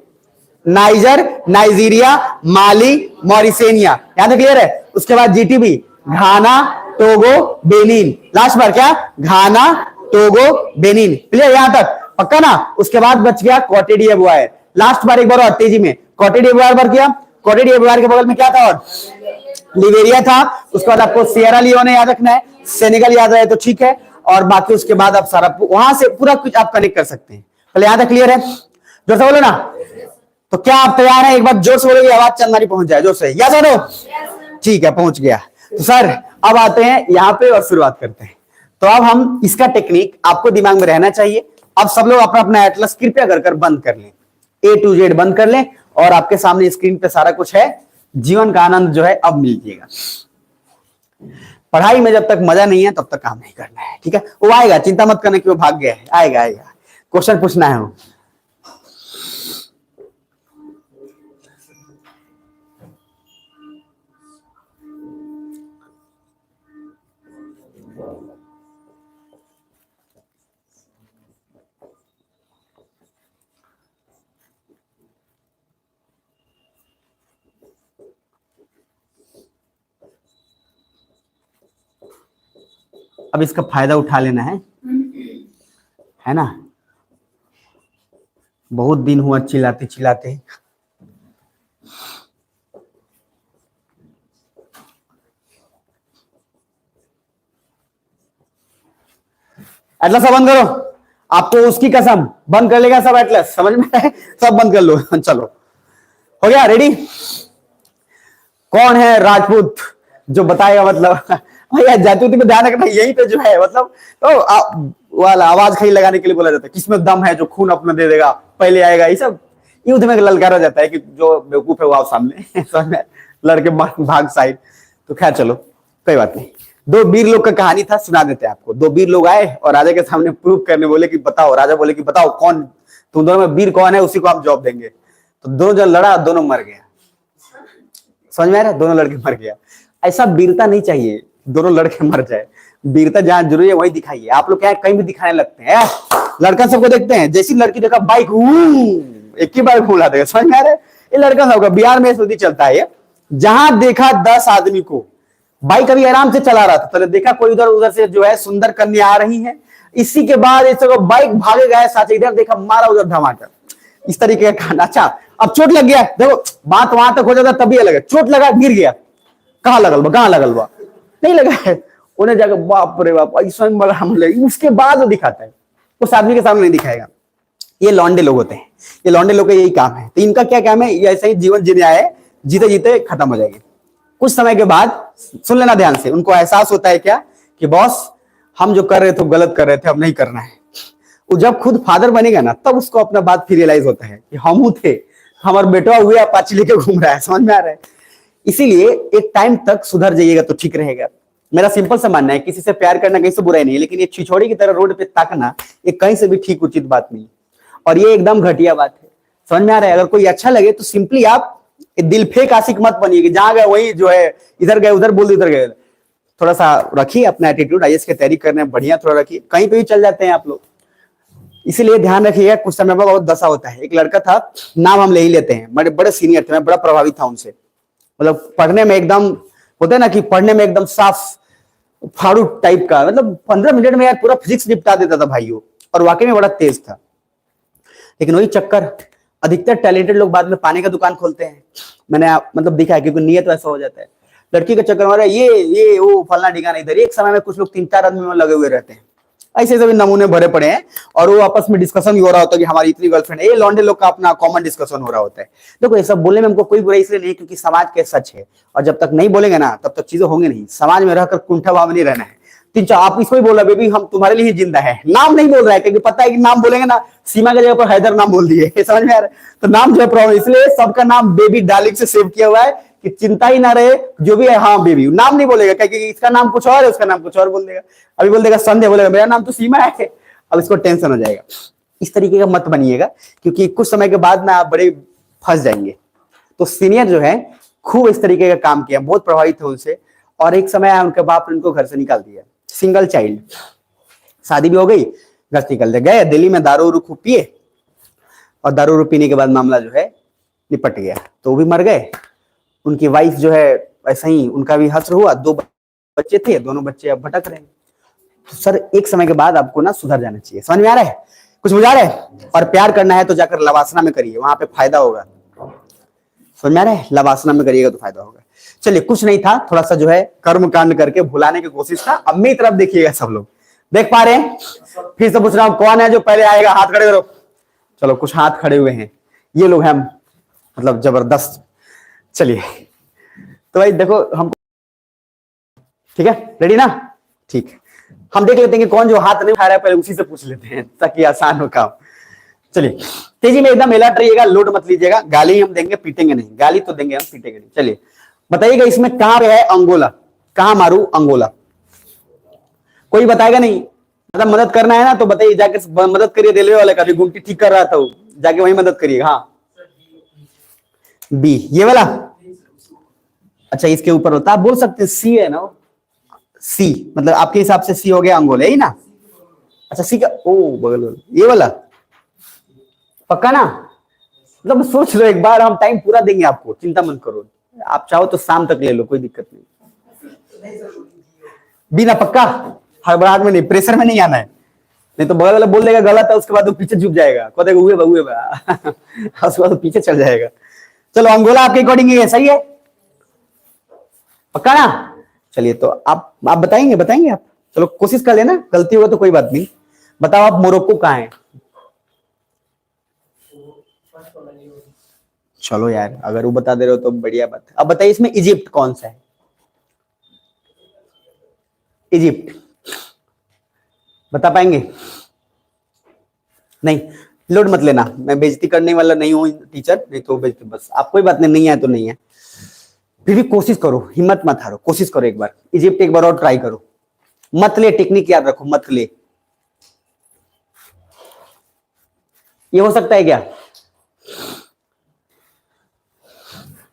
Niger, Nigeria, Mali, Mauritania. यहां तक क्लियर है? उसके बाद GTB, Ghana, Togo, Benin. Last बार क्या? Ghana, Togo, Benin. Clear यहां तक? पक्का ना? उसके बाद बच गया कॉटे डिवोयर। लास्ट बार एक बार और तेजी में कॉटे डिवोयर पर किया। कॉटे डिवोयर के बगल में क्या था? और लिबेरिया था। उसके बाद आपको सियरा लियोने याद रखना है, सेनेगल याद रहे तो ठीक है, और बाकी उसके बाद आप सारा वहां से पूरा कुछ आप कनेक्ट कर सकते हैं। पहले यहां तक क्लियर है? जोर से बोलो ना। तो क्या आप तैयार हैं? एक बार जोर से बोलोगे, आवाज चंदानी पहुंच जाए। जोर से यस और नो? ठीक है, पहुंच गया। तो सर अब आते हैं यहां पे और शुरुआत करते हैं। तो अब हम इसका टेक्निक आपको दिमाग में रहना चाहिए। अब सब लोग अपना अपना एटलस कृपया कर बंद कर लें, A to Z बंद कर लें, और आपके सामने स्क्रीन पे सारा कुछ है। जीवन का आनंद जो है अब मिलिएगा। पढ़ाई में जब तक मजा नहीं है तब तक काम नहीं करना है, ठीक है? वो आएगा, चिंता मत करने की वो भाग गया है, आएगा आएगा। क्वेश्चन पूछना है वो। अब इसका फायदा उठा लेना है ना? बहुत दिन हुआ चिल्लाते चिल्लाते। एटलस बंद करो, आपको उसकी कसम बंद कर लेगा सब एटलस, समझ में है? सब बंद कर लो। चलो हो गया, रेडी? कौन है राजपूत जो बताएगा? मतलब भैया जाति पे ध्यान रखना, यहीं पे जो है मतलब तो वाला आवाज खड़ी लगाने के लिए बोला जाता है, किसमें दम है जो खून अपना दे देगा, पहले आएगा। ये सब युद्ध में ललकारा जाता है कि जो बेवकूफ है वो आप सामने लड़के भाग साइड। तो खैर चलो कोई बात नहीं। दो वीर लोग का कहानी था, सुना देते हैं आपको। दो वीर लोग आए और राजा के सामने प्रूव करने बोले कि बताओ। राजा बोले कि बताओ कौन तुम दोनों में वीर कौन है, उसी को आप जॉब देंगे। तो दोनों जन लड़ा, दोनों मर गया। समझ में आ रहा है? दोनों लड़के मर गया। ऐसा वीरता नहीं चाहिए दोनों लड़के मर जाए। वीरता जहां जरूरी है वही दिखाइए। आप लोग क्या कहीं भी दिखाने लगते हैं, लड़का सबको देखते हैं, जैसी लड़की देखा बाइक एक ही बाइक उड़ा देगा। समझ में आ रहा है? ये लड़का सबका बिहार में ऐसे चलता है। जहां देखा 10 आदमी को बाइक अभी आराम से चला रहा था, तो देखा कोई उधर उधर से जो है सुंदर कन्या आ रही है, इसी के बाद ऐसे बाइक भागे गए साथ, इधर देखा मारा उधर धमाका। इस तरीके का खाना। अच्छा अब चोट लग गया, देखो बात वहां तक हो जाता तभी अलग है। चोट लगा, गिर गया, कहां लगल बा, कहां लगल बा, नहीं लगा है। उन्हें जाकर बाप रे बाप ऐसा बड़ा हमला, उसके बाद वो दिखाता है, उस आदमी के सामने नहीं दिखाएगा। ये लौंडे लोग होते हैं, ये लौंडे लोग का यही काम है। तो इनका क्या काम है? ये ऐसा ही जीवन जीने आए, जीते जीते खत्म हो जाएंगे। कुछ समय के बाद, सुन लेना ध्यान से, उनको एहसास होता है क्या कि बॉस हम जो कर रहे थे गलत कर रहे थे, अब नहीं करना है। वो जब खुद फादर बनेगा ना, तब उसको अपना बात फिर रियलाइज होता है कि हम थे, हमारा बेटा हुए अपाची लेके घूम रहा है। समझ में आ रहा है? इसीलिए एक टाइम तक सुधर जाइएगा तो ठीक रहेगा। मेरा सिंपल सा मानना है, किसी से प्यार करना कहीं से बुरा ही नहीं है, लेकिन ये छिछोड़ी की तरह रोड पे ताकना ये कहीं से भी ठीक उचित बात नहीं, और ये एकदम घटिया बात है। समझ में आ रहा है? अगर कोई अच्छा लगे तो सिंपली आप दिल फेक आशिक मत बनिए कि जहां गए वही जो है, इधर गए उधर बोल, इधर गए। थोड़ा सा रखिए अपना एटीट्यूड, IAS की तैयारी करने में बढ़िया थोड़ा रखिए, कहीं पे भी चल जाते हैं आप लोग। इसीलिए ध्यान रखिएगा, कुछ समय बाद बहुत दशा होता है। एक लड़का था, नाम हम ले ही लेते हैं, बड़े बड़े सीनियर थे, मैं बड़ा प्रभावित था उनसे। मतलब पढ़ने में एकदम होता है ना कि पढ़ने में एकदम साफ फाड़ू टाइप का, मतलब 15 मिनट में यार पूरा फिजिक्स निपटा देता था भाइयों, और वाकई में बड़ा तेज था। लेकिन वही चक्कर, अधिकतर टैलेंटेड लोग बाद में पानी का दुकान खोलते हैं। मैंने मतलब देखा है, क्योंकि नियत वैसा हो जाता है। लड़की का चक्कर मारा, ये वो फलना ठिकाना, इधर एक समय में कुछ लोग 3-4 आदमी में लगे हुए रहते हैं। ऐसे सभी नमूने भरे पड़े हैं और वो आपस में डिस्कशन भी हो रहा होता है कि हमारी इतनी गर्लफ्रेंड है, ये लौंडे लोग का अपना कॉमन डिस्कशन हो रहा होता है। देखो ये सब बोलने में हमको कोई बुराई इसलिए नहीं, क्योंकि समाज के सच है, और जब तक नहीं बोलेंगे ना तब तक चीजें होंगी नहीं। समाज में रहकर कुंठा भाव नहीं रहना है। तीन चार आप इसको ही बोल रहे बेबी हम तुम्हारे लिए ही जिंदा है, नाम नहीं बोल रहा है, क्योंकि पता है कि नाम बोलेंगे ना, सीमा की जगह पर हैदर नाम बोल दिए, समझ में आ रहा है, तो नाम जो है प्रॉब्लम, इसलिए सबका नाम बेबी डार्लिंग से सेव किया हुआ है कि चिंता ही ना रहे, जो भी है हाँ बेबी, नाम नहीं बोलेगा, क्योंकि इसका नाम कुछ और है, उसका नाम कुछ और बोल देगा। अभी बोल देगा संध्या, बोलेगा मेरा नाम तो सीमा है, अब इसको टेंशन हो जाएगा। इस तरीके का मत बनिएगा, क्योंकि कुछ समय के बाद ना आप बड़े फंस जाएंगे। तो सीनियर जो है खूब इस तरीके का काम किया, बहुत प्रभावित थे उनसे, और एक समय उनके बाप ने उनको घर से निकाल दिया। सिंगल चाइल्ड, शादी भी हो गई, घर से निकल गए दिल्ली में, दारू उरू खूब पिए, और दारू उरू पीने के बाद मामला जो है निपट गया, तो वो भी मर गए। उनकी वाइफ जो है ऐसा ही, उनका भी हश्र हुआ, 2 बच्चे थे, दोनों बच्चे अब भटक रहे हैं। तो सर एक समय के बाद आपको ना सुधर जाना चाहिए, समझ में आ रहा है, कुछ बुझा रहा है। और प्यार करना है तो जाकर लवासना में करिए, वहां पे फायदा होगा, समझ में आ रहा है, लवासना में करिएगा तो फायदा होगा। चलिए कुछ नहीं था, थोड़ा सा जो है कर्म कांड करके भुलाने की कोशिश था। अब मेरी तरफ देखिएगा, सब लोग देख पा रहे हैं, फिर से पूछ रहा हूं कौन है जो पहले आएगा, हाथ खड़े करो। चलो कुछ हाथ खड़े हुए हैं, ये लोग हैं मतलब जबरदस्त। चलिए तो भाई देखो हम, ठीक है, रेडी ना, ठीक है, हम देख लेते हैं कि कौन जो हाथ नहीं उठा रहा है, पहले उसी से पूछ लेते हैं ताकि आसान हो काम। चलिए तेजी में एकदम अलर्ट रहिएगा, लोड मत लीजिएगा, गाली हम देंगे पीटेंगे नहीं, गाली तो देंगे हम पीटेंगे नहीं। चलिए बताइएगा इसमें कहां पे है अंगोला, कहां मारू अंगोला, कोई बताएगा नहीं, मतलब मदद करना है ना तो बताइए, जाके मदद करिए, रेलवे वाले का भी गुंटी ठीक कर रहा था वो, जाके वही मदद करिए। हाँ बी, ये वाला, अच्छा इसके ऊपर होता, आप बोल सकते हैं सी है ना, सी मतलब आपके हिसाब से सी हो गया अंगोला, यही ना, अच्छा सी का, ओ बगल ये वाला, पक्का ना, मतलब सोच लो एक बार, हम टाइम पूरा देंगे आपको, चिंता मत करो, आप चाहो तो शाम तक ले लो, कोई दिक्कत नहीं। बिना पक्का, हड़बड़ाहट में नहीं, प्रेशर में नहीं आना है, नहीं तो बगल वाला बोल देगा गलत है, उसके बाद वो पीछे झुक जाएगा, को देगा हुए उसके बाद पीछे चल जाएगा। चलो अंगोला आपके अकॉर्डिंग ये सही है, पक्का ना। चलिए तो आप बताएंगे, बताएंगे आप, चलो कोशिश कर लेना, गलती होगा तो कोई बात नहीं। बताओ आप मोरक्को कहाँ है, चलो यार अगर वो बता दे रहे हो तो बढ़िया बात है। अब बताइए इसमें इजिप्ट कौन सा है, इजिप्ट बता पाएंगे? नहीं, लोड मत लेना, मैं बेइज्जती करने वाला नहीं हूं टीचर, नहीं तो बेइज्जती, बस आप कोई बात नहीं है तो नहीं है, फिर भी कोशिश करो, हिम्मत मत हारो, कोशिश करो एक बार, इजिप्ट एक बार और ट्राई करो, मत ले, टेक्निक याद रखो, मत ले। ये हो सकता है क्या?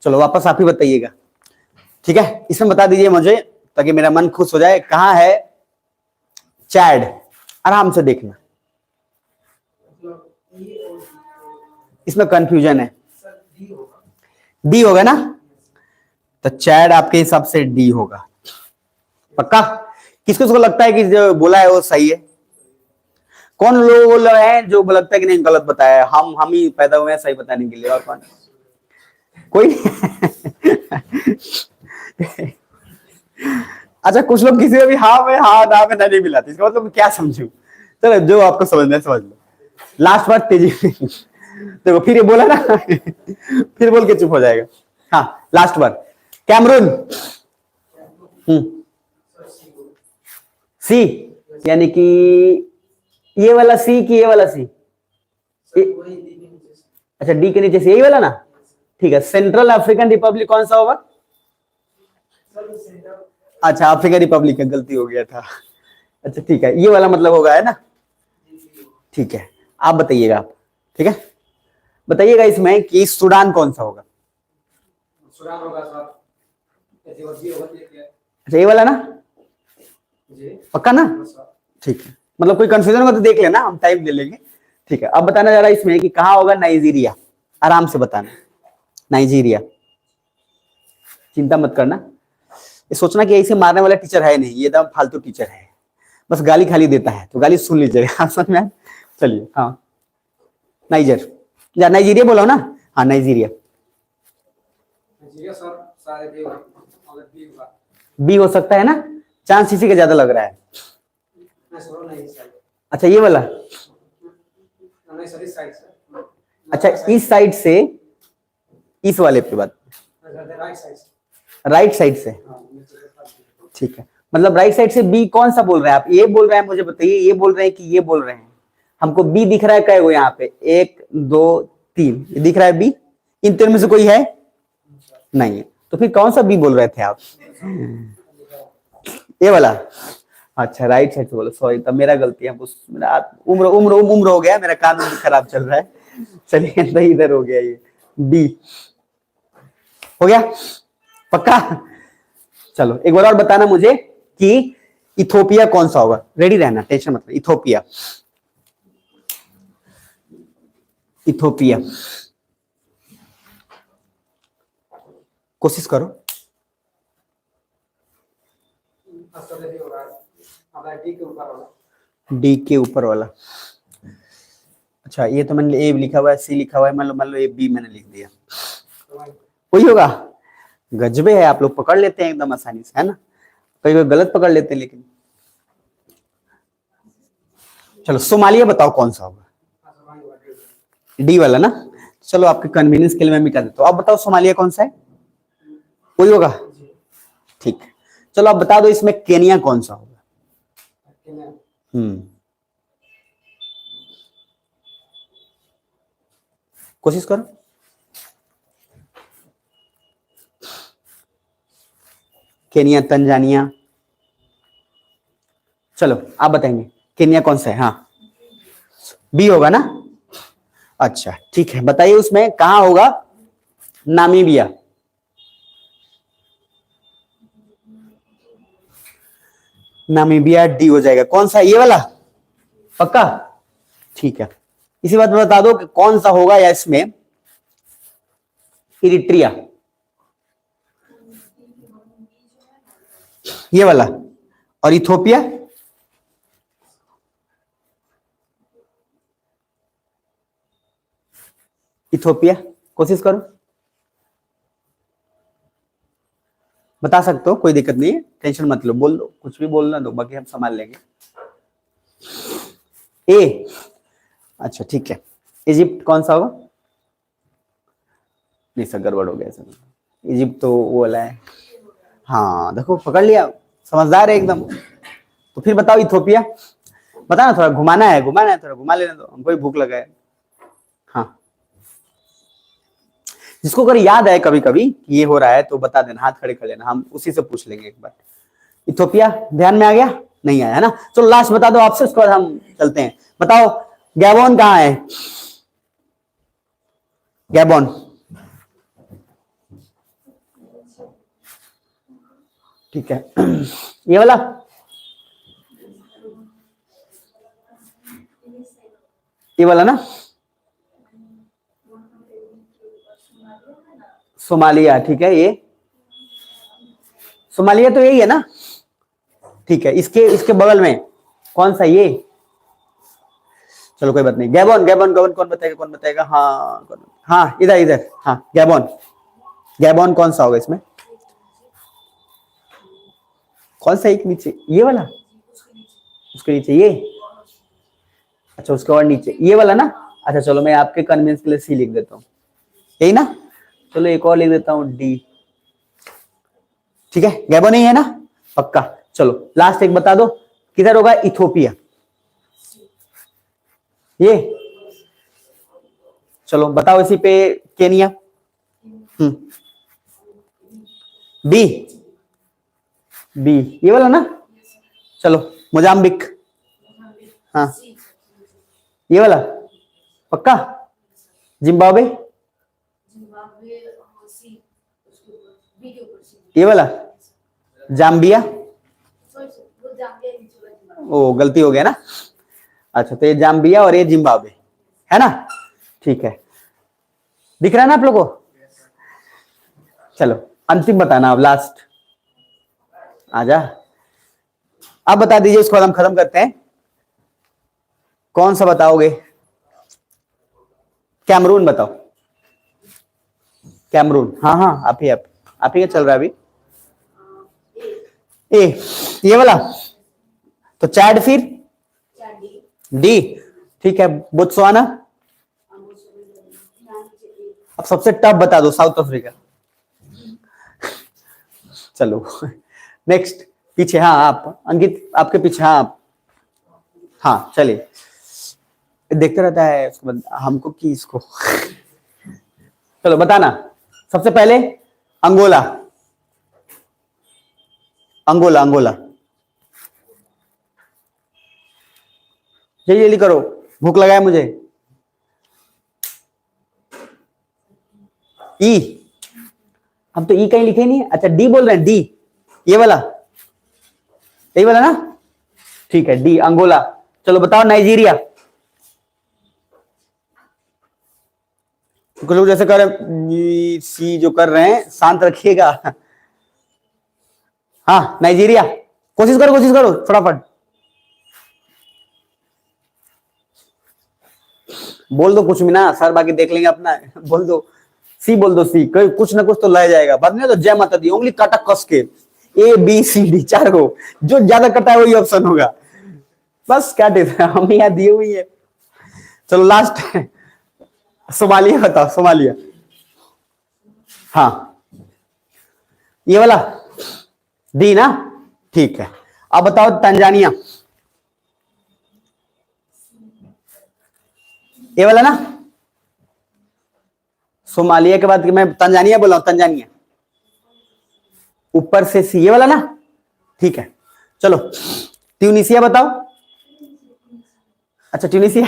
चलो वापस आप ही बताइएगा, ठीक है, इसमें बता दीजिए मुझे ताकि मेरा मन खुश हो जाए। कहां है चैड, आराम से देखना, इसमें कंफ्यूजन है, डी होगा ना, तो चैड आपके हिसाब से डी होगा, पक्का? किसको लगता है कि जो बोला है वो सही है? कौन लोग हैं जो लगता है कि नहीं गलत बताया है, हम ही पैदा हुए हैं सही बताने के लिए, और कौन? कोई अच्छा कुछ लोग किसी को भी हाँ में हाँ ना में नहीं मिलाते, इसका मतलब क्या समझू? चलो जो आपको समझना है समझ लो। लास्ट बार तेजी देखो फिर ये बोला ना फिर बोल के चुप हो जाएगा। हाँ लास्ट बार, कैमरून, सी, यानी कि ये वाला सी कि ये वाला सी? अच्छा डी के नीचे से यही वाला ना, ठीक है। सेंट्रल अफ्रीकन रिपब्लिक कौन सा होगा? अच्छा अफ्रीकन रिपब्लिक, गलती हो गया था। अच्छा ठीक है, ये वाला मतलब होगा, है ना, ठीक है। आप बताइएगा, आप ठीक है, बताइएगा इसमें कि सूडान कौन सा होगा? सूडान होगा सर, अच्छा ये वाला ना, पक्का ना, ठीक है, मतलब कोई कंफ्यूजन होगा तो देख लेना, हम टाइम ले लेंगे, ठीक है। अब बताना जरा इसमें कि कहां होगा नाइजीरिया, आराम से बताना, नाइजीरिया, चिंता मत करना, ये सोचना कि ऐसे मारने वाला टीचर है नहीं, ये एकदम फालतू टीचर है, बस गाली खाली देता है, तो गाली सुन लीजिएगा समझ में। चलिए हाँ नाइजर, या नाइजीरिया बोलो ना, हाँ नाइजीरिया, बी हो सकता है ना, चांस इसी का ज्यादा लग रहा है, अच्छा ये वाला,
नहीं सर इस साइड से,
अच्छा इस साइड से इस वाले पे बात,
राइट साइड से,
राइट साइड से, ठीक है। मतलब राइट साइड से बी कौन सा बोल रहे हैं आप, ये बोल रहे हैं मुझे बताइए, ये बोल रहे हैं कि ये बोल रहे हैं? हमको बी दिख रहा है क्या वो यहाँ पे, 1 2 3 ये दिख रहा है बी, इन तीन में से कोई है नहीं है, तो फिर कौन सा बी बोल रहे थे आप? ये वाला, अच्छा राइट साइड से बोलो, सॉरी तब मेरा गलती है, मेरा उम्र उम्र उम्र हो गया, मेरा कान भी खराब चल रहा है। चलिए तो इधर हो गया, ये बी हो गया पक्का। चलो एक बार और बताना मुझे कि इथोपिया कौन सा होगा, रेडी रहना, टेंशन मत लो। इथोपिया, इथोपिया कोशिश करो। डी के ऊपर वाला, अच्छा ये तो मैंने ए लिखा हुआ है, सी लिखा हुआ है, मान लो ए बी मैंने लिख दिया, वही होगा। गजबे है, आप लोग पकड़ लेते हैं एकदम आसानी से, है ना? कई कोई गलत पकड़ लेते हैं लेकिन। चलो सोमालिया बताओ कौन सा होगा, डी वाला ना। चलो आपके कन्वीनियंस के लिए मैं मिटा देता हूँ, आप बताओ सोमालिया कौन सा है, वही होगा, ठीक है। चलो आप बता दो इसमें केनिया कौन सा होगा। कोशिश करो। केनिया, तंजानिया, चलो आप बताएंगे केनिया कौन सा है? हाँ बी होगा ना, अच्छा ठीक है। बताइए उसमें कहां होगा? नामीबिया, नामीबिया डी हो जाएगा। कौन सा, ये वाला पक्का? ठीक है। इसी बात में बता दो कि कौन सा होगा या इसमें इरिट्रिया, ये वाला, और इथोपिया, इथोपिया कोशिश करो, बता सकते हो, कोई दिक्कत नहीं है, टेंशन मत लो, बोल दो, कुछ भी बोलना दो, बाकी हम संभाल लेंगे। ए, अच्छा ठीक है। इजिप्ट कौन सा होगा? नहीं सर गड़बड़ हो गया सर, इजिप्ट तो वो वाला है। हाँ देखो पकड़ लिया, समझदार है एकदम। तो फिर बताओ इथोपिया, बताना, थोड़ा घुमाना है, घुमाना है, थोड़ा घुमा लेने दो, हमको भी भूख लगा है। हाँ जिसको अगर याद है कभी कभी ये हो रहा है तो बता देना, हाथ खड़े कर लेना, हम उसी से पूछ लेंगे एक बार। इथोपिया ध्यान में आ गया? नहीं आया है ना? चलो लास्ट बता दो आपसे, उसके बाद हम चलते हैं। बताओ गैबोन कहाँ है? गैबोन, ठीक है। ये वाला, ये वाला ना, सोमालिया, ठीक है। ये सोमालिया तो यही है ना, ठीक है। इसके इसके बगल में कौन सा, ये, चलो कोई बात नहीं। गैबोन, गैबोन, गैबोन कौन बताएगा, कौन बताएगा? हाँ हाँ इधर इधर, हाँ गैबोन, गैबोन कौन सा होगा इसमें? कौन सा एक नीचे, ये वाला, उसके नीचे ये, अच्छा उसके और नीचे ये वाला ना। अच्छा चलो मैं आपके कन्वीनियंस के लिए सी लिख देता हूँ, यही ना। चलो एक और लिख देता हूँ डी, ठीक है। गैबोन नहीं है ना, पक्का। चलो लास्ट एक बता दो, किधर होगा इथोपिया? ये, चलो बताओ इसी पे। केनिया, बी, बी ये वाला ना। चलो मोजाम्बिक, हाँ ये वाला पक्का। जिम्बाब्वे, ये वाला। जाम्बिया, ओ गलती हो गया ना, अच्छा तो ये जाम्बिया और ये जिम्बाब्वे है ना, ठीक है। दिख रहा है ना आप लोगों को? चलो अंतिम बताना अब, लास्ट आजा, आप बता दीजिए, उसको हम खत्म करते हैं। कौन सा बताओगे? कैमरून बताओ, कैमरून, हाँ हाँ आप ही, आप ही का चल रहा है अभी। ए, ये वाला, तो चैड फिर डी, ठीक है। बोत्सवाना, अब सबसे टफ बता दो, साउथ अफ्रीका। चलो नेक्स्ट, पीछे, हाँ आप अंकित, आपके पीछे, हाँ आप, हाँ चलिए, देखते रहता है उसके बाद हमको कि इसको चलो बताना। सबसे पहले अंगोला, अंगोला, अंगोला, जल्दी जल्दी करो, भूख लगा है मुझे। ई, हम तो ई कहीं लिखे नहीं है। अच्छा डी बोल रहे हैं, डी, ये वाला, यही वाला ना, ठीक है, डी अंगोला। चलो बताओ नाइजीरिया। कुछ लोग जैसे कर रहे हैं, सी जो कर रहे हैं, शांत रखिएगा। हाँ नाइजीरिया, कोशिश करो फटाफट, बोल दो कुछ भी ना सर, बाकी देख लेंगे अपना। बोल दो सी, बोल दो सी, कुछ ना कुछ तो ला जाएगा। बाद में तो जय माता दी उंगली काटा कस के, ए बी सी डी 4 गो, जो ज्यादा कटा है वही ऑप्शन होगा। बस क्या हम यहाँ दिए हुई है। चलो लास्ट, सोमालिया बताओ, सोमालिया, हाँ ये वाला, डी ना, ठीक है। अब बताओ तंजानिया, ये वाला ना, सोमालिया के बाद मैं तंजानिया बोला हूं, तंजानिया, ऊपर से सी, ये वाला ना, ठीक है। चलो ट्यूनिसिया बताओ। अच्छा ट्यूनिसिया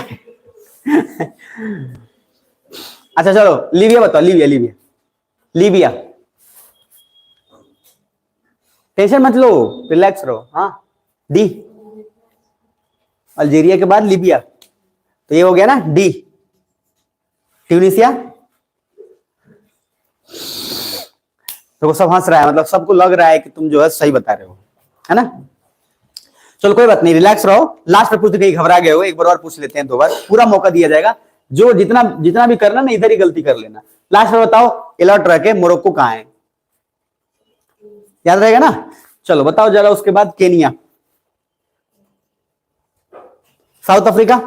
अच्छा चलो लीबिया बताओ, लीबिया, लीबिया, लीबिया, टेंशन मत लो, रिलैक्स रहो, हाँ डी, अल्जीरिया के बाद लीबिया, तो ये हो गया ना डी, ट्यूनिसिया। तो सब हंस रहा है, मतलब सबको लग रहा है कि तुम जो है सही बता रहे हो, है ना। चलो कोई बात नहीं, रिलैक्स रहो। लास्ट में पूछते कहीं घबरा गए हो, एक बार और पूछ लेते हैं, 2 बार पूरा मौका दिया जाएगा। जो जितना जितना भी करना ना, इधर ही गलती कर लेना। लास्ट में बताओ, अलर्ट रह के, मोरक्को कहाँ है, याद रहेगा ना। चलो बताओ जरा, उसके बाद Kenya, south Africa,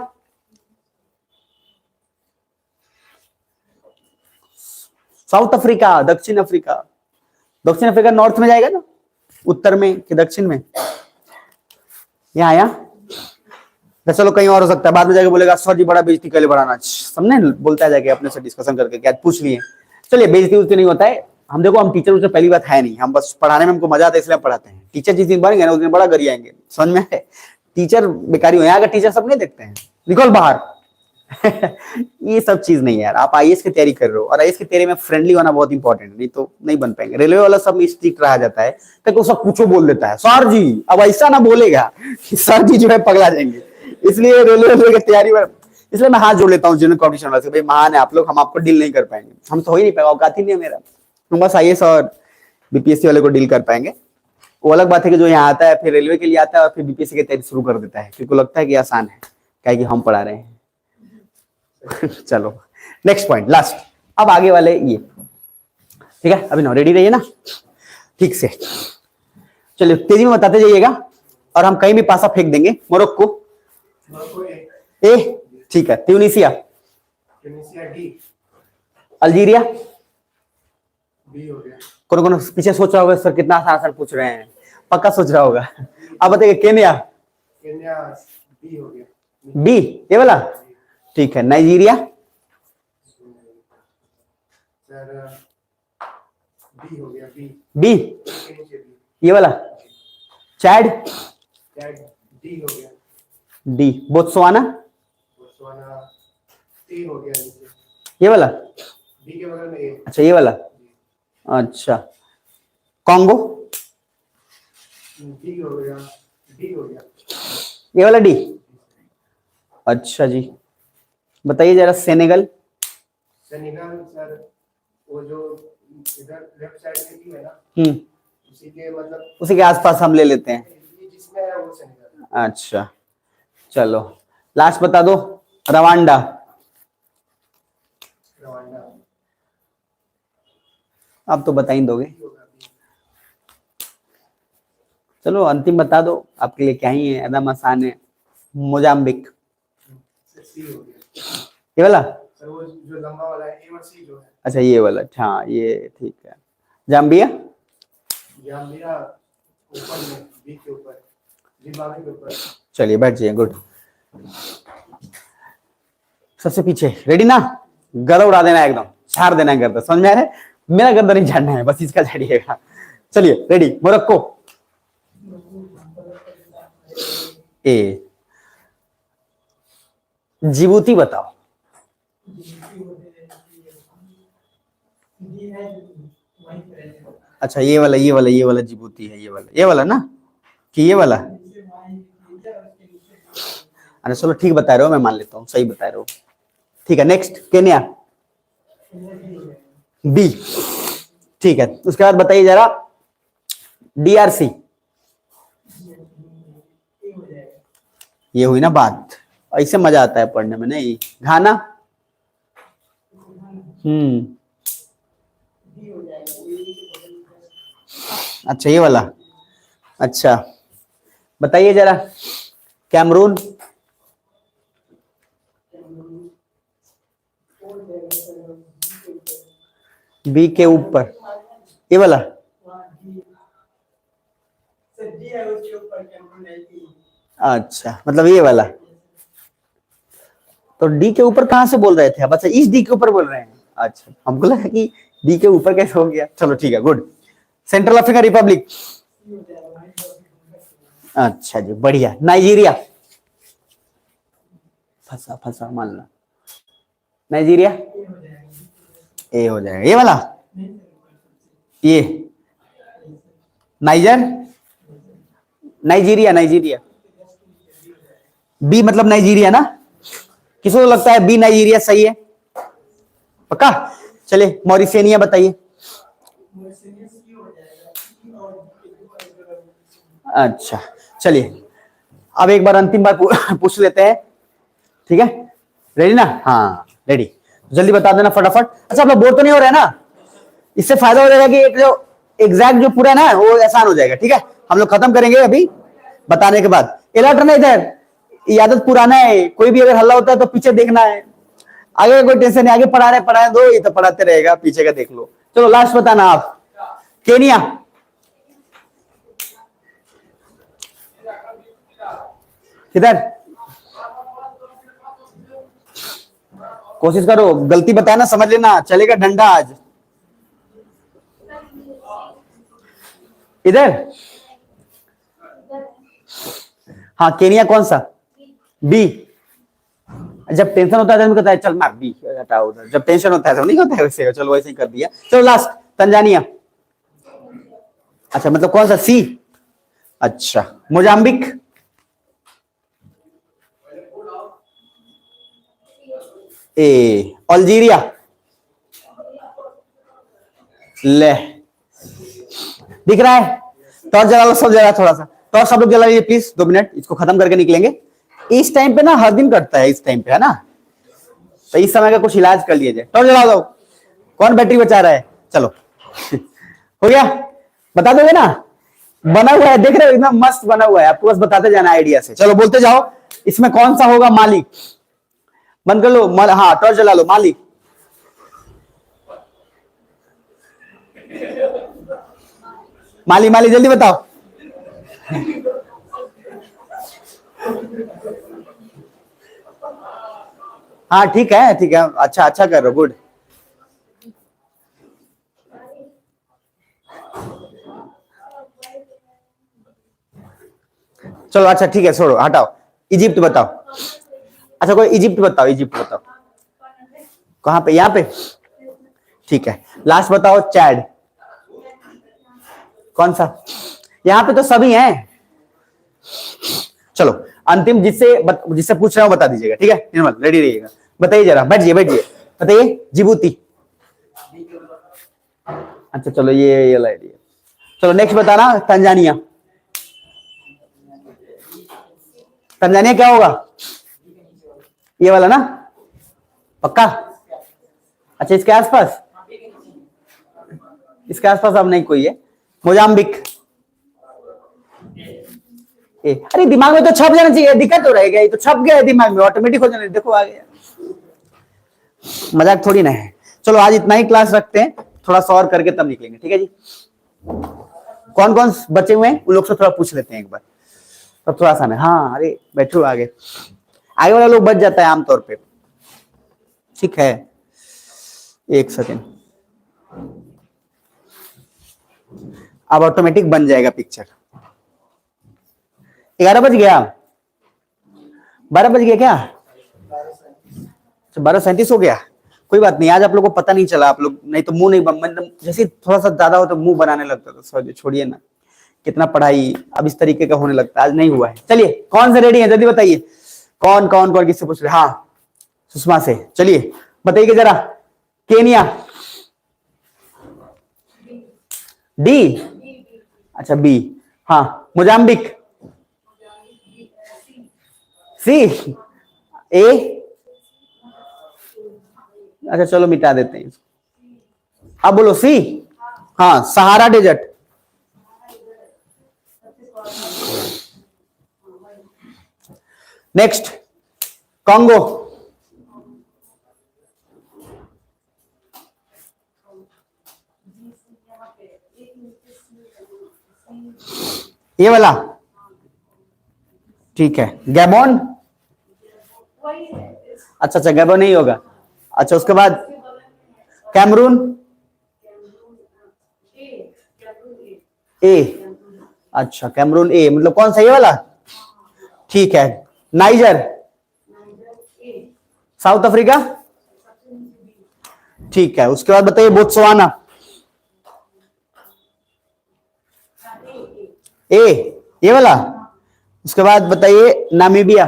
south Africa, दक्षिण अफ्रीका, दक्षिण अफ्रीका नॉर्थ में जाएगा ना, उत्तर में कि दक्षिण में, यहाँ आया। तो चलो कहीं और हो सकता है, बाद में जाके बोलेगा सर जी बड़ा बेइज्जती कर बढ़ाना, समझे, बोलता है जाके अपने से डिस्कशन करके, क्या पूछ लिए। चलिए बेइज्जती उज्जती नहीं होता है, हम देखो हम टीचर उसे पहली बात है नहीं, हम बस पढ़ाने में हमको मजा आता है इसलिए हम पढ़ाते हैं। टीचर जिस दिन बनेंगे ना उस दिन बड़ा गरियाएंगे, समझ में है। टीचर बेकारी हो, यहाँ का टीचर सब नहीं देखते हैं, निकल बाहर। ये सब चीज नहीं है यार, आप आईएएस की तैयारी कर रहे हो, और आईएएस की तैयारी में फ्रेंडली होना बहुत इंपॉर्टेंट है, नहीं तो नहीं बन पाएंगे। रेलवे वाला सब स्ट्रिक्ट रहा जाता है, तो सब कुछ बोल देता है, सर जी, अब ऐसा ना बोलेगा कि सर जी जो है पगला जाएंगे। इसलिए रेलवे की तैयारी में, इसलिए मैं हाथ जोड़ लेता हूँ जिन कॉम्पिटिशन वाले से, भाई महान है आप लोग, हम आपको डील नहीं कर पाएंगे, हम तो हो ही नहीं पाएगा, औकात ही नहीं है मेरा, हम बस आईएएस और बीपीएससी वाले को डील कर पाएंगे। वो अलग बात है कि जो यहाँ आता है फिर रेलवे के लिए आता है और फिर बीपीएससी की तैयारी शुरू कर देता है, क्योंकि लगता है कि आसान है, क्या कि हम पढ़ा रहे हैं। चलो नेक्स्ट पॉइंट, लास्ट, अब आगे वाले ये, ठीक है, अभी नो रेडी रहिए ना ठीक से। चलिए तेजी में बताते जाइएगा, और हम कहीं भी पासा फेंक देंगे। मोरक्को, ए, ठीक है। ट्यूनिसिया,
डी,
अल्जीरिया,
बी हो गया,
कौन कौन पीछे सोच रहा होगा सर कितना आसान पूछ रहे हैं, पक्का सोच रहा होगा। अब बताइए केन्या,
केन्या बी हो गया,
बी, ये वाला, ठीक है। नाइजीरिया,
सर बी हो गया, बी,
बी, ये वाला। चैड,
चैड डी हो गया,
डी। बोत्सवाना,
बोत्सवाना टी हो गया,
ये वाला,
डी के बगल में ए,
अच्छा ये वाला, अच्छा। कॉन्गो,
डी हो गया, डी हो गया,
ये वाला डी, अच्छा जी। बताइए जरा सेनेगल,
सेनेगल सर वो जो इधर लेफ्ट साइड में भी है ना, उसी के मतलब
उसी के आसपास हम ले लेते हैं,
जिसमें है वो सेनेगल।
अच्छा चलो लास्ट बता दो, रवांडा,
रवांडा,
आप तो बता ही दोगे, चलो अंतिम बता दो, आपके लिए क्या ही है, एकदम आसान है। मोजाम्बिक,
सी हो गया
ये वाला,
सर, वो जो लंबा वाला है ए और सी जो है।
अच्छा ये वाला, हाँ ये ठीक है। जाम्बिया,
जाम्बिया ऊपर में, बी के ऊपर, जिम्बाब्वे के ऊपर।
चलिए बैठ जाइए, गुड। सबसे पीछे, रेडी ना? गला उड़ा देना एकदम, झाड़ देना गर्दन, समझ में आ रहा है? मेरा गर्दन नहीं झाड़ना है, बस इसका झाड़िएगा। चलिए रेडी, मोरक्को, ए। जिबूती बताओ, अच्छा ये वाला, ये वाला, ये वाला जिबूती है, ये वाला ना, कि ये वाला? अरे चलो ठीक बता रहे हो, मैं मान लेता हूँ सही बता रहे हो। ठीक है, नेक्स्ट केन्या, बी। ठीक है, उसके बाद बताइए जरा, डीआरसी, ये हुई ना बात, ऐसे मजा आता है पढ़ने में, नहीं? घाना, अच्छा ये वाला, अच्छा बताइए जरा, कैमरून, बी के ऊपर, ये वाला, अच्छा मतलब ये वाला, तो डी के ऊपर कहां से बोल रहे थे आप? अच्छा इस डी के ऊपर बोल रहे हैं, अच्छा हमको लगा कि डी के ऊपर कैसे हो गया, चलो ठीक है, गुड। सेंट्रल अफ्रीका रिपब्लिक, अच्छा जी बढ़िया। नाइजीरिया, फंसा फंसा मान लो, नाइजीरिया, ए हो जाएगा। ये वाला, ये नाइजर, नाइजीरिया, नाइजीरिया, बी मतलब नाइजीरिया ना? किसी को लगता है बी नाइजीरिया सही है? पक्का? चलिए मॉरिशेनिया बताइए। अच्छा चलिए, अब एक बार अंतिम बार पूछ लेते हैं, ठीक है? रेडी ना? हाँ रेडी, जल्दी बता देना फटाफट। अच्छा आप लोग बोर तो नहीं हो रहे ना? इससे फायदा हो जाएगा कि एक जो एग्जैक्ट जो पूरा ना वो आसान हो जाएगा, ठीक है? हम लोग खत्म करेंगे अभी बताने के बाद। अलर्ट रहना इधर, ये आदत पुराना है, कोई भी अगर हल्ला होता है तो पीछे देखना है, आगे कोई टेंशन नहीं, आगे पढ़ा दो, ये तो पढ़ाते रहेगा, पीछे का देख लो। चलो लास्ट बताना आप, केनिया, किधर? कोशिश करो, गलती बताना समझ लेना, चलेगा डंडा आज। इधर, हाँ केनिया कौन सा? बी। जब टेंशन होता है तो कहता है चल मार बी, हटाओ उधर। जब टेंशन होता है तो नहीं होता है वैसे, चलो वैसे ही कर दिया। चलो लास्ट, तंजानिया, अच्छा मतलब कौन सा? सी। अच्छा मोजाम्बिक, ए। अल्जीरिया, ले दिख रहा है? तो और जला लो सब जगह, थोड़ा सा तो और सब लोग जला लीजिए प्लीज, 2 मिनट, इसको खत्म करके निकलेंगे। इस टाइम पे ना हर दिन कटता है इस टाइम पे, है ना? तो इस समय का कुछ इलाज कर लिया जाए। तो जला दो, कौन बैटरी बचा रहा है? चलो हो गया, बता दोगे ना? बना हुआ है, देख रहे हो इतना मस्त बना हुआ है, आपको बस बताते जाना आइडिया से। चलो बोलते जाओ, इसमें कौन सा होगा? मालिक, बंद कर लो, हाँ टॉर्च जला लो। मालिक, माली माली जल्दी बताओ। हाँ ठीक है ठीक है, अच्छा अच्छा कर रहे हो, गुड। चलो अच्छा ठीक है, छोड़ो हटाओ। इजिप्ट बताओ, अच्छा कोई इजिप्ट बताओ, इजिप्ट बताओ। कहाँ पे? यहाँ पे, ठीक है। लास्ट बताओ, चैड, कौन सा? यहाँ पे तो सभी हैं। चलो अंतिम, जिससे पूछ रहा हूं बता दीजिएगा, ठीक है? निर्मल रेडी रहिएगा, बताइए जरा, बैठिए बैठिए, बताइए। जिबूती, अच्छा चलो ये लाइट। चलो नेक्स्ट बताना, तंजानिया, तंजानिया क्या होगा? ये वाला ना? पक्का? अच्छा इसके आसपास, इसके आसपास अब नहीं कोई है। मोजाम्बिक, ए, अरे दिमाग में तो छप जाना चाहिए, दिक्कत हो रहेगा, ये तो छप गया है दिमाग में, ऑटोमेटिक हो जाना, देखो आ गया। मजाक थोड़ी ना है। चलो आज इतना ही क्लास रखते हैं, थोड़ा सा और करके तब निकलेंगे, ठीक है जी। कौन कौन बचे हुए हैं उन लोग से थोड़ा पूछ लेते हैं एक बार, तब थोड़ा सा ना। हाँ अरे बैठो, आगे आगे वाला लोग बच जाता है आमतौर पे, ठीक है। एक सेकेंड, अब ऑटोमेटिक बन जाएगा पिक्चर। 11 बज गया, 12 बज गया क्या? 12:37 हो गया। कोई बात नहीं, आज आप लोग को पता नहीं चला, आप लोग नहीं तो मुंह नहीं मतलब जैसे थोड़ा सा ज्यादा हो तो मुंह बनाने लगता था। छोड़िए ना, कितना पढ़ाई अब इस तरीके का होने लगता है, आज नहीं हुआ है। चलिए कौन से रेडी है जल्दी बताइए, कौन कौन कौन किससे पूछ रहे? हाँ सुषमा से, चलिए बताइए जरा। केनिया, डी, अच्छा बी। हाँ मोजाम्बिक, सी, ए, अच्छा चलो मिटा देते हैं, अब बोलो सी। हाँ सहारा डेजर्ट, नेक्स्ट कॉन्गो, ये वाला, ठीक है। गैबोन, अच्छा अच्छा गैबोन नहीं होगा। अच्छा उसके बाद कैमरून, ए, अच्छा कैमरून ए, मतलब कौन सा ये वाला, ठीक है। नाइजर, साउथ अफ्रीका, ठीक है। उसके बाद बताइए बोत्सवाना, ए ये वाला। उसके बाद बताइए नामीबिया,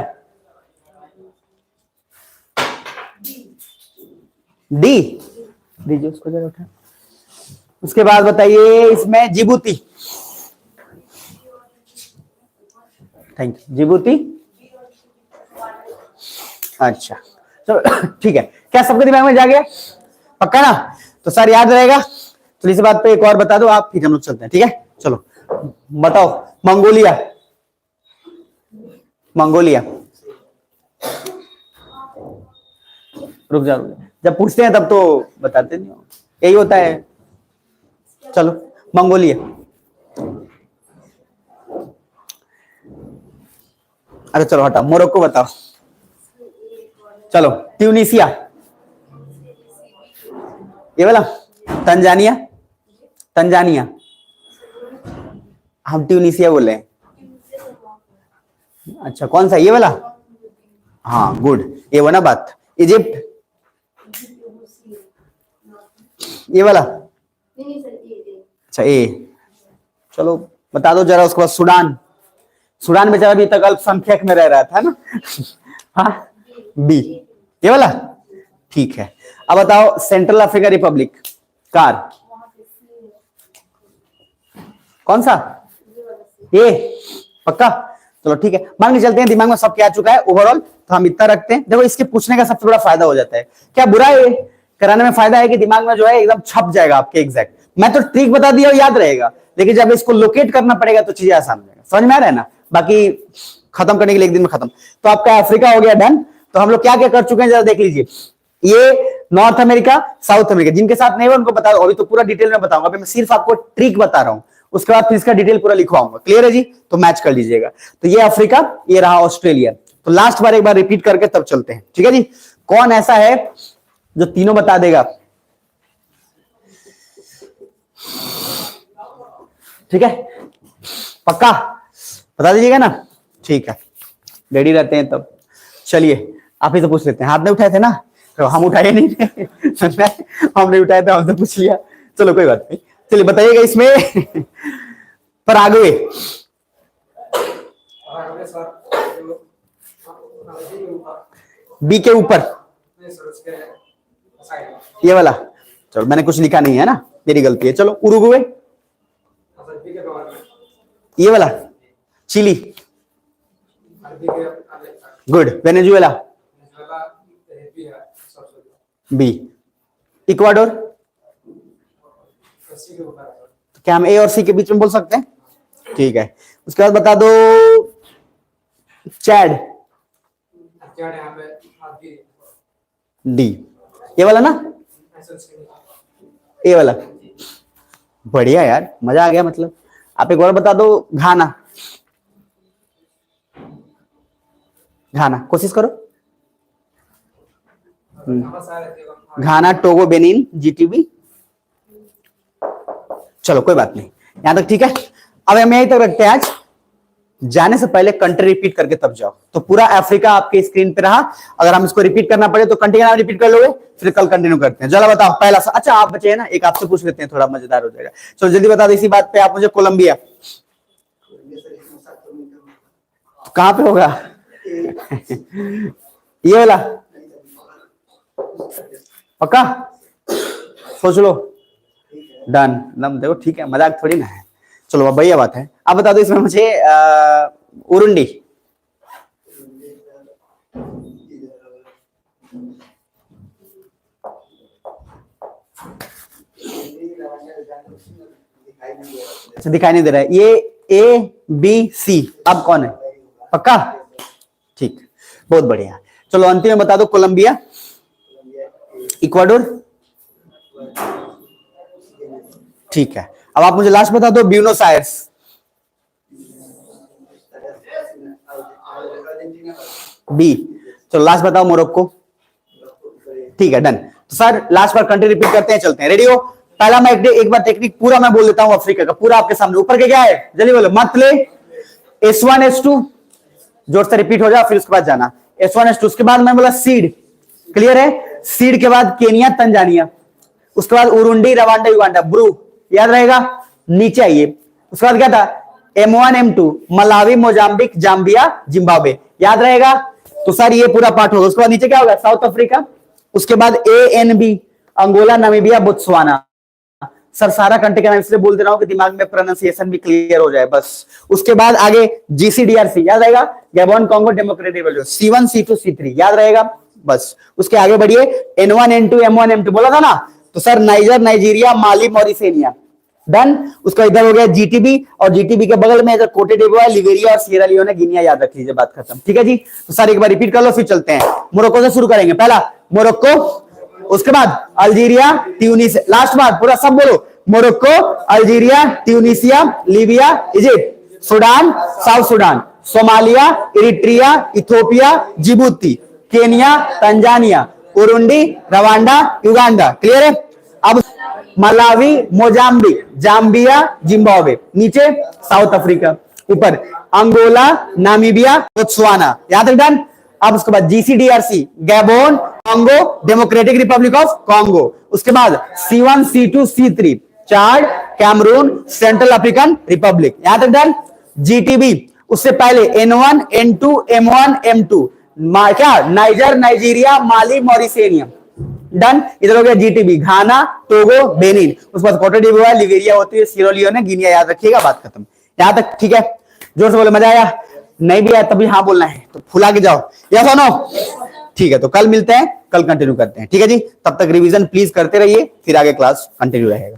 डी, दीजिए उसको जरा उठा। उसके बाद बताइए इसमें जिबूती, थैंक यू, जिबूती, अच्छा चलो ठीक है। क्या सबके दिमाग में जा गया, पक्का ना? तो सर याद रहेगा, तो इस बात पे एक और बता दो आप, फिर हम लोग चलते हैं, ठीक है। चलो बताओ, मंगोलिया, मंगोलिया, रुक जा, जब पूछते हैं तब तो बताते नहीं हो, यही होता है। चलो मंगोलिया, अरे चलो हटाओ, मोरक्को बताओ। चलो ट्यूनिसिया, ये वाला। तंजानिया, तंजानिया, हम ट्यूनिसिया बोले हैं। अच्छा कौन सा, ये वाला? हाँ गुड, ये वो ना बात। इजिप्ट, ये वाला, अच्छा ए, चलो बता दो जरा। उसके बाद सूडान, सूडान बेचारा अभी तक अल्पसंख्यक में रह रहा था ना हाँ बी, ये वाला, ठीक है। अब बताओ सेंट्रल अफ्रीका रिपब्लिक, कार, कौन सा, ये पक्का? चलो ठीक है, मान के चलते हैं दिमाग में सब क्या आ चुका है ओवरऑल, तो हम इतना रखते हैं। देखो इसके पूछने का सबसे बड़ा फायदा हो जाता है, क्या बुरा है कराने में, फायदा है कि दिमाग में जो है एकदम छप जाएगा आपके एग्जैक्ट। मैं तो ट्रिक बता दिया याद रहेगा, लेकिन जब इसको लोकेट करना पड़ेगा तो चीजें आसान हो जाएगा। समझ में आ रहा है ना? बाकी खत्म करने के लिए एक दिन में खत्म। तो आपका अफ्रीका हो गया डन। तो हम लोग क्या क्या कर चुके हैं जरा देख लीजिए। ये नॉर्थ अमेरिका, साउथ अमेरिका, जिनके साथ नहीं हुआ उनको बता दो, अभी तो पूरा डिटेल में बताऊंगा, अभी मैं सिर्फ आपको ट्रिक बता रहा हूं, उसके बाद फिर इसका डिटेल पूरा लिखवाऊंगा। क्लियर है जी? तो मैच कर लीजिएगा। तो ये अफ्रीका, ये रहा ऑस्ट्रेलिया। तो लास्ट बार एक बार रिपीट करके तब चलते हैं, ठीक है जी। कौन ऐसा है जो तीनों बता देगा? ठीक है, पक्का बता दीजिएगा ना? ठीक है, रेडी रहते हैं तब। चलिए आप ही से पूछ लेते हैं, हाथ नहीं उठाए थे ना, तो हम उठाए नहीं थे हम नहीं उठाए थे, हमसे पूछ लिया। चलो कोई बात नहीं, चलिए बताइएगा इसमें पराग्वे, बी के ऊपर, ये वाला। चलो मैंने कुछ लिखा नहीं है ना, मेरी गलती है। चलो उरुग्वे, ये वाला। Chile, good. Venezuela, B. Ecuador, क्या हम ए और सी के बीच में बोल सकते हैं? ठीक है। उसके बाद बता दो चैड,
चैड यहाँ पे आती
डी, ये वाला ना, ये वाला। बढ़िया यार, मजा आ गया। मतलब आप एक बार बता दो, घाना, घाना कोशिश करो। घाना, टोगो, बेनिन, जीटीबी। चलो कोई बात नहीं, यहां तक ठीक है। अब हम यहीं तक रखते हैं आज। जाने से पहले कंट्री रिपीट करके तब जाओ। तो पूरा अफ्रीका आपके स्क्रीन पे रहा। अगर हम इसको रिपीट करना पड़े तो कंट्री का नाम रिपीट कर लोगे, फिर कल कंटिन्यू करते हैं। चलो बताओ पहला सा। अच्छा आप बचे हैं ना, एक आपसे पूछ लेते हैं, थोड़ा मजेदार हो जाएगा। चलो जल्दी बता दो इसी बात पे आप मुझे। कोलंबिया कहां पे होगा? ये वाला पक्का? सोच लो। डन, दम देखो, ठीक है, मजाक थोड़ी ना है। चलो अब बढ़िया बात है। आप बता दो इसमें मुझे उरुंडी। दिखाई नहीं दे रहा है। ये ए बी सी, अब कौन है? पक्का? ठीक, बहुत बढ़िया। चलो अंतिम में बता दो, कोलंबिया, इक्वाडोर, ठीक है। अब आप मुझे लास्ट बता दो, ब्यूनोस आयर्स। बी। चलो लास्ट बताओ, मोरक्को, ठीक है, डन। तो सर लास्ट बार कंट्री रिपीट करते हैं, चलते हैं। रेडी हो? पहला मैं एक बार टेक्निक पूरा मैं बोल देता हूं अफ्रीका का, पूरा आपके सामने। ऊपर के क्या है जल्दी बोलो, मतले, S1 S2, जोर से रिपीट हो जाए, फिर उसके बाद जाना। S1 S2, उसके बाद मैं बोला सीड, क्लियर है? सीड के बाद केनिया, तंजानिया, उसके बाद उरुंडी, रवांडा, युगांडा, ब्रू, याद रहेगा? नीचे आइए। उसके बाद क्या था? M1 M2, Malawi, Mozambique, Zambia, Zimbabwe, याद रहेगा? तो सर ये पूरा पार्ट होगा। उसके बाद नीचे क्या होगा? साउथ अफ्रीका, उसके बाद ANB, Angola, Namibia, Botswana. Sir सारा कंट्री का नाम इसलिए बोल दे रहा हूं कि दिमाग में प्रोनाउंसिएशन भी क्लियर हो जाए बस। उसके बाद आगे GCDRC, याद रहेगा? Gabon, Congo, Democratic Republic, C1 C2 C3, याद रहेगा? बस उसके आगे बढ़िए। N1 N2 M1 M2 बोला था ना? तो sir niger, Nigeria, Mali, मॉरिसेनिया, done. उसका इधर हो गया GTB, और GTB के बगल में इधर कोटे डिवोआ, लिबेरिया और सिएरा लियोने, गिनिया, याद रख लीजिए, बात खत्म। ठीक है जी? तो सर एक बार रिपीट कर लो, फिर चलते हैं। मोरक्को से शुरू करेंगे। पहला मोरक्को, उसके बाद अल्जीरिया, ट्यूनिस, लास्ट बार पूरा सब बोलो, Morocco, Algeria, Tunisia, Libya, Egypt, Sudan, South Sudan, Somalia, Eritrea, Ethiopia, Djibouti, Kenya, Tanzania, Urundi, Rwanda, Uganda, clear है? अब मलावी, मोजाम्बिक, जाम्बिया, जिम्बाब्वे, नीचे साउथ अफ्रीका, ऊपर अंगोला, नामीबिया, बोत्सवाना, याद है? डन। अब उसके बाद GCDRC, Gabon, Congo, Democratic Republic of Congo, उसके बाद C1 C2 C3, Chad, Cameroon, Central African Republic, यहां तक डन। GTB, उससे पहले N1 N2 M1 M2, क्या? Niger, Nigeria, Mali, मॉरिसेनिया, done. इधर हो गया GTB, घाना, टोगो, बेनिन, उसके बाद कोटे डिवोआ, लिबेरिया होती है, सिएरा लियोने, गिनिया, याद रखिएगा, बात खत्म। यहां तक ठीक है? जोर से बोलो, मजा आया? नहीं भी आया तभी हाँ बोलना है, तो फुला के जाओ, यस और नो? ठीक है, तो कल मिलते हैं, कल कंटिन्यू करते हैं। ठीक है जी? तब तक रिवीजन प्लीज करते रहिए, फिर आगे क्लास कंटिन्यू रहेगा।